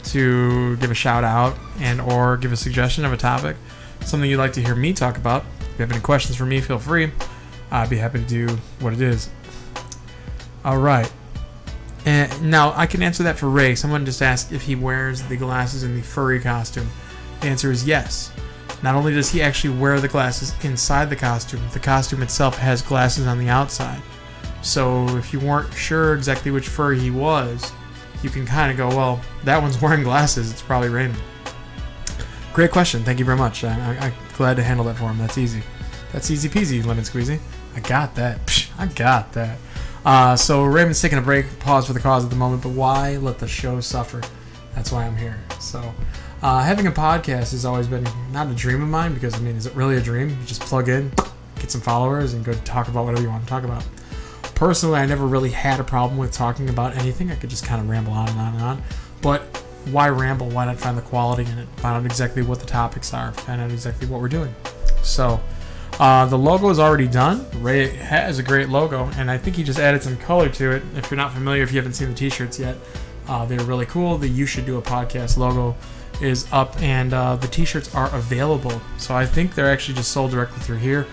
to give a shout out and or give a suggestion of a topic, something you'd like to hear me talk about. If you have any questions for me, feel free. I'd be happy to do what it is. All right. And now I can answer that for Ray. Someone just asked if he wears the glasses in the furry costume. The answer is yes. Not only does he actually wear the glasses inside the costume itself has glasses on the outside. So if you weren't sure exactly which furry he was, you can kind of go, well, that one's wearing glasses. It's probably Raymond. Great question. Thank you very much. I'm glad to handle that for him. That's easy. That's easy peasy, lemon squeezy. I got that. I got that. So Raymond's taking a break. Pause for the cause at the moment. But why let the show suffer? That's why I'm here. So having a podcast has always been not a dream of mine because, I mean, is it really a dream? You just plug in, get some followers, and go talk about whatever you want to talk about. Personally, I never really had a problem with talking about anything. I could just kind of ramble on and on and on. But why ramble? Why not find the quality in it? Find out exactly what the topics are. Find out exactly what we're doing. So the logo is already done. Ray has a great logo, and I think he just added some color to it. If you're not familiar, if you haven't seen the t-shirts yet, they're really cool. The You Should Do a Podcast logo is up, and the t-shirts are available. So I think they're actually just sold directly through here.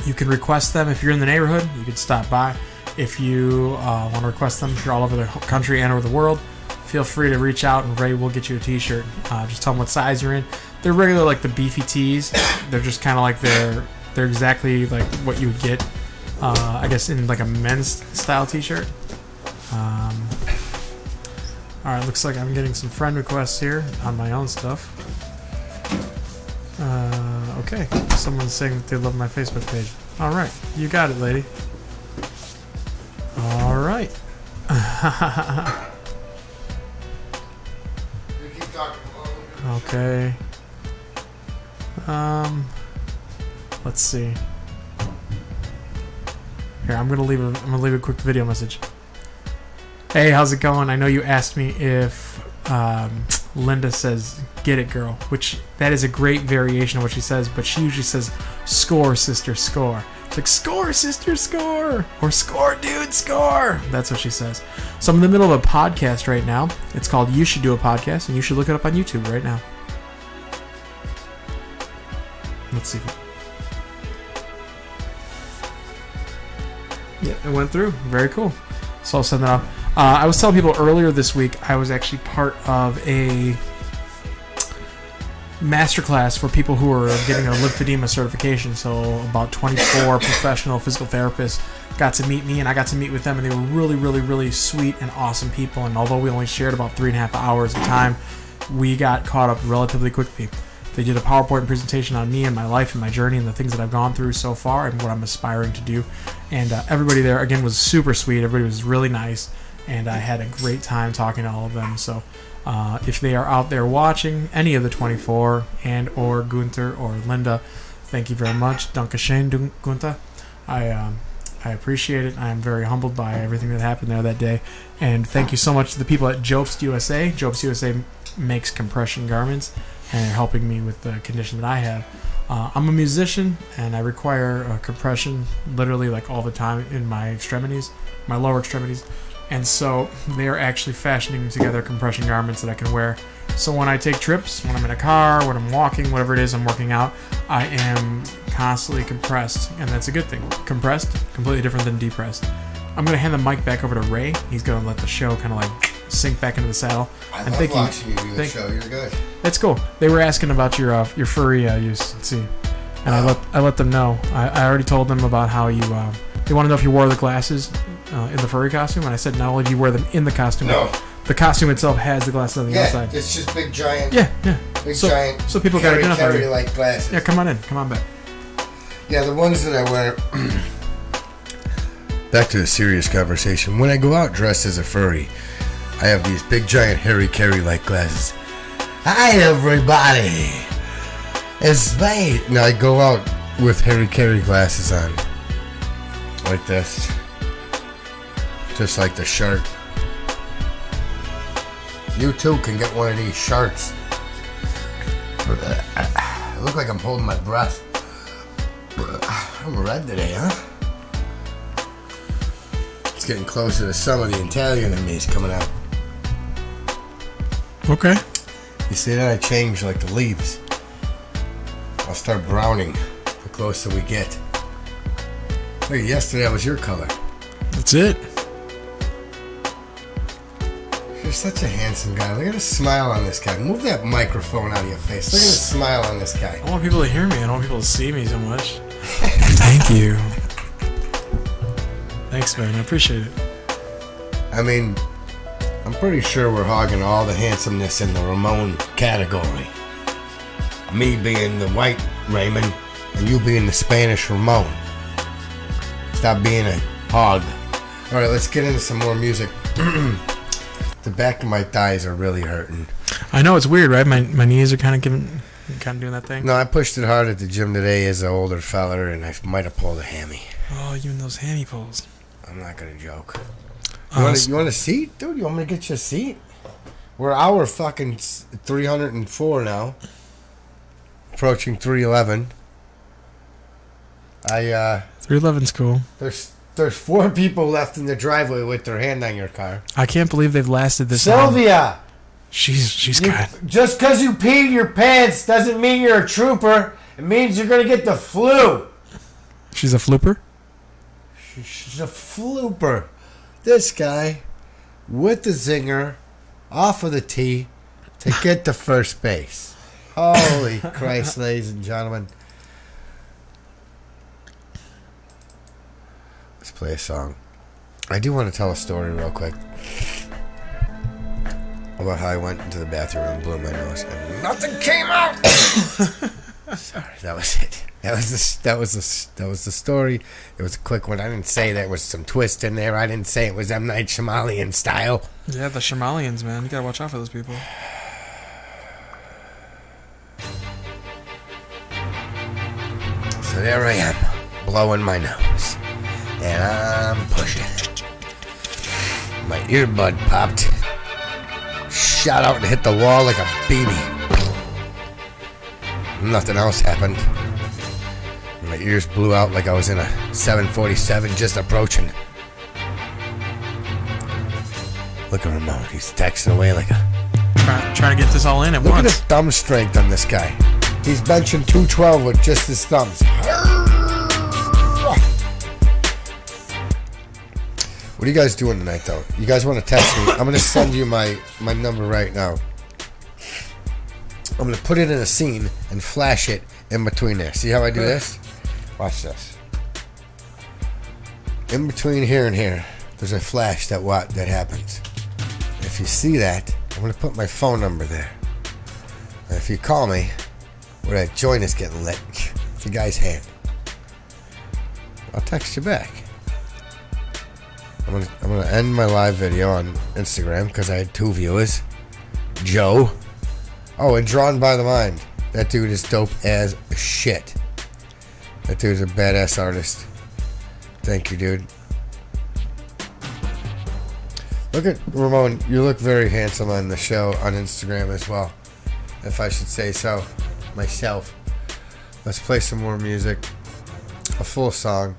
You can request them if you're in the neighborhood. You can stop by. If you want to request them, if you're all over the country and over the world, feel free to reach out and Ray will get you a t-shirt. Just tell them what size you're in. They're regular, like the beefy tees. They're just kind of like they're exactly like what you would get, I guess, in like a men's style t-shirt. All right, looks like I'm getting some friend requests here on my own stuff. Okay, someone's saying that they love my Facebook page. All right, you got it, lady. All right. Okay. Let's see. Here, I'm gonna leave a quick video message. Hey, how's it going? I know you asked me if Linda says "get it, girl," which that is a great variation of what she says, but she usually says "score, sister, score." It's like "score, sister, score," or "score, dude, score." That's what she says. So I'm in the middle of a podcast right now. It's called You Should Do a Podcast, and you should look it up on YouTube right now. Let's see. Yeah, it went through. Very cool. So I'll send that off. I was telling people earlier this week I was actually part of a masterclass for people who are getting a lymphedema certification. So about 24 professional physical therapists got to meet me, and I got to meet with them, and they were really, really, really sweet and awesome people. And although we only shared about 3.5 hours of time, we got caught up relatively quickly. They did a PowerPoint presentation on me and my life and my journey and the things that I've gone through so far and what I'm aspiring to do. And everybody there, again, was super sweet. Everybody was really nice. And I had a great time talking to all of them. So if they are out there watching, any of the 24 and or Gunther or Linda, thank you very much. Dankeschön, Gunther. I appreciate it. I am very humbled by everything that happened there that day. And thank you so much to the people at Jobst USA. Jobst USA makes compression garments and they're helping me with the condition that I have. I'm a musician and I require compression literally like all the time in my extremities, my lower extremities. And so they're actually fashioning together compression garments that I can wear. So when I take trips, when I'm in a car, when I'm walking, whatever it is I'm working out, I am constantly compressed, and that's a good thing. Compressed, completely different than depressed. I'm going to hand the mic back over to Ray. He's going to let the show kind of like sink back into the saddle. I love watching you do the show. You're good. That's cool. They were asking about your furry use. Let's see. And I let them know. I already told them about how you... they want to know if you wore the glasses in the furry costume, and I said not only do you wear them in the costume, no. The costume itself has the glasses on the outside. Yeah, it's just big giant. Yeah. Big giant. So people can identify you. Like glasses. Yeah, come on in. Come on back. Yeah, the ones that I wear. Back to the serious conversation. When I go out dressed as a furry, I have these big giant Harry Carey like glasses. Hi everybody. It's me. Now I go out with Harry Carey glasses on, like this, just like the shirt. You too can get one of these shirts. I look like I'm holding my breath. I'm red today, huh? It's getting closer to some of the Italian in me's coming out. Okay. You see that? I change like the leaves. I'll start browning the closer we get. Wait, yesterday I was your color. That's it. You're such a handsome guy. Look at the smile on this guy. Move that microphone out of your face. Look at the smile on this guy. I want people to hear me. I don't want people to see me so much. Thank you. Thanks, man. I appreciate it. I mean, I'm pretty sure we're hogging all the handsomeness in the Ramon category. Me being the white Raymond, and you being the Spanish Ramon. Stop being a hog. Alright, let's get into some more music. The back of my thighs are really hurting. I know, it's weird, right? My knees are kind of doing that thing. No, I pushed it hard at the gym today as an older feller, and I might have pulled a hammy. Oh, you and those hammy pulls. I'm not gonna joke. You want a seat, dude? You want me to get you a seat? We're hour fucking 304 now, approaching 311. 311's cool. There's 4 people left in the driveway with their hand on your car. I can't believe they've lasted this Sylvia! long. She's good. Just because you peed your pants doesn't mean you're a trooper. It means you're gonna get the flu. She's a flooper? She's a flooper. This guy with the zinger off of the tee to get to first base. Holy Christ, ladies and gentlemen. Let's play a song. I do want to tell a story real quick about how I went into the bathroom and blew my nose and nothing came out. Sorry, that was it. That was the story. It was a quick one. I didn't say there was some twist in there. I didn't say it was M. Night Shyamalan style. Yeah, the Shyamalans, man. You gotta watch out for those people. So there I am, blowing my nose, and I'm pushing. My earbud popped, shot out and hit the wall like a BB. Nothing else happened. My ears blew out like I was in a 747 just approaching. Look at Ramon. He's texting away like a... Trying to get this all in at once. Look at his thumb strength on this guy. He's benching 212 with just his thumbs. What are you guys doing tonight, though? You guys want to text me? I'm going to send you my number right now. I'm going to put it in a scene and flash it in between there. See how I do this? Watch this. In between here and here, there's a flash that happens. If you see that, I'm going to put my phone number there. And if you call me, where that joint is getting lit. It's a guy's hand. I'll text you back. I'm gonna end my live video on Instagram because I had 2 viewers. Joe. Oh, and Drawn by the Mind. That dude is dope as shit. That dude's a badass artist. Thank you, dude. Look at Ramon. You look very handsome on the show on Instagram as well, if I should say so myself. Let's play some more music. A full song.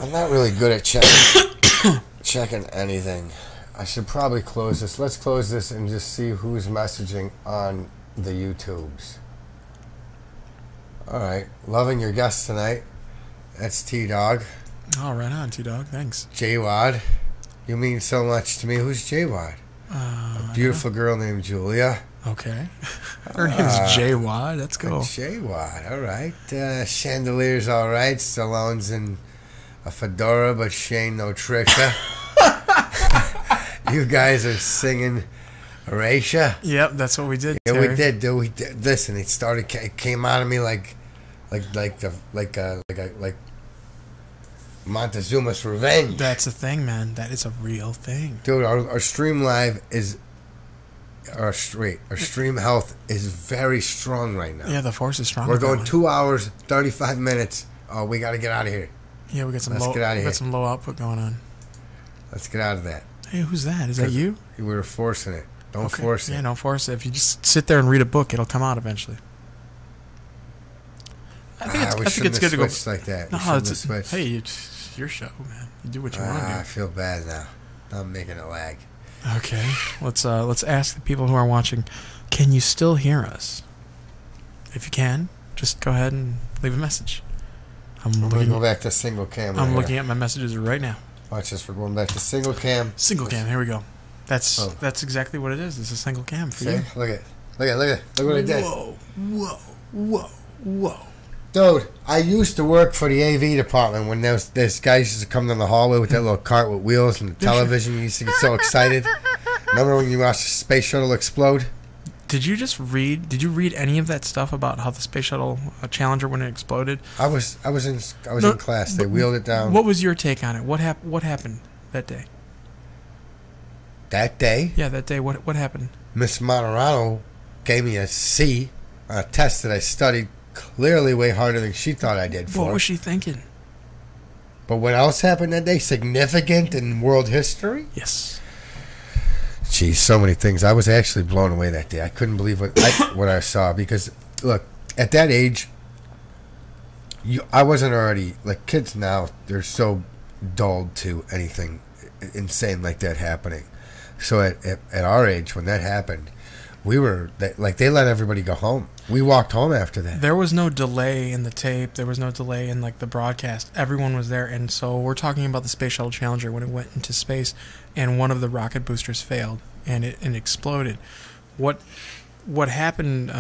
I'm not really good at checking anything. I should probably close this. Let's close this and just see who's messaging on the YouTubes. Alright. Loving your guest tonight. That's T-Dog. Oh, right on, T-Dog. Thanks. J-Wad. You mean so much to me. Who's J-Wad? A beautiful girl named Julia. Okay. Her name's J-Wad. Let's go. J-Wad. Alright. Chandelier's alright. Stallone's in a fedora, but Shane no tricka. You guys are singing Erasure. Yep, that's what we did. Yeah, Terry. we did. Listen, it came out of me like Montezuma's Revenge. That's a thing, man. That is a real thing, dude. Our stream live is our stream health is very strong right now. Yeah, the force is strong. We're going 2 hours, 35 minutes. Oh, we got to get out of here. Yeah, we got some low output going on. Let's get out of that. Hey, who's that? Is that you? We were forcing it. Don't force it. Yeah, don't force it. If you just sit there and read a book, it'll come out eventually. I think it's good to go like that. No, hey, it's your show, man. You do what you want to do. I feel bad now. I'm making it lag. Okay, let's ask the people who are watching. Can you still hear us? If you can, just go ahead and leave a message. I'm going to go back to single cam. I'm looking at my messages right now. Watch this. We're going back to single cam. Single cam. Here we go. That's exactly what it is. It's a single cam for you. Look what I did. Whoa. Dude, I used to work for the AV department when those guys used to come down the hallway with that little cart with wheels and the television. You used to get so excited. Remember when you watched the space shuttle explode? Did you read any of that stuff about how the space shuttle Challenger, when it exploded? I was in class. They wheeled it down. What was your take on it? What happened that day? That day? Yeah, that day. What happened? Miss Monterano gave me a C on a test that I studied clearly way harder than she thought I did for. What was she thinking? But what else happened that day? Significant in world history? Yes. Geez, so many things. I was actually blown away that day. I couldn't believe what I saw because, look, at that age, I wasn't already, like, kids now, they're so dulled to anything insane like that happening. So at our age, when that happened, we were, they let everybody go home. We walked home after that. There was no delay in the tape. There was no delay in, the broadcast. Everyone was there. And so we're talking about the Space Shuttle Challenger when it went into space and one of the rocket boosters failed and it exploded. What happened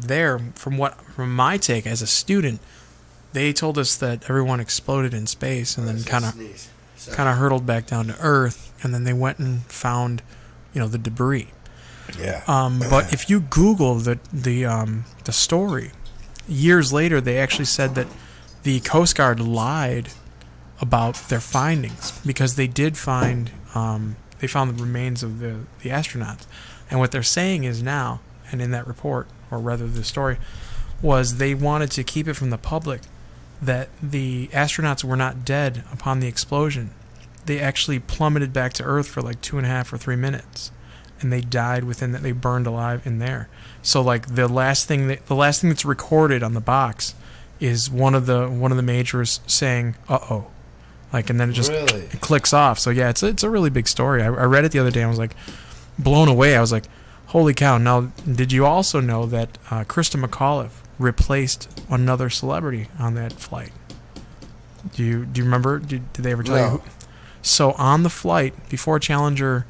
there, from my take as a student, they told us that everyone exploded in space and then kind of hurtled back down to Earth, and then they went and found, the debris. Yeah. But if you Google the story, years later they actually said that the Coast Guard lied about their findings because they did find the remains of the astronauts, and what they're saying is now, and in that report, or rather the story, was they wanted to keep it from the public that the astronauts were not dead upon the explosion. They actually plummeted back to Earth for 2.5 or 3 minutes. And they died within that. They burned alive in there. So the last thing that's recorded on the box is one of the majors saying "uh-oh," and then it clicks off. So yeah, it's a really big story. I read it the other day and I was blown away. I was like, holy cow! Now, did you also know that Krista McAuliffe replaced another celebrity on that flight? Do you remember? Did they ever tell you? Who? So on the flight before Challenger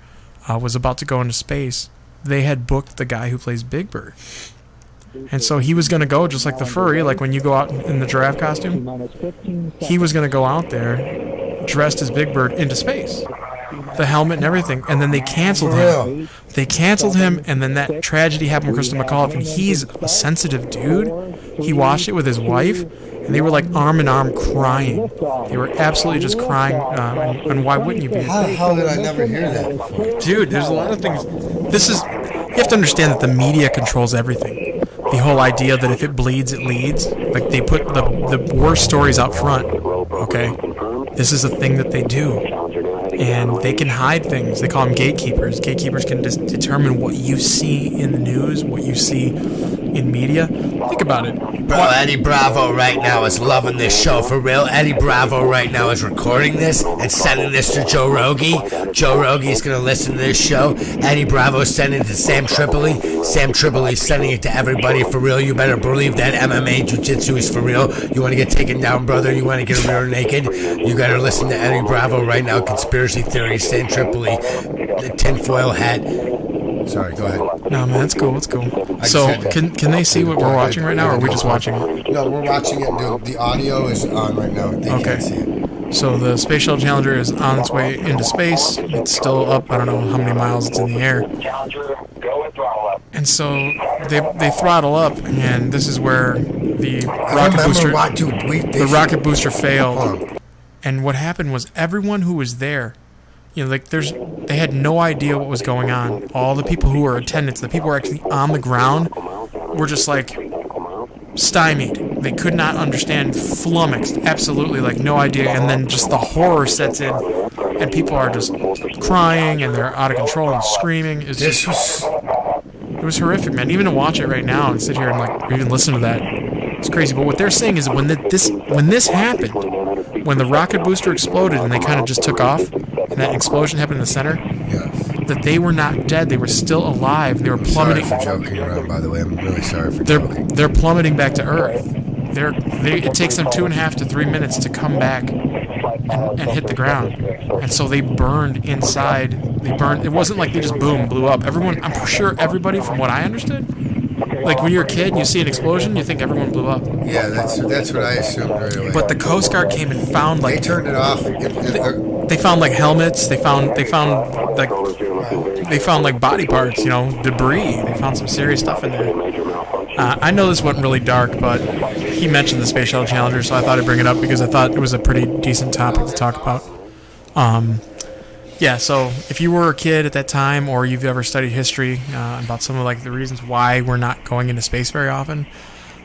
was about to go into space, they had booked the guy who plays Big Bird. And so he was going to go just like the furry, like when you go out in the giraffe costume. He was going to go out there dressed as Big Bird into space. the helmet and everything, and then they canceled him. They canceled him, and then that tragedy happened with Christopher McAuliffe, and he's a sensitive dude. He watched it with his wife, and they were like arm in arm crying. They were absolutely just crying, and why wouldn't you be? How the hell did I never hear that before? Dude, there's a lot of things. You have to understand that the media controls everything. The whole idea that if it bleeds, it leads. Like, they put the worst stories out front, okay? This is a thing that they do. And they can hide things. They call them gatekeepers. Gatekeepers can determine what you see in the news, what you see in media. Think about it. Bro, Eddie Bravo right now is loving this show, for real. Eddie Bravo right now is recording this and sending this to Joe Rogie. Joe Rogie is going to listen to this show. Eddie Bravo is sending it to Sam Tripoli. Sam Tripoli is sending it to everybody, for real. You better believe that MMA Jiu-Jitsu is for real. You want to get taken down, brother? You want to get rear naked? You got to listen to Eddie Bravo right now. Conspiracy theories, Sam Tripoli, the tinfoil hat. Sorry, go ahead. No, man, it's cool. It's cool. So, can they see what we're watching right now, or are we just watching it? No, we're watching it. The audio is on right now. They can't see it. So the Space Shuttle Challenger is on its way into space. It's still up. I don't know how many miles it's in the air. And so they throttle up, and this is where the rocket booster failed. And what happened was everyone who was there, you know, like they had no idea what was going on. All the people who were attendants, the people who were actually on the ground, were just like stymied. They could not understand, flummoxed, absolutely, like no idea. And then just the horror sets in, and people are just crying and they're out of control and screaming. It was horrific, man. Even to watch it right now and sit here and like even listen to that, it's crazy. But what they're saying is when this happened, when the rocket booster exploded and they kind of just took off, and that explosion happened in the center, that they were not dead. They were still alive. They were plummeting. Sorry for joking around, by the way. I'm really sorry for joking. They're plummeting back to Earth. It takes them 2.5 to 3 minutes to come back and hit the ground. And so they burned inside. They burned. It wasn't like they just blew up. Everyone, I'm sure everybody, from what I understood, like when you're a kid and you see an explosion, you think everyone blew up. Yeah, that's what I assumed right away. But the Coast Guard came and found like they turned it off. They found like helmets. They found like body parts. You know, debris. They found some serious stuff in there. I know this went really dark, but he mentioned the Space Shuttle Challenger, so I thought I'd bring it up because I thought it was a pretty decent topic to talk about. Yeah, so if you were a kid at that time, or you've ever studied history about some of like the reasons why we're not going into space very often,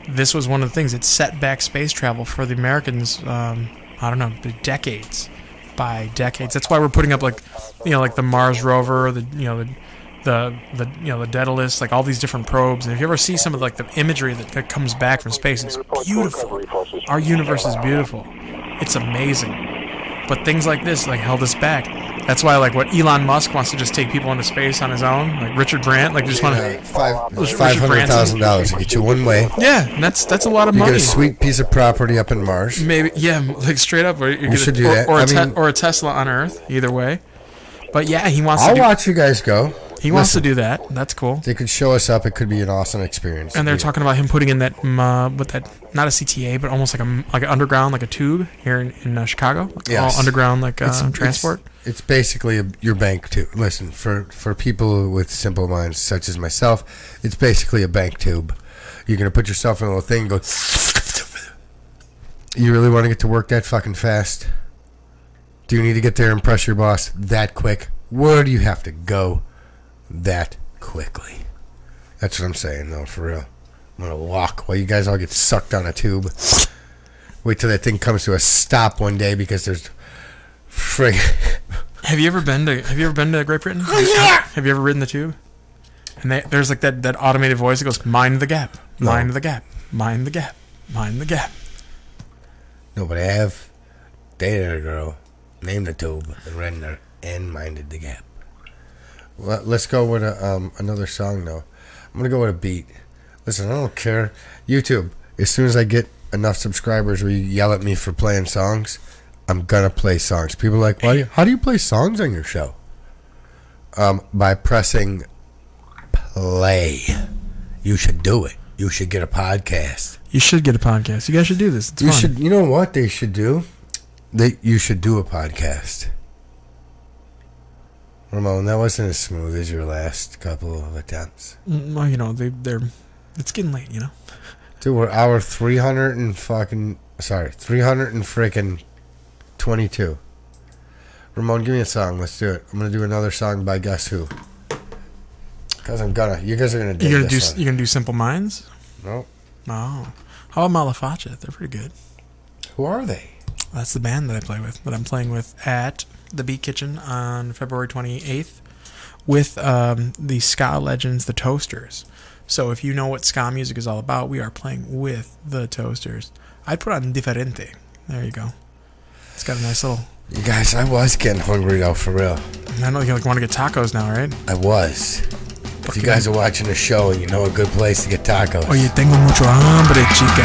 this was one of the things that set back space travel for the Americans. I don't know, decades by decades. That's why we're putting up like the Mars rover, the Daedalus, like all these different probes. And if you ever see some of like the imagery that comes back from space, it's beautiful. Our universe is beautiful. It's amazing. But things like this like held us back. That's why like what Elon Musk wants to just take people into space on his own, like Richard Branson, like just want to $500,000 to get you one way. Yeah, and that's a lot of money. You get a sweet piece of property up in Mars. Maybe, yeah, like straight up. You should do that. Or a Tesla on Earth. Either way. But yeah, he wants. I'll watch you guys go. He wants to do that. That's cool. They could show us up. It could be an awesome experience. And they're talking about him putting in that with that, not a CTA, but almost like an underground, like a tube here in Chicago. Yes. All underground, like transport. It's basically your bank tube. Listen, for people with simple minds such as myself, it's basically a bank tube. You're gonna put yourself in a little thing and go. You really want to get to work that fucking fast? Do you need to get there and impress your boss that quick? Where do you have to go that quickly? That's what I'm saying, though, for real. I'm gonna walk while you guys all get sucked on a tube. Wait till that thing comes to a stop one day because there's Have you ever been to Great Britain? Oh yeah. Have you ever ridden the tube? And there's like that automated voice that goes, "Mind the gap, mind the gap, mind the gap, mind the gap." No, but I have dated a girl, named the tube, and ridden her and minded the gap. Well, let's go with another song, though. I'm going to go with a beat. Listen, I don't care. YouTube, as soon as I get enough subscribers where you yell at me for playing songs, I'm going to play songs. People are like, how do you play songs on your show? By pressing play. You should do it. You should get a podcast. You should get a podcast. You guys should do this. It's fun. You know what they should do? You should do a podcast. Ramon, that wasn't as smooth as your last couple of attempts. Well, they're. It's getting late, Dude, we're hour 300 and freaking 22. Ramon, give me a song. Let's do it. I'm gonna do another song by Guess Who. Cause you guys are gonna dig this one. You gonna do Simple Minds? Nope. Oh. How about Malafacha? They're pretty good. Who are they? That's the band that I play with. That I'm playing with at the Beat Kitchen on February 28th with the ska legends, the Toasters. So if you know what ska music is all about, we are playing with the Toasters. I'd put on Diferente. There you go. It's got a nice little... You guys, I was getting hungry though, for real. I know you want to get tacos now, right? I was. If you guys are watching the show and you know a good place to get tacos. Oye, tengo mucho hambre, chica.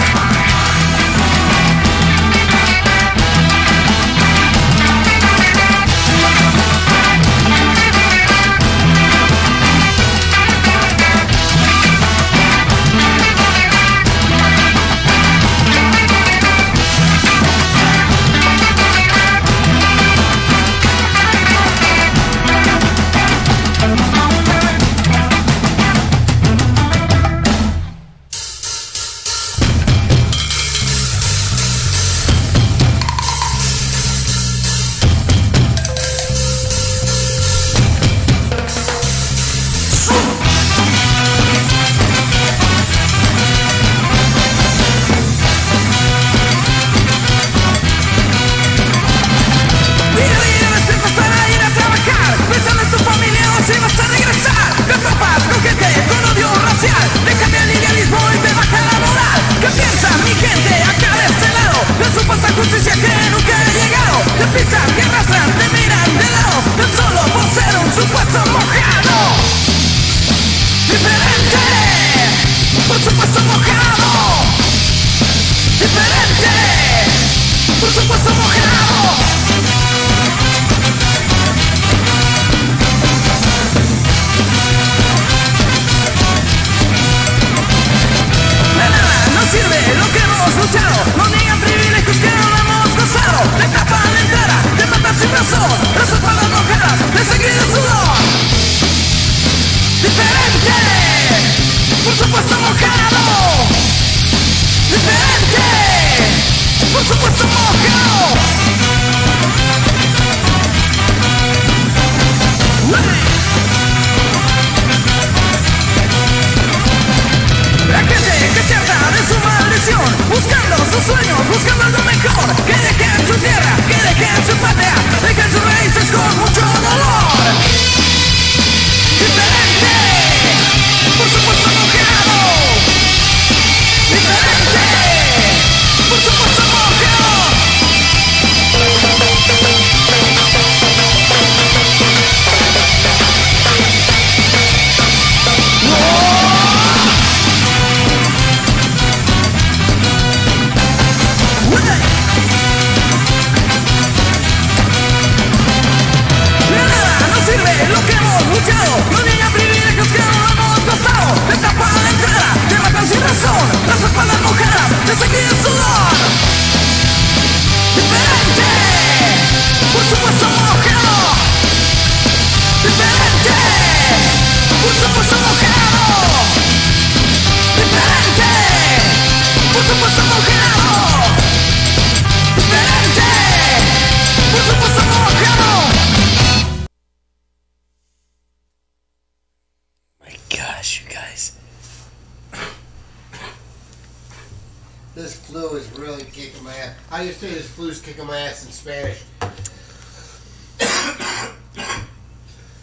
This flu is really kicking my ass. How do you say this flu's kicking my ass in Spanish?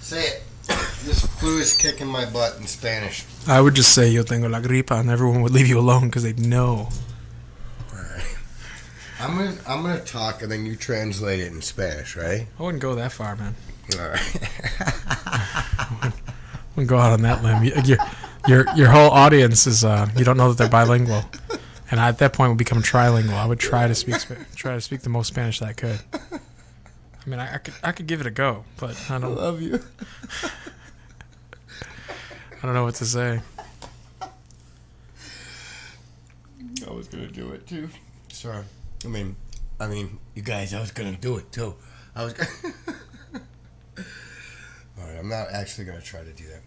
Say it. This flu is kicking my butt in Spanish. I would just say yo tengo la gripa and everyone would leave you alone because they'd know. Alright. I'm gonna talk and then you translate it in Spanish, right? I wouldn't go that far, man. Alright. I wouldn't go out on that limb. Your whole audience is you don't know that they're bilingual. And at that point, would become trilingual. I would try to speak the most Spanish that I could. I mean, I could give it a go, but I don't. I love you. I don't know what to say. I was gonna do it too. Sorry. I mean, you guys, I was gonna do it too. I was. All right, I'm not actually going to try to do that.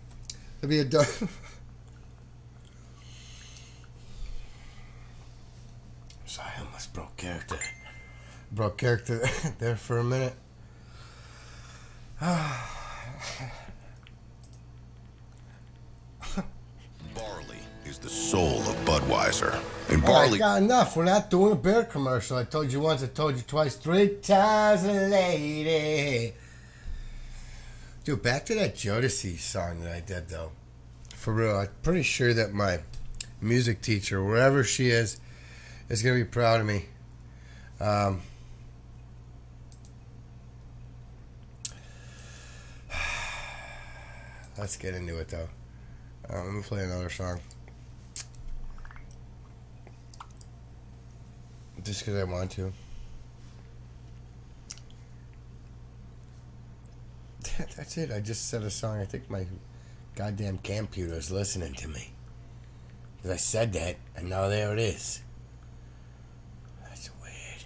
It'll be a done. Sorry, I almost broke character. Broke character there for a minute. Barley is the soul of Budweiser. And barley. Got enough. We're not doing a beer commercial. I told you once, I told you twice, 3 times, lady. Dude, back to that Jodeci song that I did, though. For real, I'm pretty sure that my music teacher, wherever she is going to be proud of me. Let's get into it, though. Let me play another song. Just because I want to. That's it. I just said a song. I think my goddamn computer is listening to me. Because I said that, and now there it is. That's weird.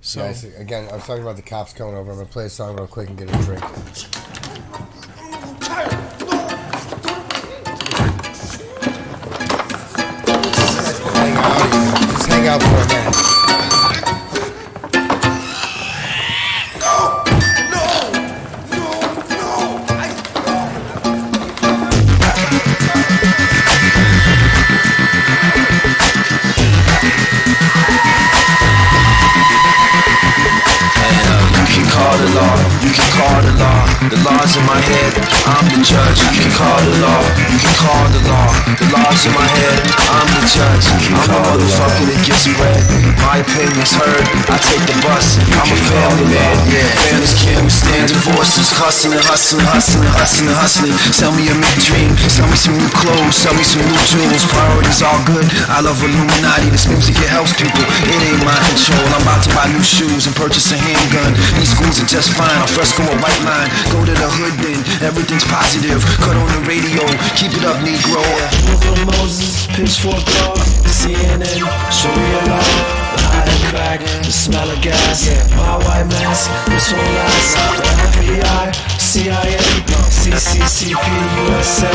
So, guys, again, I was talking about the cops coming over. I'm going to play a song real quick and get a drink. Just hang out for a minute. You can call the law, the law's in my head, I'm the judge. You can call the law, you can call the law, the law's in my head, I'm the judge. I'm a motherfucker that gets bread, my opinion's heard, I take the bus, I'm a family man, families can't withstand divorces, hustling, hustling, hustling, hustling, hustling. Sell me a mid dream, sell me some new clothes, sell me some new jewels, priorities all good, I love Illuminati, this music it helps people, it ain't my control. I'm about to buy new shoes and purchase a handgun, these schools are just fine, I'll fresco a white line, go to the hood then, everything's positive, cut on the radio, keep it up Negro. Moses, pitchfork dog, CNN, Sharia law, the high and crack, the smell of gas, my white mask, this won't last, the FBI, CIA, CCCP, USA,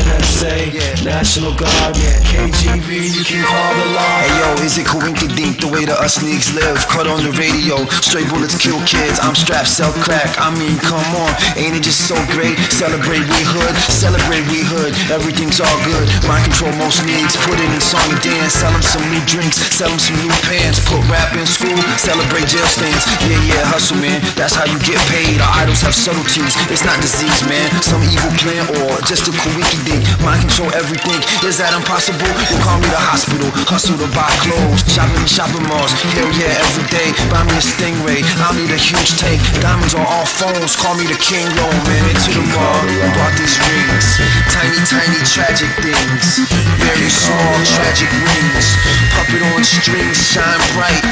NSA, National Guard, KGB, you can call the law. Hey yo, is it coinkydink the way that us niggas live? Cut on the radio, straight bullets kill kids, I'm strapped, sell crack, I mean come on, ain't it just so great? Celebrate we hood, everything's all good. Mind control most needs, put it in song and dance, sell them some new drinks, sell them some new pants, put rap in school, celebrate jail stands, yeah, hustle man, that's how you get paid. Our idols have subtleties, it's not disease man, some evil plan or just a coinkydink. Mind control everything, is that impossible? You call me the hospital, hustle to buy clothes, shopping malls, hell yeah, every day, buy me a Stingray, I'll need a huge tank, diamonds on all phones, call me the king, yo man, into the mall, bought these rings, tiny tragic things, very small tragic rings, puppet on strings, shine bright,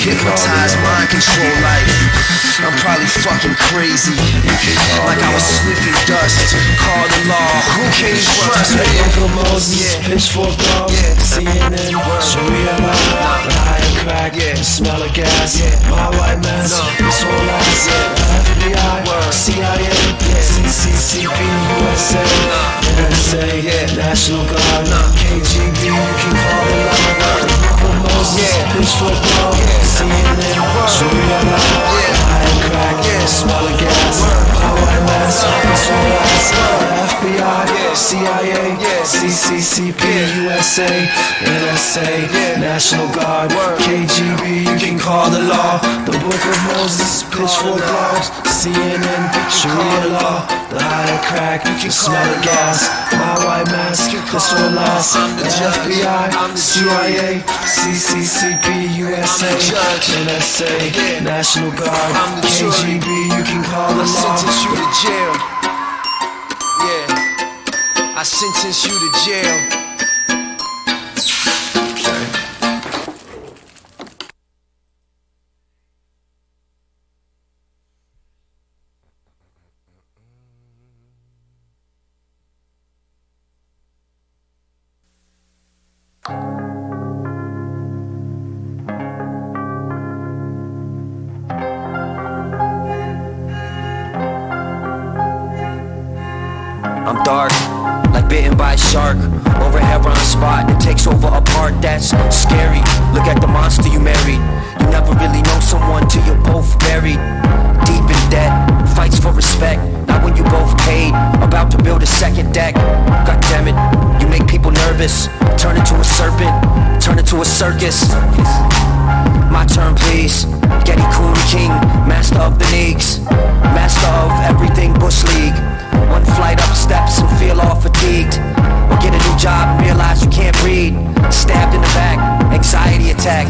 hypnotized mind control life, I'm probably fucking crazy, like I was sniffing dust, call the law, who can you trust? Uncle Moses, pitchfork dog, CNN, Sharia law, the high and crack, the smell of gas, my white mask, this won't last, FBI, CIA, CCCP, USA, NSA, National Guard, KGB, you can call the law. Uncle Moses, pitchfork dog, CNN, Sharia law, the high and crack, the smell of gas, my white mask, this won't last, FBI, CIA, CCCP, USA, NSA, National Guard, KGB, you can call the law. The Book of Moses, pitchfork dogs, CNN, Sharia law, the high crack, the smell of gas, my white mask, this will last. The FBI, CIA, CCCP, USA, NSA, National Guard, KGB, you can call the law. I sentence you to jail. I sentence you to jail. bitten by a shark. Over a Heron spot, it takes over a part that's scary. Look at the monster you married. You never really know someone till you're both buried. Deep in debt, fights for respect. Not when you both paid, about to build a second deck. God damn it, you make people nervous. Turn into a serpent, turn into a circus. My turn please. Getty Coon King, master of the leagues, master of everything Bush League. One flight up steps and feel all fatigued, or get a new job and realize you can't breathe. Stabbed in the back, anxiety attack.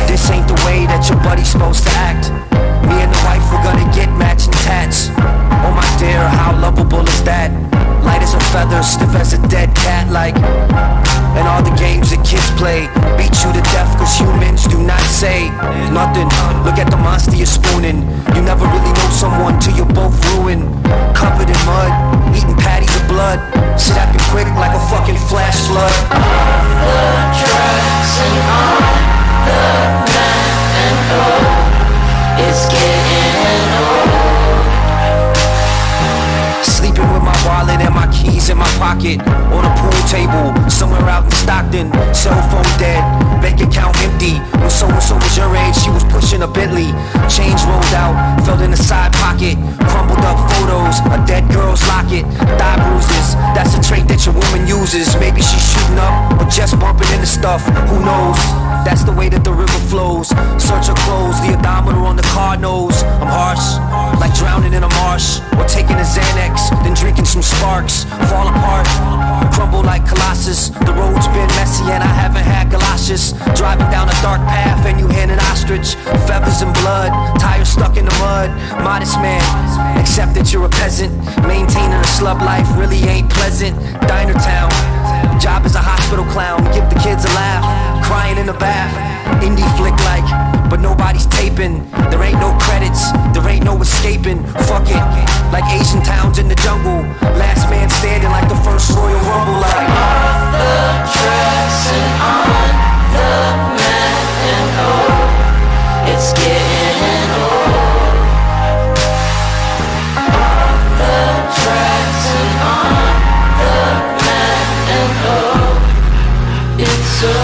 This ain't the way that your buddy's supposed to act. Me and the wife, we're gonna get matching tats. Oh my dear, how lovable is that? Light as a feather, stiff as a dead cat like. And all the games that kids play beat you to death cause humans do not say nothing. Look at the monster you're spooning. You never really know someone till you're both ruined. Covered in mud, eating patties of blood. Shit happen quick like a fucking flash flood. Off the tracks and on the map and oh, it's getting old. Sleeping with my wallet and my keys in my pocket, on a pool table, somewhere out in Stockton. Cell phone dead, bank account empty. When so-and-so was your age, she was pushing a Bentley. Change rolled out, fell in the side pocket. Crumbled up photos, a dead girl's locket. Thigh bruises, that's a trait that your woman uses. Maybe she's shooting up, or just bumping into stuff, who knows? That's the way that the river flows. Search her clothes, the odometer on the car knows I'm harsh, like drowning in a marsh, or taking a Xanax, then drinking some sparks. Fall apart, crumble like Colossus. The road's been messy and I haven't had galoshes. Driving down a dark path and you hit an ostrich. Feathers and blood, tires stuck in the mud. Modest man, except that you're a peasant. Maintaining a slub life really ain't pleasant. Diner town, job as a hospital clown. Give the kids a laugh, crying in the bath. Indie flick like, but nobody's taping. There ain't no credits, there ain't no escaping. Fuck it, like Asian towns in the jungle. Last man standing like the first Royal Rumble. Like off the tracks and on the map and oh, it's getting old. Off the tracks and on the map and oh, it's so old.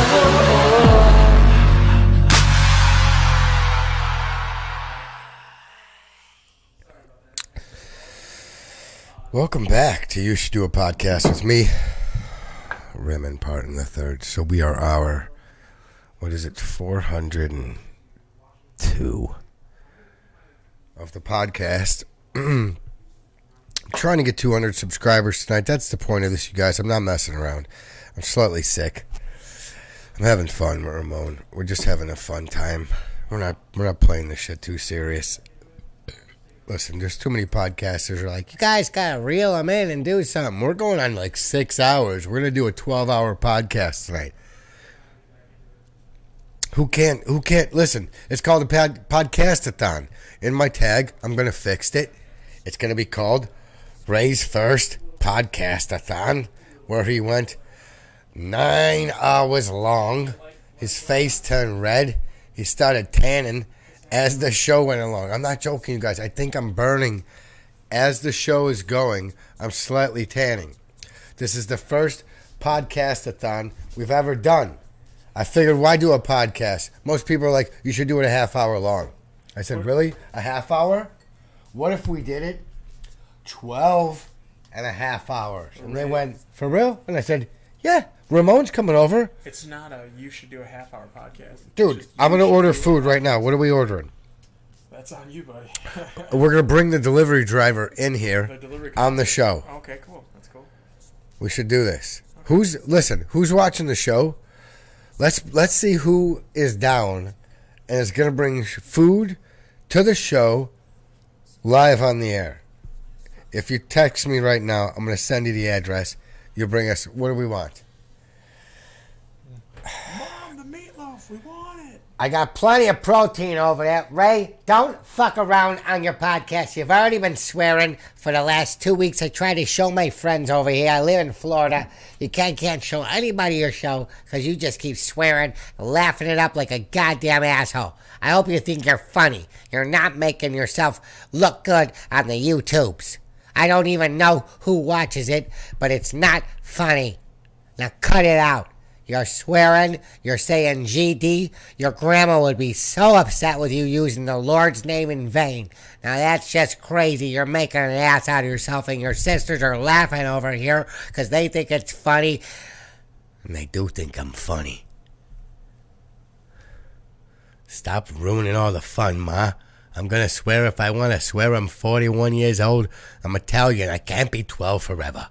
Welcome back to You Should Do a Podcast with me, Ramon Parton III. So we are our, 402 of the podcast. I'm trying to get 200 subscribers tonight. That's the point of this, you guys. I'm not messing around. I'm slightly sick. I'm having fun with Ramon. We're just having a fun time. We're not playing this shit too serious. Listen, there's too many podcasters who are like, you guys gotta reel them in and do something. We're going on like 6 hours. We're gonna do a 12-hour podcast tonight. Who can't listen? It's called a podcast-a-thon. In my tag, I'm gonna fix it. It's gonna be called Ray's First Podcast-a-thon, where he went 9 hours long. His face turned red. He started tanning as the show went along. I'm not joking, you guys. I think I'm burning. As the show is going, I'm slightly tanning. This is the first podcast-a-thon we've ever done. I figured, why do a podcast? Most people are like, you should do it a half hour long. I said, really? A half hour? What if we did it 12 and a half hours? And they went, for real? And I said, yeah. Ramon's coming over. It's not a you should do a half hour podcast. Dude, I'm going to order food right now. What are we ordering? That's on you, buddy. We're going to bring the delivery driver in here on the show. Okay, cool. That's cool. We should do this. Okay. Who's watching the show? Let's see who is down and is going to bring food to the show live on the air. If you text me right now, I'm going to send you the address. You'll bring us, what do we want? Mom, the meatloaf, we want it. I got plenty of protein over there. Ray, don't fuck around on your podcast. You've already been swearing for the last 2 weeks. I try to show my friends over here. I live in Florida. You can't show anybody your show because you just keep swearing, laughing it up like a goddamn asshole. I hope you think you're funny. You're not making yourself look good on the YouTubes. I don't even know who watches it, but it's not funny. Now cut it out. You're swearing, you're saying GD. Your grandma would be so upset with you using the Lord's name in vain. Now that's just crazy. You're making an ass out of yourself, and your sisters are laughing over here because they think it's funny. And they do think I'm funny. Stop ruining all the fun, Ma. I'm gonna swear if I want to swear. I'm 41 years old. I'm Italian. I can't be 12 forever.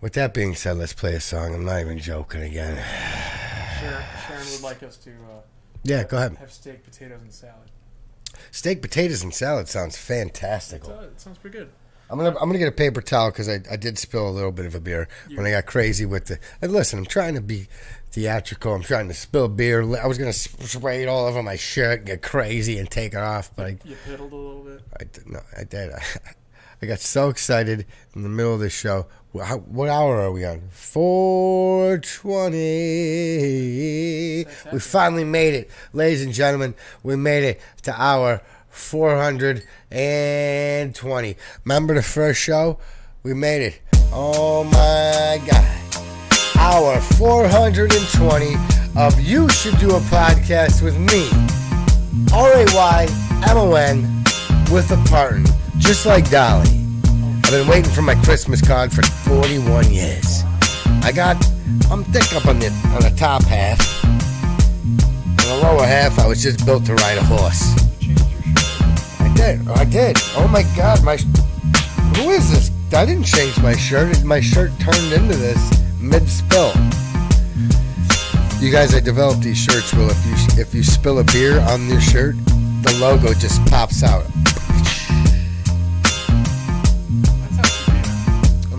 With that being said, let's play a song. I'm not even joking again. Sharon would like us to yeah, go ahead. Have steak, potatoes, and salad. Steak, potatoes, and salad sounds fantastical. It sounds pretty good. I'm gonna get a paper towel because I did spill a little bit of a beer when I got crazy with the. And listen, I'm trying to be theatrical. I'm trying to spill beer. I was gonna spray it all over my shirt, get crazy, and take it off, but you piddled a little bit. I did. I got so excited in the middle of the show. What hour are we on? 4:20. We finally made it, ladies and gentlemen. We made it to hour 420. Remember the first show? We made it. Oh my God. Hour 420 of You Should Do a Podcast with me, RAYMON, with a partner, just like Dolly. I've been waiting for my Christmas card for 41 years. I'm thick up on the top half. On the lower half, I was just built to ride a horse. I did. Oh my God, who is this? I didn't change my shirt. My shirt turned into this mid-spill. You guys, I developed these shirts. Well, if you spill a beer on your shirt, the logo just pops out.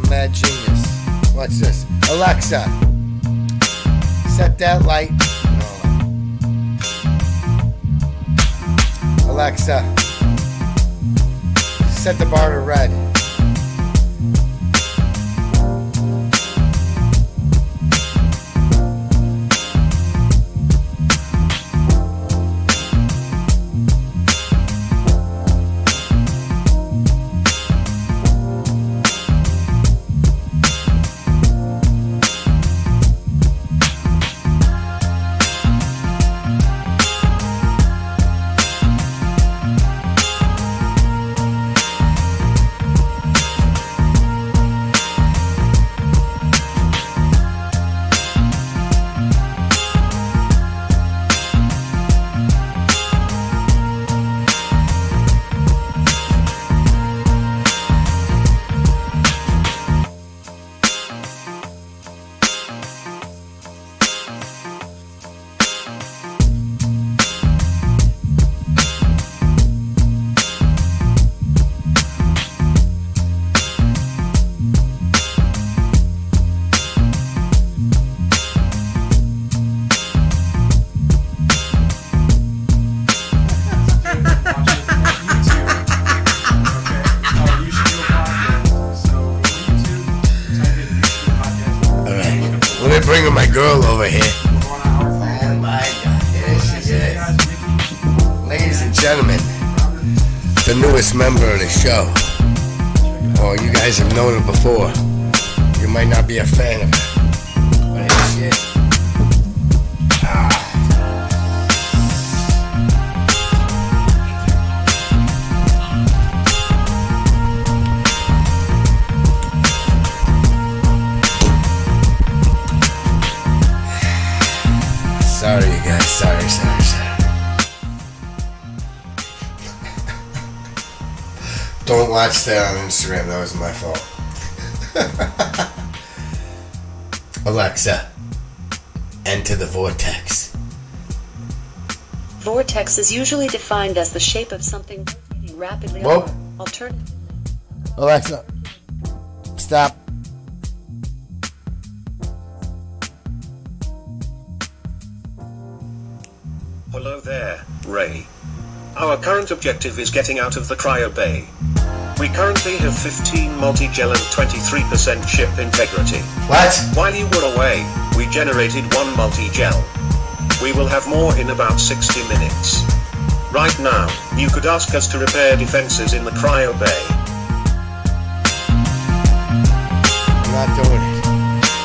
Mad genius. What's this? Alexa, set that light. No. Alexa, set the bar to red. Girl over here. Oh my God, here she is. Ladies and gentlemen, the newest member of the show. Oh, you guys have known her before. You might not be a fan of her, but here she is. Sorry, you guys. Sorry. Don't watch that on Instagram. That was my fault. Alexa, enter the vortex. Vortex is usually defined as the shape of something rotating rapidly. Whoa. Alexa, stop. Hello there, Ray. Our current objective is getting out of the cryo bay. We currently have 15 multi-gel and 23% ship integrity. What? While you were away, we generated 1 multi-gel. We will have more in about 60 minutes. Right now, you could ask us to repair defenses in the cryo bay. I'm not doing it.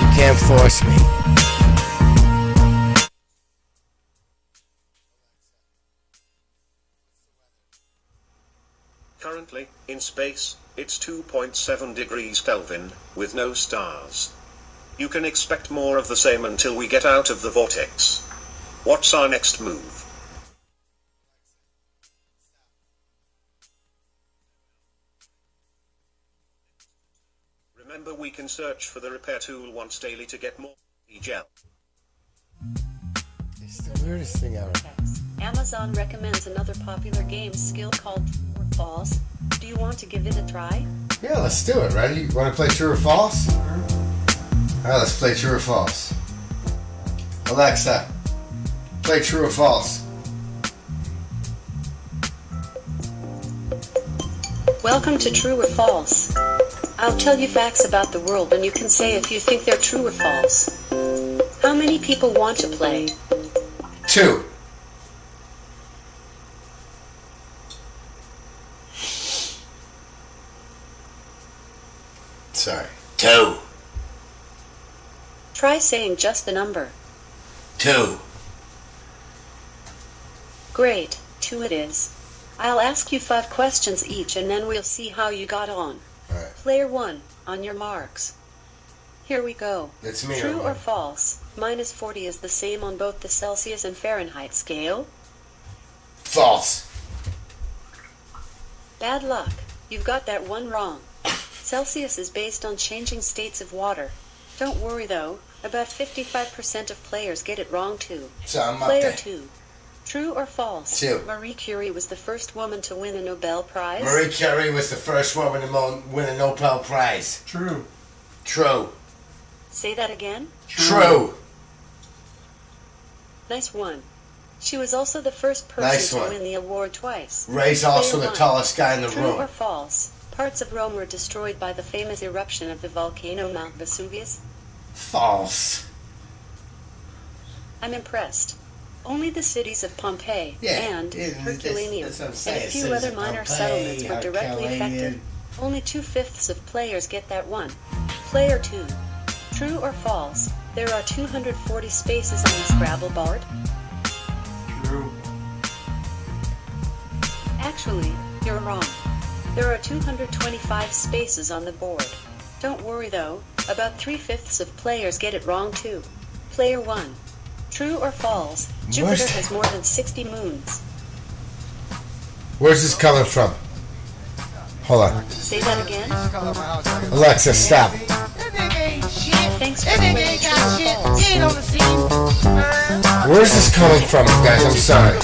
You can't force me. Currently, in space, it's 2.7 degrees Kelvin, with no stars. You can expect more of the same until we get out of the vortex. What's our next move? Remember, we can search for the repair tool once daily to get more gel. It's the weirdest thing ever. Amazon recommends another popular game skill called True or False. Do you want to give it a try? Yeah, let's do it. Ready? You want to play True or False? Alright, let's play True or False. Alexa, play True or False. Welcome to True or False. I'll tell you facts about the world and you can say if you think they're true or false. How many people want to play? 2. Sorry. 2. Try saying just the number. 2. Great, 2 it is. I'll ask you 5 questions each and then we'll see how you got on. Alright. Player 1, on your marks. Here we go. It's me. True or false? Minus 40 is the same on both the Celsius and Fahrenheit scale? False. Bad luck. You've got that one wrong. Celsius is based on changing states of water. Don't worry though, about 55% of players get it wrong too. So I'm up Player there. 2. True or false? 2. Marie Curie was the first woman to win a Nobel Prize? Marie Curie was the first woman to win a Nobel Prize. True. True. Say that again? True. Nice one. She was also the first person to win the award twice. Ray's also the tallest guy in the True room. or false? Parts of Rome were destroyed by the famous eruption of the volcano Mount Vesuvius? False. I'm impressed. Only the cities of Pompeii and Herculaneum and a few other minor settlements were directly affected. Only 2/5 of players get that one. Player 2. True or false? There are 240 spaces on the Scrabble board? True. Actually, you're wrong. There are 225 spaces on the board. Don't worry though, about 3/5 of players get it wrong too. Player 1. True or false? Jupiter has more than 60 moons. Where's this coming from? Hold on. Say that again? Alexa, stop. Thanks for playing True or False. Where's this coming from, guys? I'm sorry.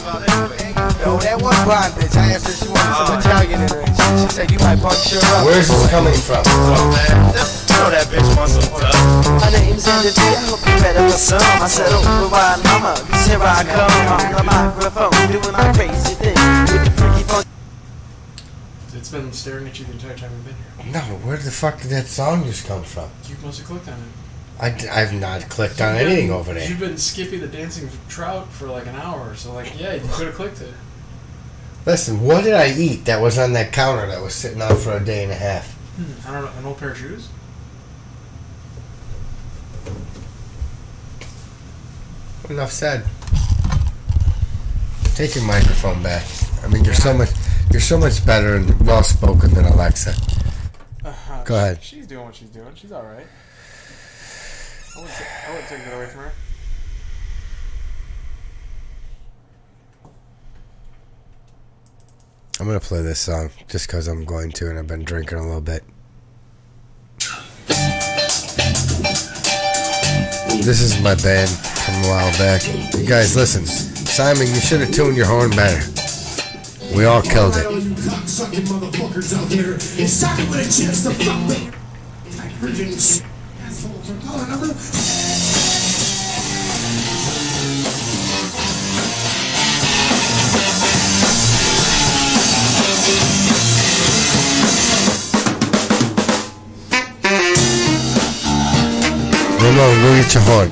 Yo, that one blonde bitch, I asked her if she wanted some Italian in her, and she said you might punch her up. Where's this coming from? You know that bitch wants some dust. My name's Andy, I hope you're ready for some. I said, oh, why, mama, cause here I come on the microphone, doing my crazy thing with the freaky funk. It's been staring at you the entire time we've been here. No, where the fuck did that song just come from? You must have clicked on it. I've not clicked on anything over there. You've been Skippy the Dancing Trout for like an hour, so like, yeah, you could have clicked it. Listen, what did I eat that was on that counter that was sitting out for a day and a half? I don't know, an old pair of shoes? Enough said. Take your microphone back. I mean, you're so much better and well spoken than Alexa. Go ahead. She's doing what she's doing. She's all right. I wouldn't take that away from her. I'm gonna play this song just because I'm going to, and I've been drinking a little bit. This is my band from a while back. You guys, listen. Simon, you should have tuned your horn better. We all killed it. Ramon, go get your horn.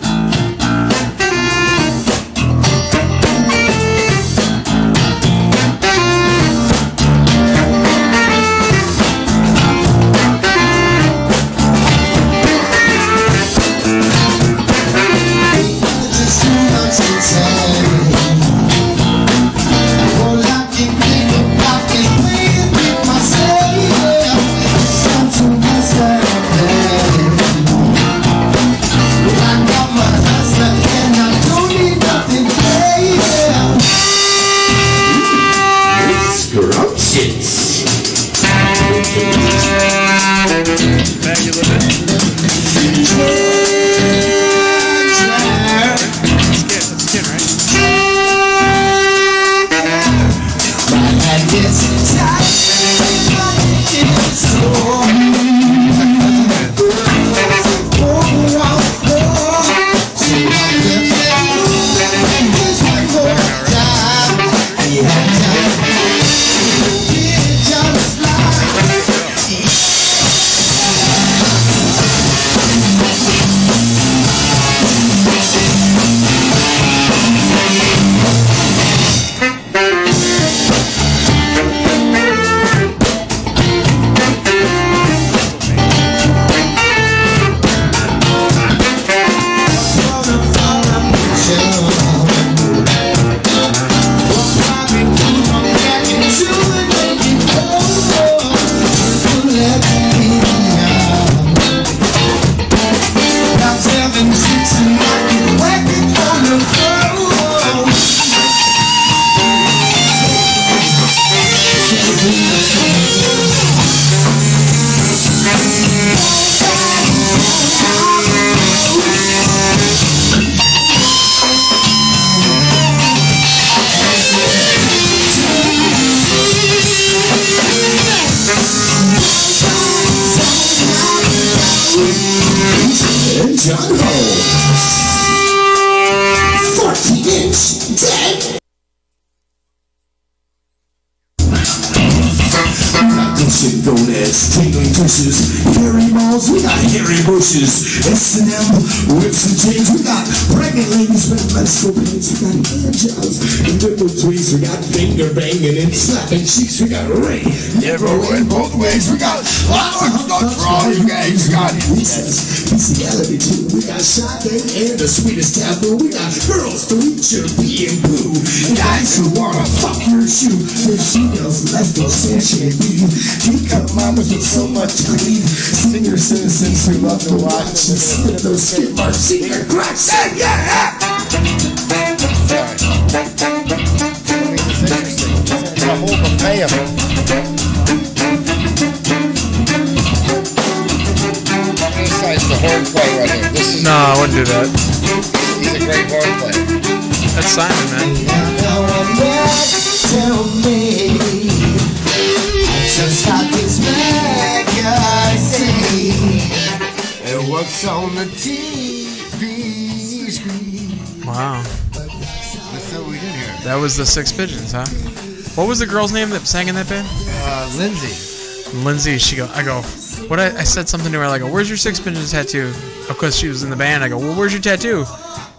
14-inch dead. Shit gonads, tingling tushes, hairy balls, we got hairy bushes, S&M, whips and chains, we got pregnant ladies with Periscope pants, we got hand jobs, and nipple tweaks, we got finger banging and slapping cheeks, we got Ray, Negro in both ways, we got lots for all you guys, we got recess, bestiality too, we got shotgun and the sweetest taboo, we got girls to reach your pee and poo, guys who wanna fuck your shoe, there's females left no sashing and beef. Teacup mamas with so much greed. Senior citizens who love to watch and slip those skid marks in your cracks. Yeah! It's a whole buffet of them. Besides the horn player right here. This is no, I wouldn't do that. He's a great horn player. That's Simon, man. Tell me. Just got this magazine. It works on the TV screen. Wow. That's what we did here. That was the Six Pigeons, huh? What was the girl's name that sang in that band? Lindsay. Lindsay. I go. What I said something to her. I go, "Where's your Six Pigeons tattoo?" Of course, she was in the band. I go, "Well, where's your tattoo?"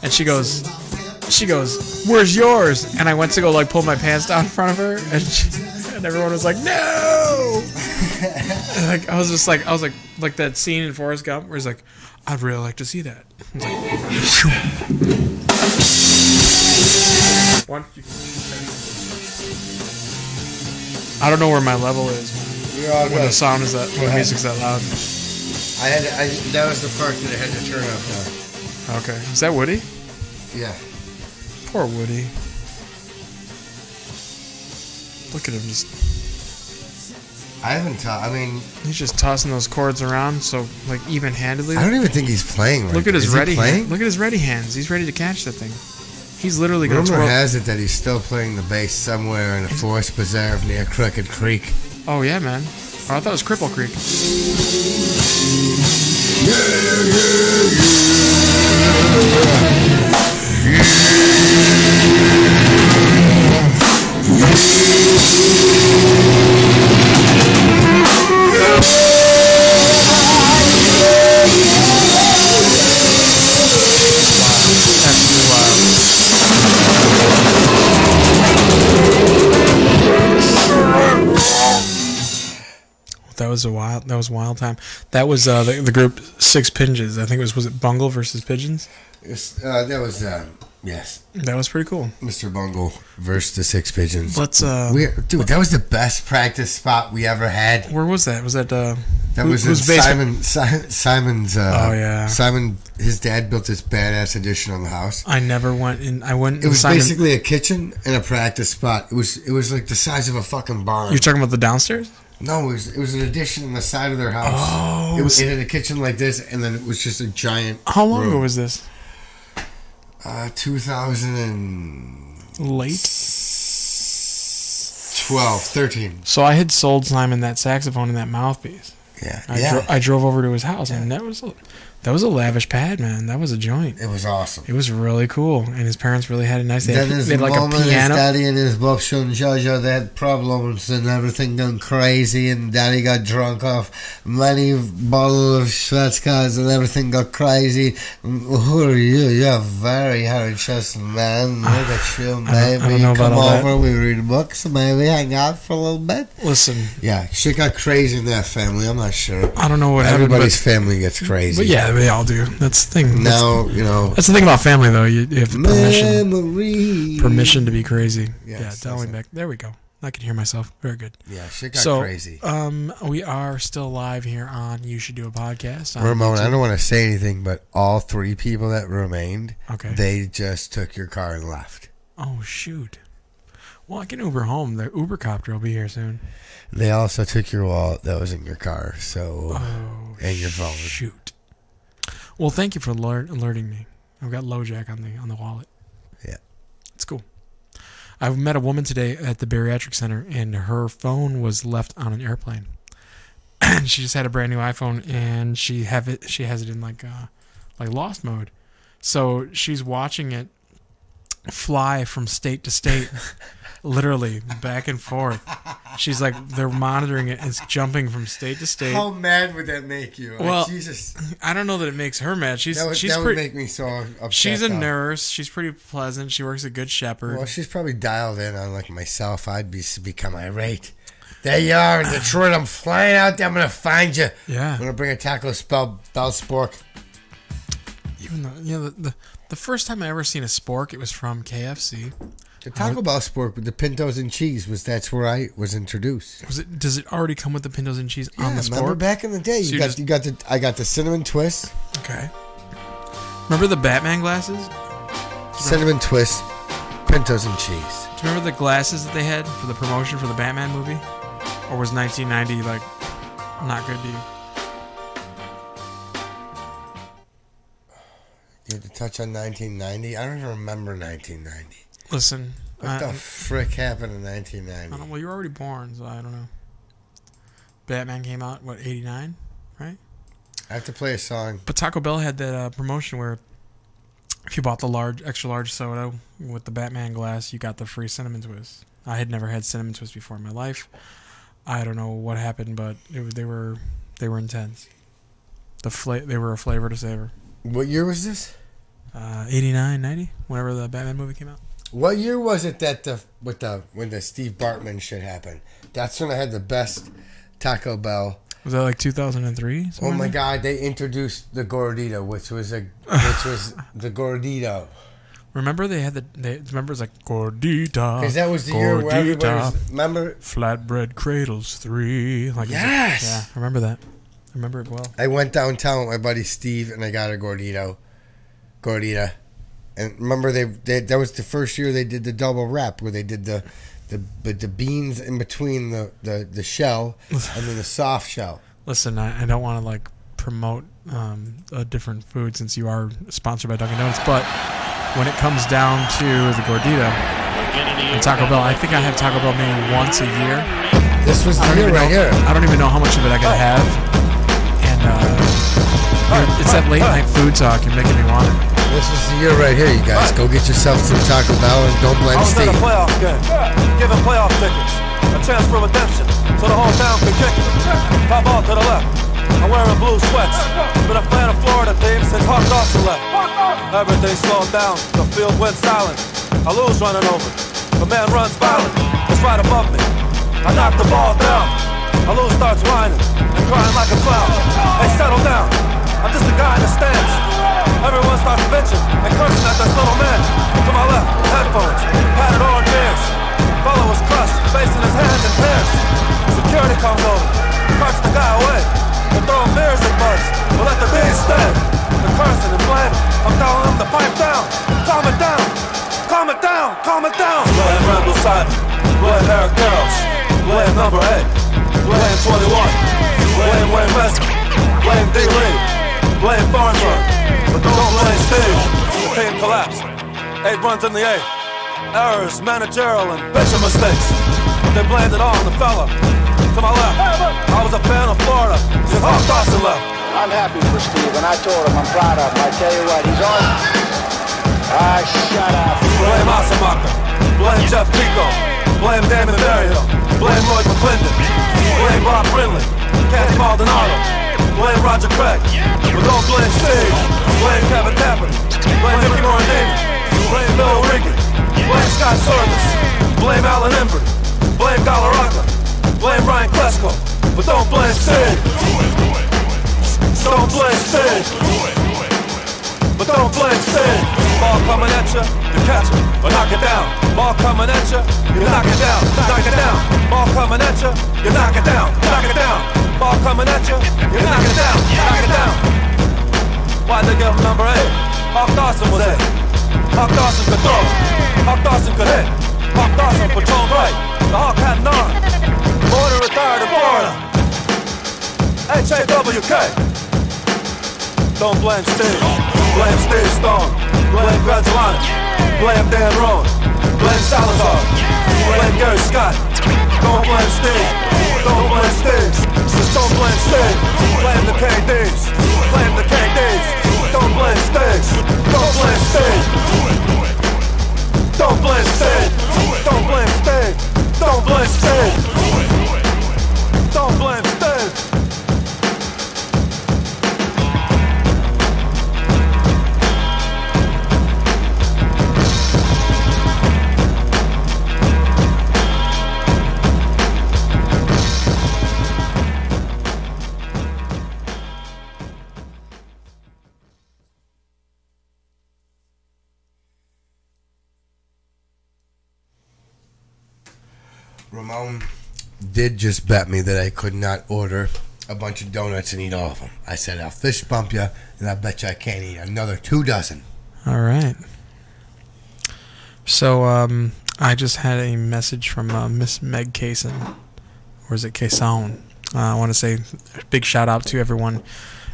And she goes, "Where's yours?" And I went to go like pull my pants down in front of her, and everyone was like, "No!" Like I was like that scene in Forrest Gump where he's like, "I'd really like to see that." It's like, I don't know where my level is when the sound is that when the music's that loud. That was the part that I had to turn up now. Okay, is that Woody? Yeah. Poor Woody. Look at him just. He's just tossing those chords around so like even-handedly. I don't even think he's playing right. Look at his ready hand. Look at his ready hands. He's ready to catch that thing. He's literally going to Rumor has it that he's still playing the bass somewhere in a forest preserve near Crooked Creek. Oh yeah, man. Oh, I thought it was Cripple Creek. That was a wild time. That was the group Six Pigeons. I think was it Bungle versus Pigeons? Yes. That was pretty cool. Mr. Bungle versus the Six Pigeons. Let's dude, that was the best practice spot we ever had. Where was that? Was that was in Simon's oh yeah. Simon, his dad built this badass addition on the house. I never went in. It was basically a kitchen and a practice spot. It was like the size of a fucking barn. You're talking about the downstairs? No, it was an addition on the side of their house. Oh, it had a kitchen like this, and then it was just a giant. How long ago was this? 2000 and late 12, 13. So I had sold Simon that saxophone and that mouthpiece. Yeah, I drove over to his house, and that was a lavish pad, man. That was a joint. It was awesome. It was really cool, and his parents really had a nice. They had like a piano. His daddy and his Bobshun and Jojo, they had problems and everything gone crazy, and daddy got drunk off many bottles of Schwarzkopf and everything got crazy. Who are you? You're a very hairy-chested man. Look at you, maybe I don't know come about over, we read books, maybe hang out for a little bit. Listen. Yeah, shit got crazy in that family. I'm not sure. I don't know what everybody's family gets crazy. But yeah, they all do. That's the thing. Now, that's the thing about family, though. You have permission to be crazy. Yes, tell me back. There we go. I can hear myself. Very good. Yeah, shit got crazy. We are still live here on You Should Do a Podcast. Ramon, I don't want to say anything, but all three people that remained, okay, they just took your car and left. Oh, shoot. Well, I can Uber home. The Uber copter will be here soon. They also took your wallet that was in your car, and your phone. Shoot. Well, thank you for alerting me. I've got LoJack on the wallet. Yeah. It's cool. I met a woman today at the bariatric center, and her phone was left on an airplane. She just had a brand new iPhone, and she has it in like lost mode. So she's watching it fly from state to state, literally back and forth. She's like, they're monitoring it. It's jumping from state to state. How mad would that make you? Well, like, Jesus. I don't know that it makes her mad. That would make me so upset. She's a nurse. She's pretty pleasant. She works at Good Shepherd. Well, she's probably dialed in on like myself. I'd become irate. There you are in Detroit. I'm flying out there. I'm going to find you. Yeah. I'm going to bring a Taco Bell spork. Even though, the first time I ever seen a spork, it was from KFC. The Taco Bell spork with the pintos and cheese that's where I was introduced. Does it already come with the pintos and cheese on the spork? Remember back in the day, I got the cinnamon twist. Okay. Remember the Batman glasses? Cinnamon twist, pintos and cheese. Do you remember the glasses that they had for the promotion for the Batman movie? Or was 1990 like not good to you? You had to touch on 1990? I don't even remember 1990. Listen. What the frick happened in 1990? Well, you were already born, so I don't know. Batman came out, 89? Right? I have to play a song. But Taco Bell had that promotion where if you bought the extra large soda with the Batman glass, you got the free cinnamon twist. I had never had cinnamon twist before in my life. I don't know what happened, but they were intense. They were a flavor to savor. What year was this? 89, 90, whenever the Batman movie came out. What year was it that when the Steve Bartman shit happened? That's when I had the best Taco Bell. Was that like 2003? Oh my God! They introduced the gordito, which was the gordito. Remember they had remember it was like gordita. Because that was the year where everybody was, remember Flatbread Cradles 3. Like, yes, yeah, I remember that. I remember it well. I went downtown with my buddy Steve and I got a gordita. And remember that was the first year they did the double wrap where they did the beans in between the shell and then the soft shell. Listen, I don't want to like promote a different food since you are sponsored by Dunkin' Donuts, but when it comes down to the gordita and Taco Bell, I think I have Taco Bell maybe once a year. This was the year right here. I don't even know how much of it I can have, and it's that late night food talk. You're making me want it. This is the year right here, you guys. Go get yourself some Taco Bell and don't blame Steve. I was at a playoff game, giving playoff tickets, a chance for redemption, so the whole town can kick it. Top ball to the left, I'm wearing blue sweats. Been a fan of Florida team since Hawk Dawson left. Everything slowed down, the field went silent. I lose running over, the man runs violent. It's right above me, I knock the ball down. I lose starts whining and crying like a clown. Hey, settle down, I'm just a guy in the stands. Everyone starts bitching and cursing at this little man. To my left, headphones, padded orange ears. Fellow was crushed, facing his hands in pairs. Security comes over, carts the guy away. They're throwing beers at Buzz, but let the beans stay. They're cursing and blaming, I'm telling them to pipe down. Calm it down, calm it down, calm it down. Blame Randall Simon, blame Eric Garros, blame number 8, blame 21, blame Wayne Messi, blame D. Lee, blame Thornburg. But don't blame Steve. The team collapsed. 8 runs in the 8th. Errors, managerial, and pitching mistakes. They blamed it on the fella to my left. I was a fan of Florida since Hawk Dawson left. I'm happy for Steve, and I told him I'm proud of him. I tell you what, he's on. Shut up. Blame Asamaka. Blame Jeff Pico. Blame Damon Berryhill. Blame Lloyd McClendon. Blame Bob Brindley. Kenny Maldonado. Blame Roger Craig. But don't blame Steve. Blame Kevin Tapper. Blame Mickey Morandini. Blame Bill O'Regan. Blame Scott Sorgus. Blame Alan Embry. Blame Galarraga. Blame Ryan Klesko. But don't blame Steve. Don't blame Steve. But don't blame Steve. Ball coming at you, you catch it, or knock it down. Ball coming at you, you knock it down, knock it down. Ball coming at you, you knock it down, knock it down. Ball coming at you, you knock it down, knock it down. Why'd they give him number 8? Hawk Dawson was 8. Hawk Dawson could throw. Hawk Dawson could hit. Hawk Dawson patrolled right. The Hawk had an arm. Border retired in Florida. H-A-W-K. Don't blame Steve. Blame Steve Stone. Blame Gradulani. Blame Dan Roan. Blame Salazar. Blame Gary Scott. Don't blame Steve. Don't blame Steve. Just don't blame Steve. Blame the KDs. Blame the KDs. Don't blame Steve. Don't instead. Don't blame instead. Ramon did just bet me that I could not order a bunch of donuts and eat all of them. I said, I'll fist bump you, and I bet you I can't eat another 2 dozen. All right. So, I just had a message from Miss Meg Kaysen. Or is it Kayson? I want to say a big shout out to everyone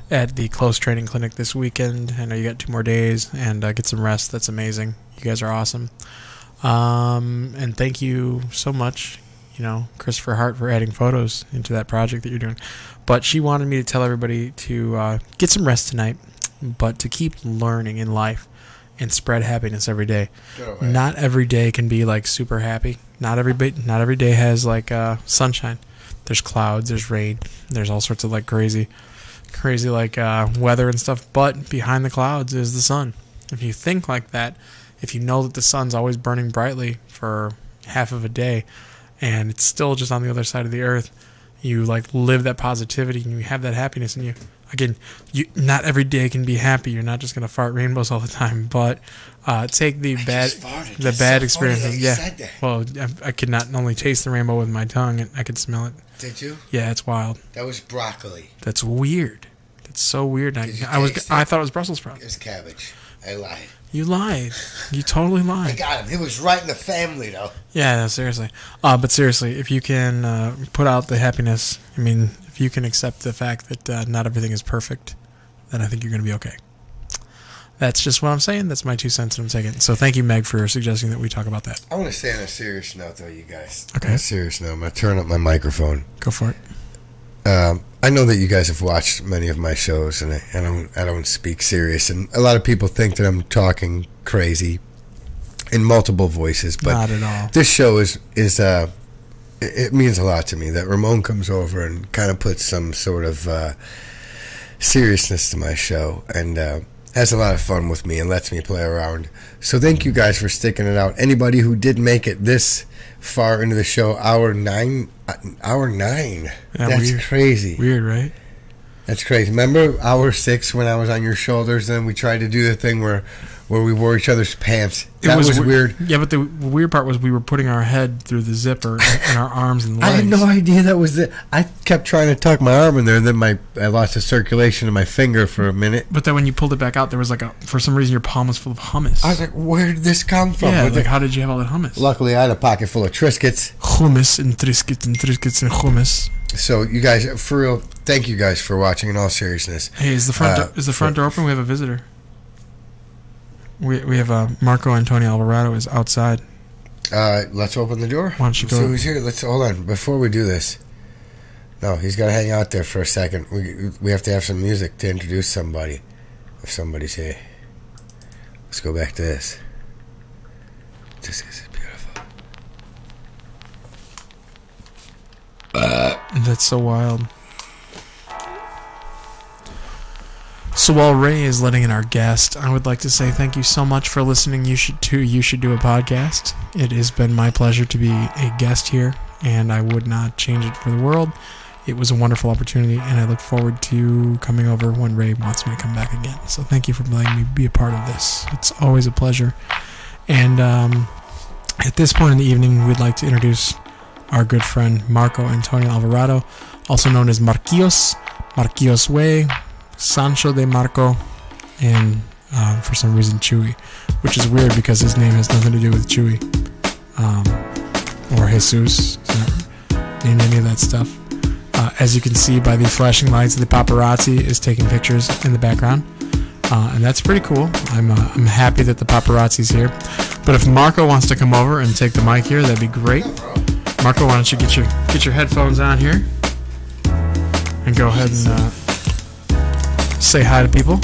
at the Close Training Clinic this weekend. I know you got 2 more days, and get some rest. That's amazing. You guys are awesome. And thank you so much, Christopher Hart, for adding photos into that project that you're doing. But she wanted me to tell everybody to get some rest tonight, but to keep learning in life and spread happiness every day. Not every day can be like super happy. Not every day has like sunshine. There's clouds, there's rain, there's all sorts of like crazy like weather and stuff. But behind the clouds is the sun. If you think like that, if you know that the sun's always burning brightly for half of a day and it's still just on the other side of the earth, you like live that positivity and you have that happiness in you. Again, not every day can be happy. You're not just going to fart rainbows all the time, but take the bad experience. Yeah. Well, I could not only taste the rainbow with my tongue, I could smell it. Did you? Yeah, it's wild. That was broccoli. That's weird. That's so weird. I thought it was Brussels sprouts. It was cabbage. I lied. You lied. You totally lied. I got him. It was right in the family, though. Yeah, no, seriously. But seriously, if you can put out the happiness, if you can accept the fact that not everything is perfect, then I think you're going to be okay. That's just what I'm saying. That's my 2 cents that I'm taking. So thank you, Meg, for suggesting that we talk about that. I want to say on a serious note, though, you guys. Okay. On a serious note, I'm going to turn up my microphone. Go for it. I know that you guys have watched many of my shows, and I don't speak serious, and a lot of people think that I'm talking crazy in multiple voices, but not at all. This show is it means a lot to me that Ramon comes over and kind of puts some sort of seriousness to my show and has a lot of fun with me and lets me play around. So thank you guys for sticking it out. Anybody who did make it this far into the show, hour 9. Yeah, that's weird. Crazy. Weird, right? That's crazy. Remember hour 6 when I was on your shoulders, and we tried to do the thing where we wore each other's pants? That was weird. Yeah, but the weird part was we were putting our head through the zipper and our arms and legs. I had no idea that was it. I kept trying to tuck my arm in there, and then I lost the circulation in my finger for a minute. But then when you pulled it back out, there was like for some reason your palm was full of hummus. I was like, where did this come from? Yeah, how did you have all that hummus? Luckily, I had a pocket full of Triscuits. Hummus and Triscuits and Triscuits and hummus. So you guys, for real, thank you guys for watching. In all seriousness, hey, is the front door open? We have a visitor. We have Marco Antonio Alvarado is outside. Let's open the door. Why don't you go? So who's here? Let's hold on before we do this. No, he's got to hang out there for a second. We have to have some music to introduce somebody. If somebody's here, let's go back to this. This is beautiful. That's so wild. So while Ray is letting in our guest, I would like to say thank you so much for listening. You should do a podcast. It has been my pleasure to be a guest here, and I would not change it for the world. It was a wonderful opportunity, and I look forward to coming over when Ray wants me to come back again. So thank you for letting me be a part of this. It's always a pleasure. And at this point in the evening, we'd like to introduce our good friend Marco Antonio Alvarado, also known as Marquillos Way, Sancho de Marco, and for some reason Chewy, which is weird because his name has nothing to do with Chewy or Jesus. He's not named any of that stuff. As you can see by the flashing lights, the paparazzi is taking pictures in the background, and that's pretty cool. I'm happy that the paparazzi's here. But if Marco wants to come over and take the mic here, that'd be great. Marco, why don't you get your headphones on here and go ahead and say hi to people.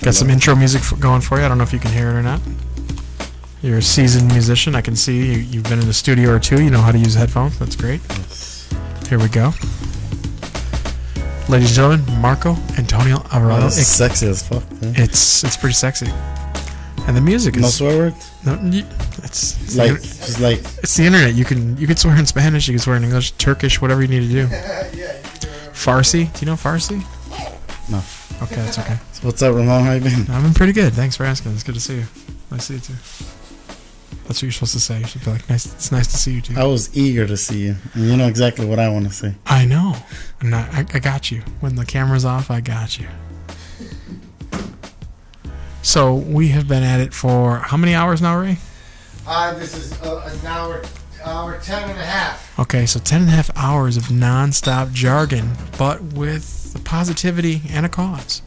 Got some intro music going for you. I don't know if you can hear it or not. You're a seasoned musician. I can see you've been in the studio or two. You know how to use headphones. That's great. Here we go. Ladies and gentlemen, Marco Antonio Alvarado. It's sexy as fuck. Man. It's pretty sexy. And the music is... No swear words? No, it's like, it's the internet. You can swear in Spanish, you can swear in English, Turkish, whatever you need to do. Farsi? Do you know Farsi? No. Okay, that's okay. So what's up, Ramon? How you been? I've been pretty good. Thanks for asking. It's good to see you. Nice to see you too. That's what you're supposed to say. You should be like, nice. It's nice to see you too. I was eager to see you, and you know exactly what I want to say. I know. I got you. When the camera's off, I got you. So we have been at it for how many hours now, Ray? This is an hour 10 and a half. Okay, so 10 and a half hours of non-stop jargon, but with the positivity and a cause.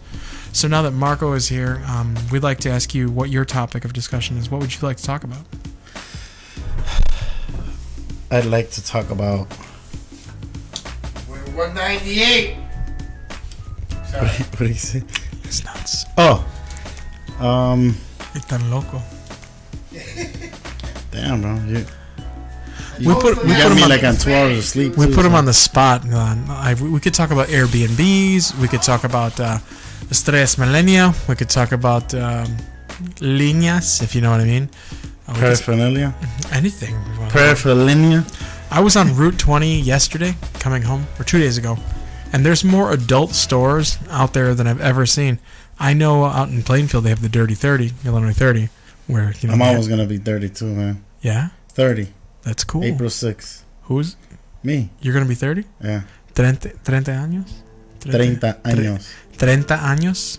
So now that Marco is here, we'd like to ask you what your topic of discussion is. What would you like to talk about? I'd like to talk about... We're 198. Sorry. What do you say? It's nuts. Oh. It's tan loco. Damn, bro. We put him on like on 2 hours of sleep. We put him on the spot. We could talk about Airbnbs. We could talk about Estrellas Millennia. We could talk about líneas, if you know what I mean. Paraphernalia. Anything. Paraphernalia. I was on Route 20 yesterday, coming home, or 2 days ago, and there's more adult stores out there than I've ever seen. I know out in Plainfield they have the Dirty 30, Illinois 30, where you know. I'm almost gonna be 32, man. Yeah. 30. That's cool. April 6th. Who's? Me. You're gonna be 30? Yeah. 30 años. 30 años. 30 años.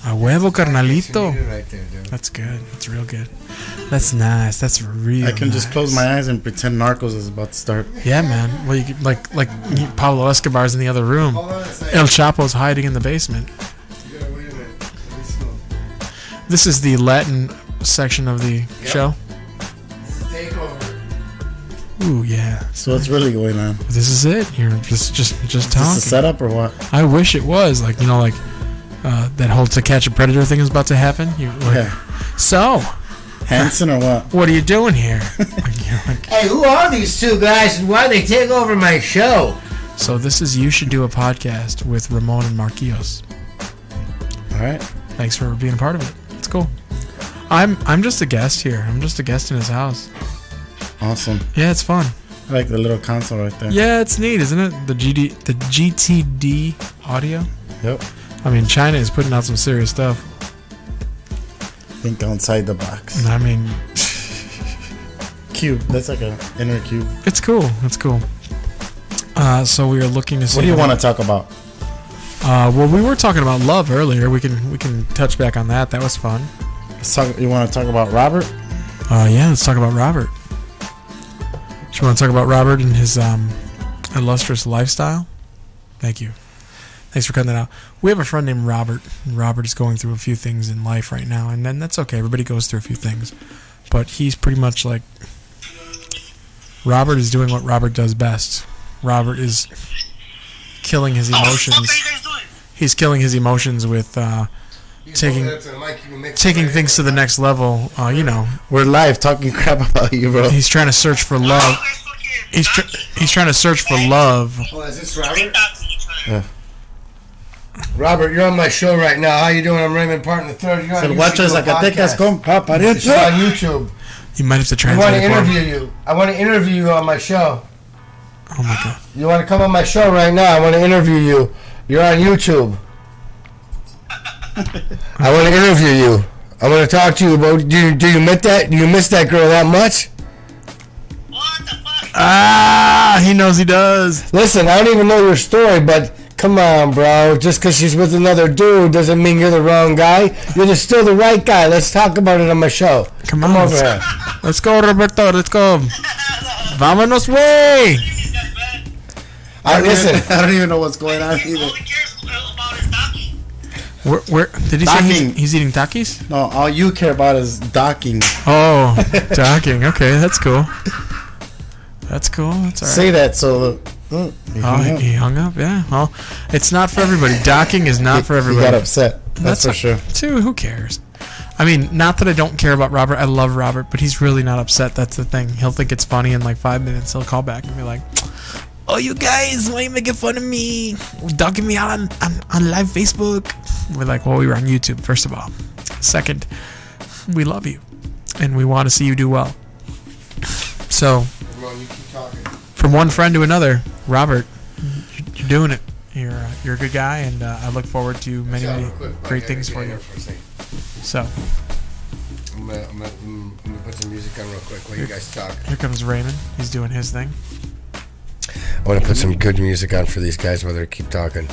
A huevo, carnalito. Right there, dude. That's good. That's real good. That's nice. That's real. I can just close my eyes and pretend Narcos is about to start. Yeah, man. Well, you could, like Pablo Escobar's in the other room. El Chapo's hiding in the basement. Yeah, wait a minute. Let me smoke. This is the Latin section of the show. This is takeover. Ooh, yeah. So what's really going on? This is it. You're just talking. Is this a setup or what? I wish it was like that whole To Catch a Predator thing is about to happen. So, Hanson or what? What are you doing here? Hey, who are these two guys and why they take over my show? So this is You Should Do a Podcast with Ramon and Marquillos. All right. Thanks for being a part of it. It's cool. I'm just a guest here. I'm just a guest in his house. Awesome. Yeah, it's fun. I like the little console right there. Yeah, it's neat, isn't it? The GTD audio. Yep. I mean, China is putting out some serious stuff. Think outside the box. I mean, cube. That's like an inner cube. It's cool. It's cool. So we are looking to see. What do you want to talk about? Well, we were talking about love earlier. We can touch back on that. That was fun. You want to talk about Robert? Yeah, let's talk about Robert. Do you want to talk about Robert and his illustrious lifestyle? Thank you. Thanks for cutting that out. We have a friend named Robert. Robert is going through a few things in life right now, and then that's okay. Everybody goes through a few things. But he's pretty much like... Robert is doing what Robert does best. Robert is killing his emotions. He's killing his emotions with taking things to the next level. We're live talking crap about you, bro. He's trying to search for love. He's trying to search for love. Oh, is this Robert? Yeah. Robert, you're on my show right now. How you doing? I'm Raymond Parton III. You're on YouTube. You might have to translate. I want to interview you. I want to interview you on my show. Oh my god. You want to come on my show right now? I want to interview you. You're on YouTube. I want to interview you. I want to talk to you about. Do you miss that? Do you miss that girl that much? What the fuck? He knows he does. Listen, I don't even know your story, but come on, bro. Just because she's with another dude doesn't mean you're the wrong guy. You're still the right guy. Let's talk about it on my show. Come on over here. Let's go, Roberto. Let's go. Vámonos, way. Listen, I don't even know what's going on either. Where did he say he's eating Takis? No, all you care about is docking. Oh, docking. Okay, that's cool. That's cool. That's all right. Say that so. He hung up. Yeah. Well, it's not for everybody. Docking is not for everybody. He got upset. That's for sure. Too. Who cares? I mean, not that I don't care about Robert. I love Robert, but he's really not upset. That's the thing. He'll think it's funny in like 5 minutes. He'll call back and be like, "Oh, you guys, why are you making fun of me? Dogging me out on live Facebook?" We're like, "Well, we were on YouTube, first of all. Second, we love you, and we want to see you do well." So, from one friend to another, Robert, you're doing it. You're a good guy, and I look forward to many great things for you. So, I'm gonna put some music on real quick while you guys talk. Here comes Raymond. He's doing his thing. I want to put some good music on for these guys while they keep talking.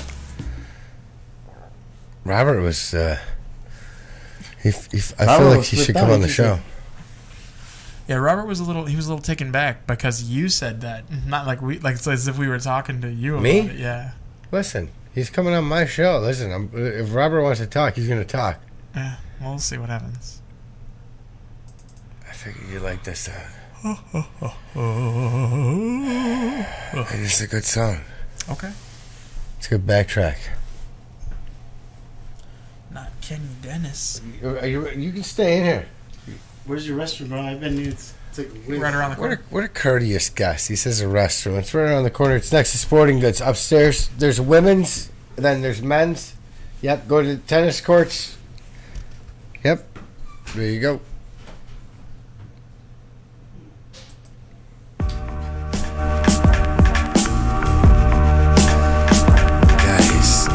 Robert was. I feel like he should come on the show. Yeah, Robert was a little taken back because you said that, not like it's as if we were talking to you about it. Yeah. Listen, he's coming on my show. Listen, if Robert wants to talk, he's gonna talk. Yeah, we'll see what happens. I figured you like this song. It's a good song. Okay. It's a good backtrack. Not Kenny Dennis. You can stay in here. Where's your restroom, bro? I've been here. It's like right around the corner. What a courteous guest. He says a restroom. It's right around the corner. It's next to Sporting Goods. Upstairs, there's women's, then there's men's. Yep, go to the tennis courts. Yep, there you go. Guys,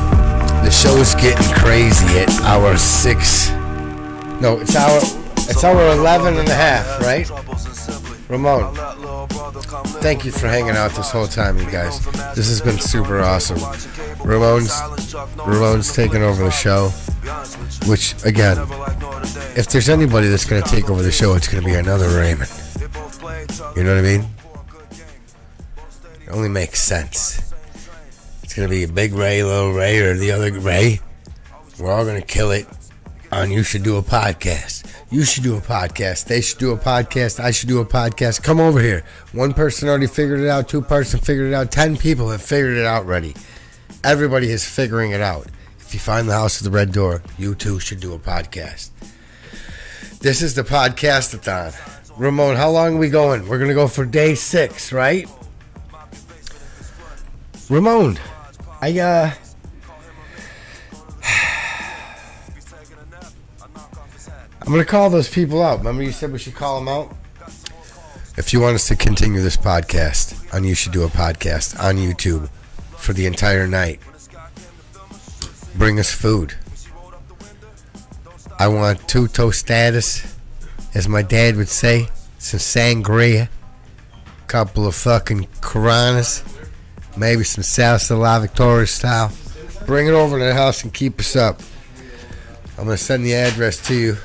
the show's getting crazy at hour 6. No, it's hour 11 and a half, right? Ramon, thank you for hanging out this whole time, you guys. This has been super awesome. Ramon's taking over the show, which, again, if there's anybody that's going to take over the show, it's going to be another Raymond. You know what I mean? It only makes sense. It's going to be a big Ray, little Ray, or the other Ray. We're all going to kill it on You Should Do a Podcast. You should do a podcast. They should do a podcast. I should do a podcast. Come over here. One person already figured it out. 2 person figured it out. 10 people have figured it out already. Everybody is figuring it out. If you find the house with the red door, you too should do a podcast. This is the podcast-a-thon. Ramon, how long are we going? We're going to go for day 6, right? Ramon, I'm going to call those people out. Remember you said we should call them out? If you want us to continue this podcast on You Should Do a Podcast on YouTube for the entire night, bring us food. I want 2 tostadas, as my dad would say, some sangria, couple of fucking Coronas, maybe some salsa La Victoria style. Bring it over to the house and keep us up. I'm going to send the address to you.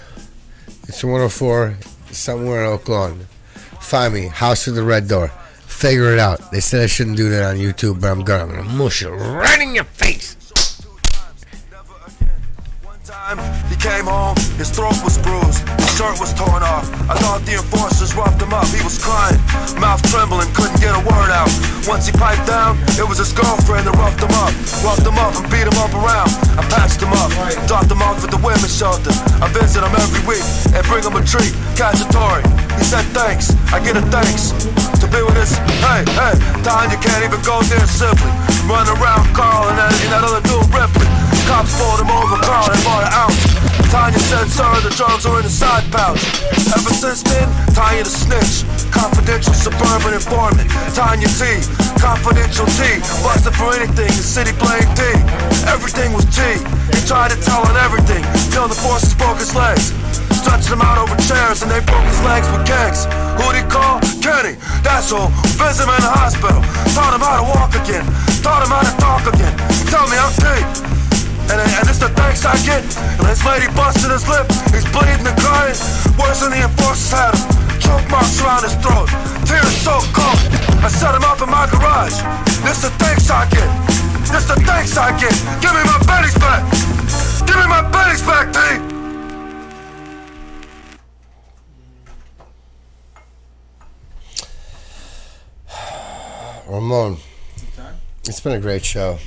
It's 104, somewhere in Oak Lawn. Find me, House with the Red Door. Figure it out. They said I shouldn't do that on YouTube, but I'm going to mush it right in your face. He came home, his throat was bruised, his shirt was torn off. I thought the enforcers roughed him up, he was crying, mouth trembling, couldn't get a word out. Once he piped down, it was his girlfriend that roughed him up and beat him up around. I patched him up, dropped him off at the women's shelter. I visit him every week and bring him a treat, cacciatore. He said thanks, I get a thanks to be with this. Hey, Tanya can't even go near Sibley. Run around Carl and that other dude Ripley. Cops pulled him over, Carl, and bought an ounce. Tanya said, sir, the drugs are in the side pouch. Ever since then, Tanya the snitch. Confidential suburban informant. Tanya T, confidential T. Busted for anything, the city blamed D. Everything was T. He tried to tell on everything, till the forces broke his legs. Stretched him out over chairs and they broke his legs with kegs. Who'd he call? Kenny, that's who. Visit him in the hospital. Taught him how to walk again. Taught him how to talk again. Tell me I'm T. And it's the thanks I get. And this lady busted his lip. He's bleeding and crying. Worse than the enforcers had him. Choke marks around his throat. Tears so cold. I set him up in my garage. This the thanks I get. This the thanks I get. Give me my pennies back. Give me my pennies back, T. Ramon, it's been a great show.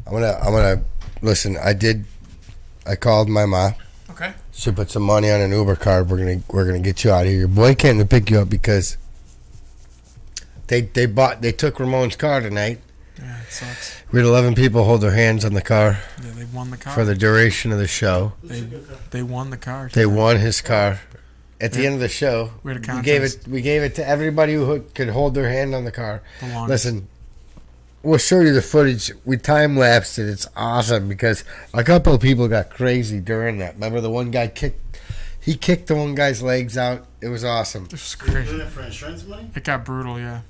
I'm gonna listen. I called my ma. Okay. Should put some money on an Uber card. We're gonna get you out of here. Your boy came to pick you up because they took Ramon's car tonight. Yeah, it sucks. We had 11 people hold their hands on the car. Yeah, they won the car for the duration of the show. They won the car. They won his car. At the end of the show, we had a contest. We gave it to everybody who could hold their hand on the car. Listen, we'll show you the footage. We time lapsed it. It's awesome because a couple of people got crazy during that. Remember the one guy kicked the one guy's legs out. It was awesome. It was crazy. Doing it for insurance money? It got brutal, yeah.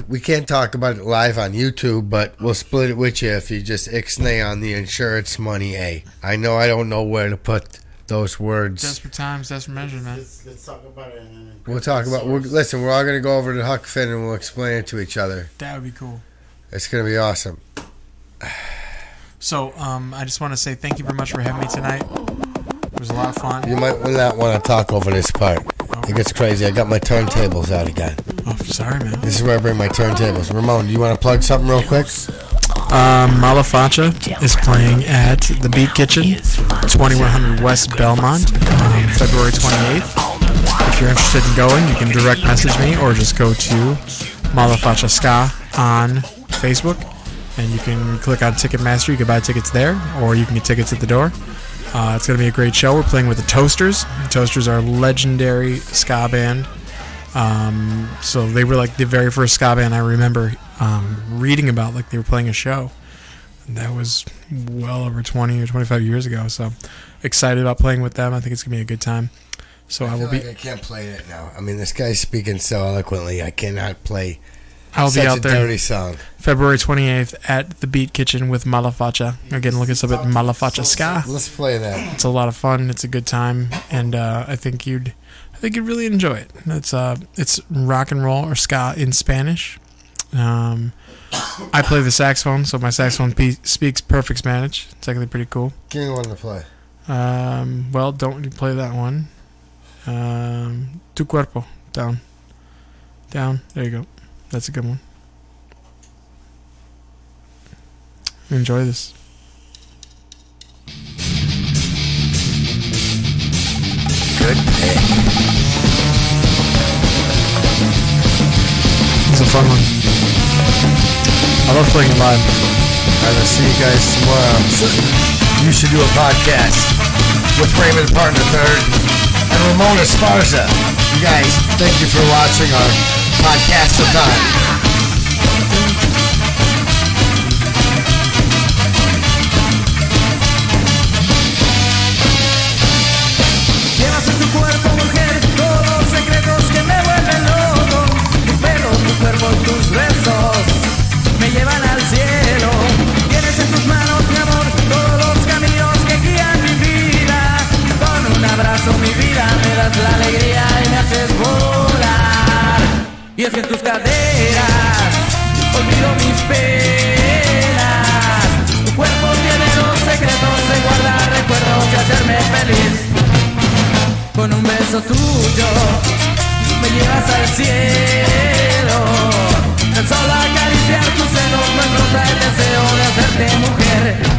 We can't talk about it live on YouTube, but we'll split it with you if you just ixnay on the insurance money. I know I don't know where to put those words. Desperate times, desperate measures, man. Let's talk about it. We'll talk about. Listen, we're all gonna go over to Huck Finn and we'll explain it to each other. That would be cool. It's gonna be awesome. So, I just want to say thank you very much for having me tonight. It was a lot of fun. You might not want to talk over this part. It gets crazy. I got my turntables out again. Oh, sorry, man. This is where I bring my turntables. Ramon, do you want to plug something real quick? Malafacha is playing at the Beat Kitchen, 2100 West Belmont, February 28th. If you're interested in going, you can direct message me or just go to Malafacha Ska on Facebook, and you can click on Ticketmaster. You can buy tickets there, or you can get tickets at the door. It's going to be a great show. We're playing with the Toasters. The Toasters are a legendary ska band. So they were like the very first ska band I remember reading about, like they were playing a show. That was well over 20 or 25 years ago. So excited about playing with them. I think it's going to be a good time. So I will be. I can't play it now. I mean, this guy's speaking so eloquently. I cannot play. I'll be out there. Dirty song. February 28th at the Beat Kitchen with Malafacha. Again, look us up at Malafacha Ska. Let's play that. It's a lot of fun. It's a good time, and I think you'd really enjoy it. It's rock and roll or ska in Spanish. I play the saxophone, so my saxophone speaks perfect Spanish. It's actually pretty cool. Give me one to play. Well, don't you play that one. Tu cuerpo, down. There you go. That's a good one. Enjoy this. Good pick. It's a fun one. I love playing it live. I will see you guys tomorrow. You should do a podcast with Raymond Partner III and Ramon ESPARZA. You guys, thank you for watching our podcast of time. Llevas en tu cuerpo, mujer, todos los secretos que me vuelven loco. Tu pelo, tu cuerpo y tus besos me llevan al cielo. Tienes en tus manos, mi amor, todos los caminos que guían mi vida. Con un abrazo, mi vida, me das la alegría y me haces volar. Y es que en tus caderas olvido mis penas. Tu cuerpo tiene los secretos de guardar recuerdos y hacerme feliz. Con un beso tuyo me llevas al cielo. Tan solo acariciar tus senos me brota el deseo de hacerte mujer.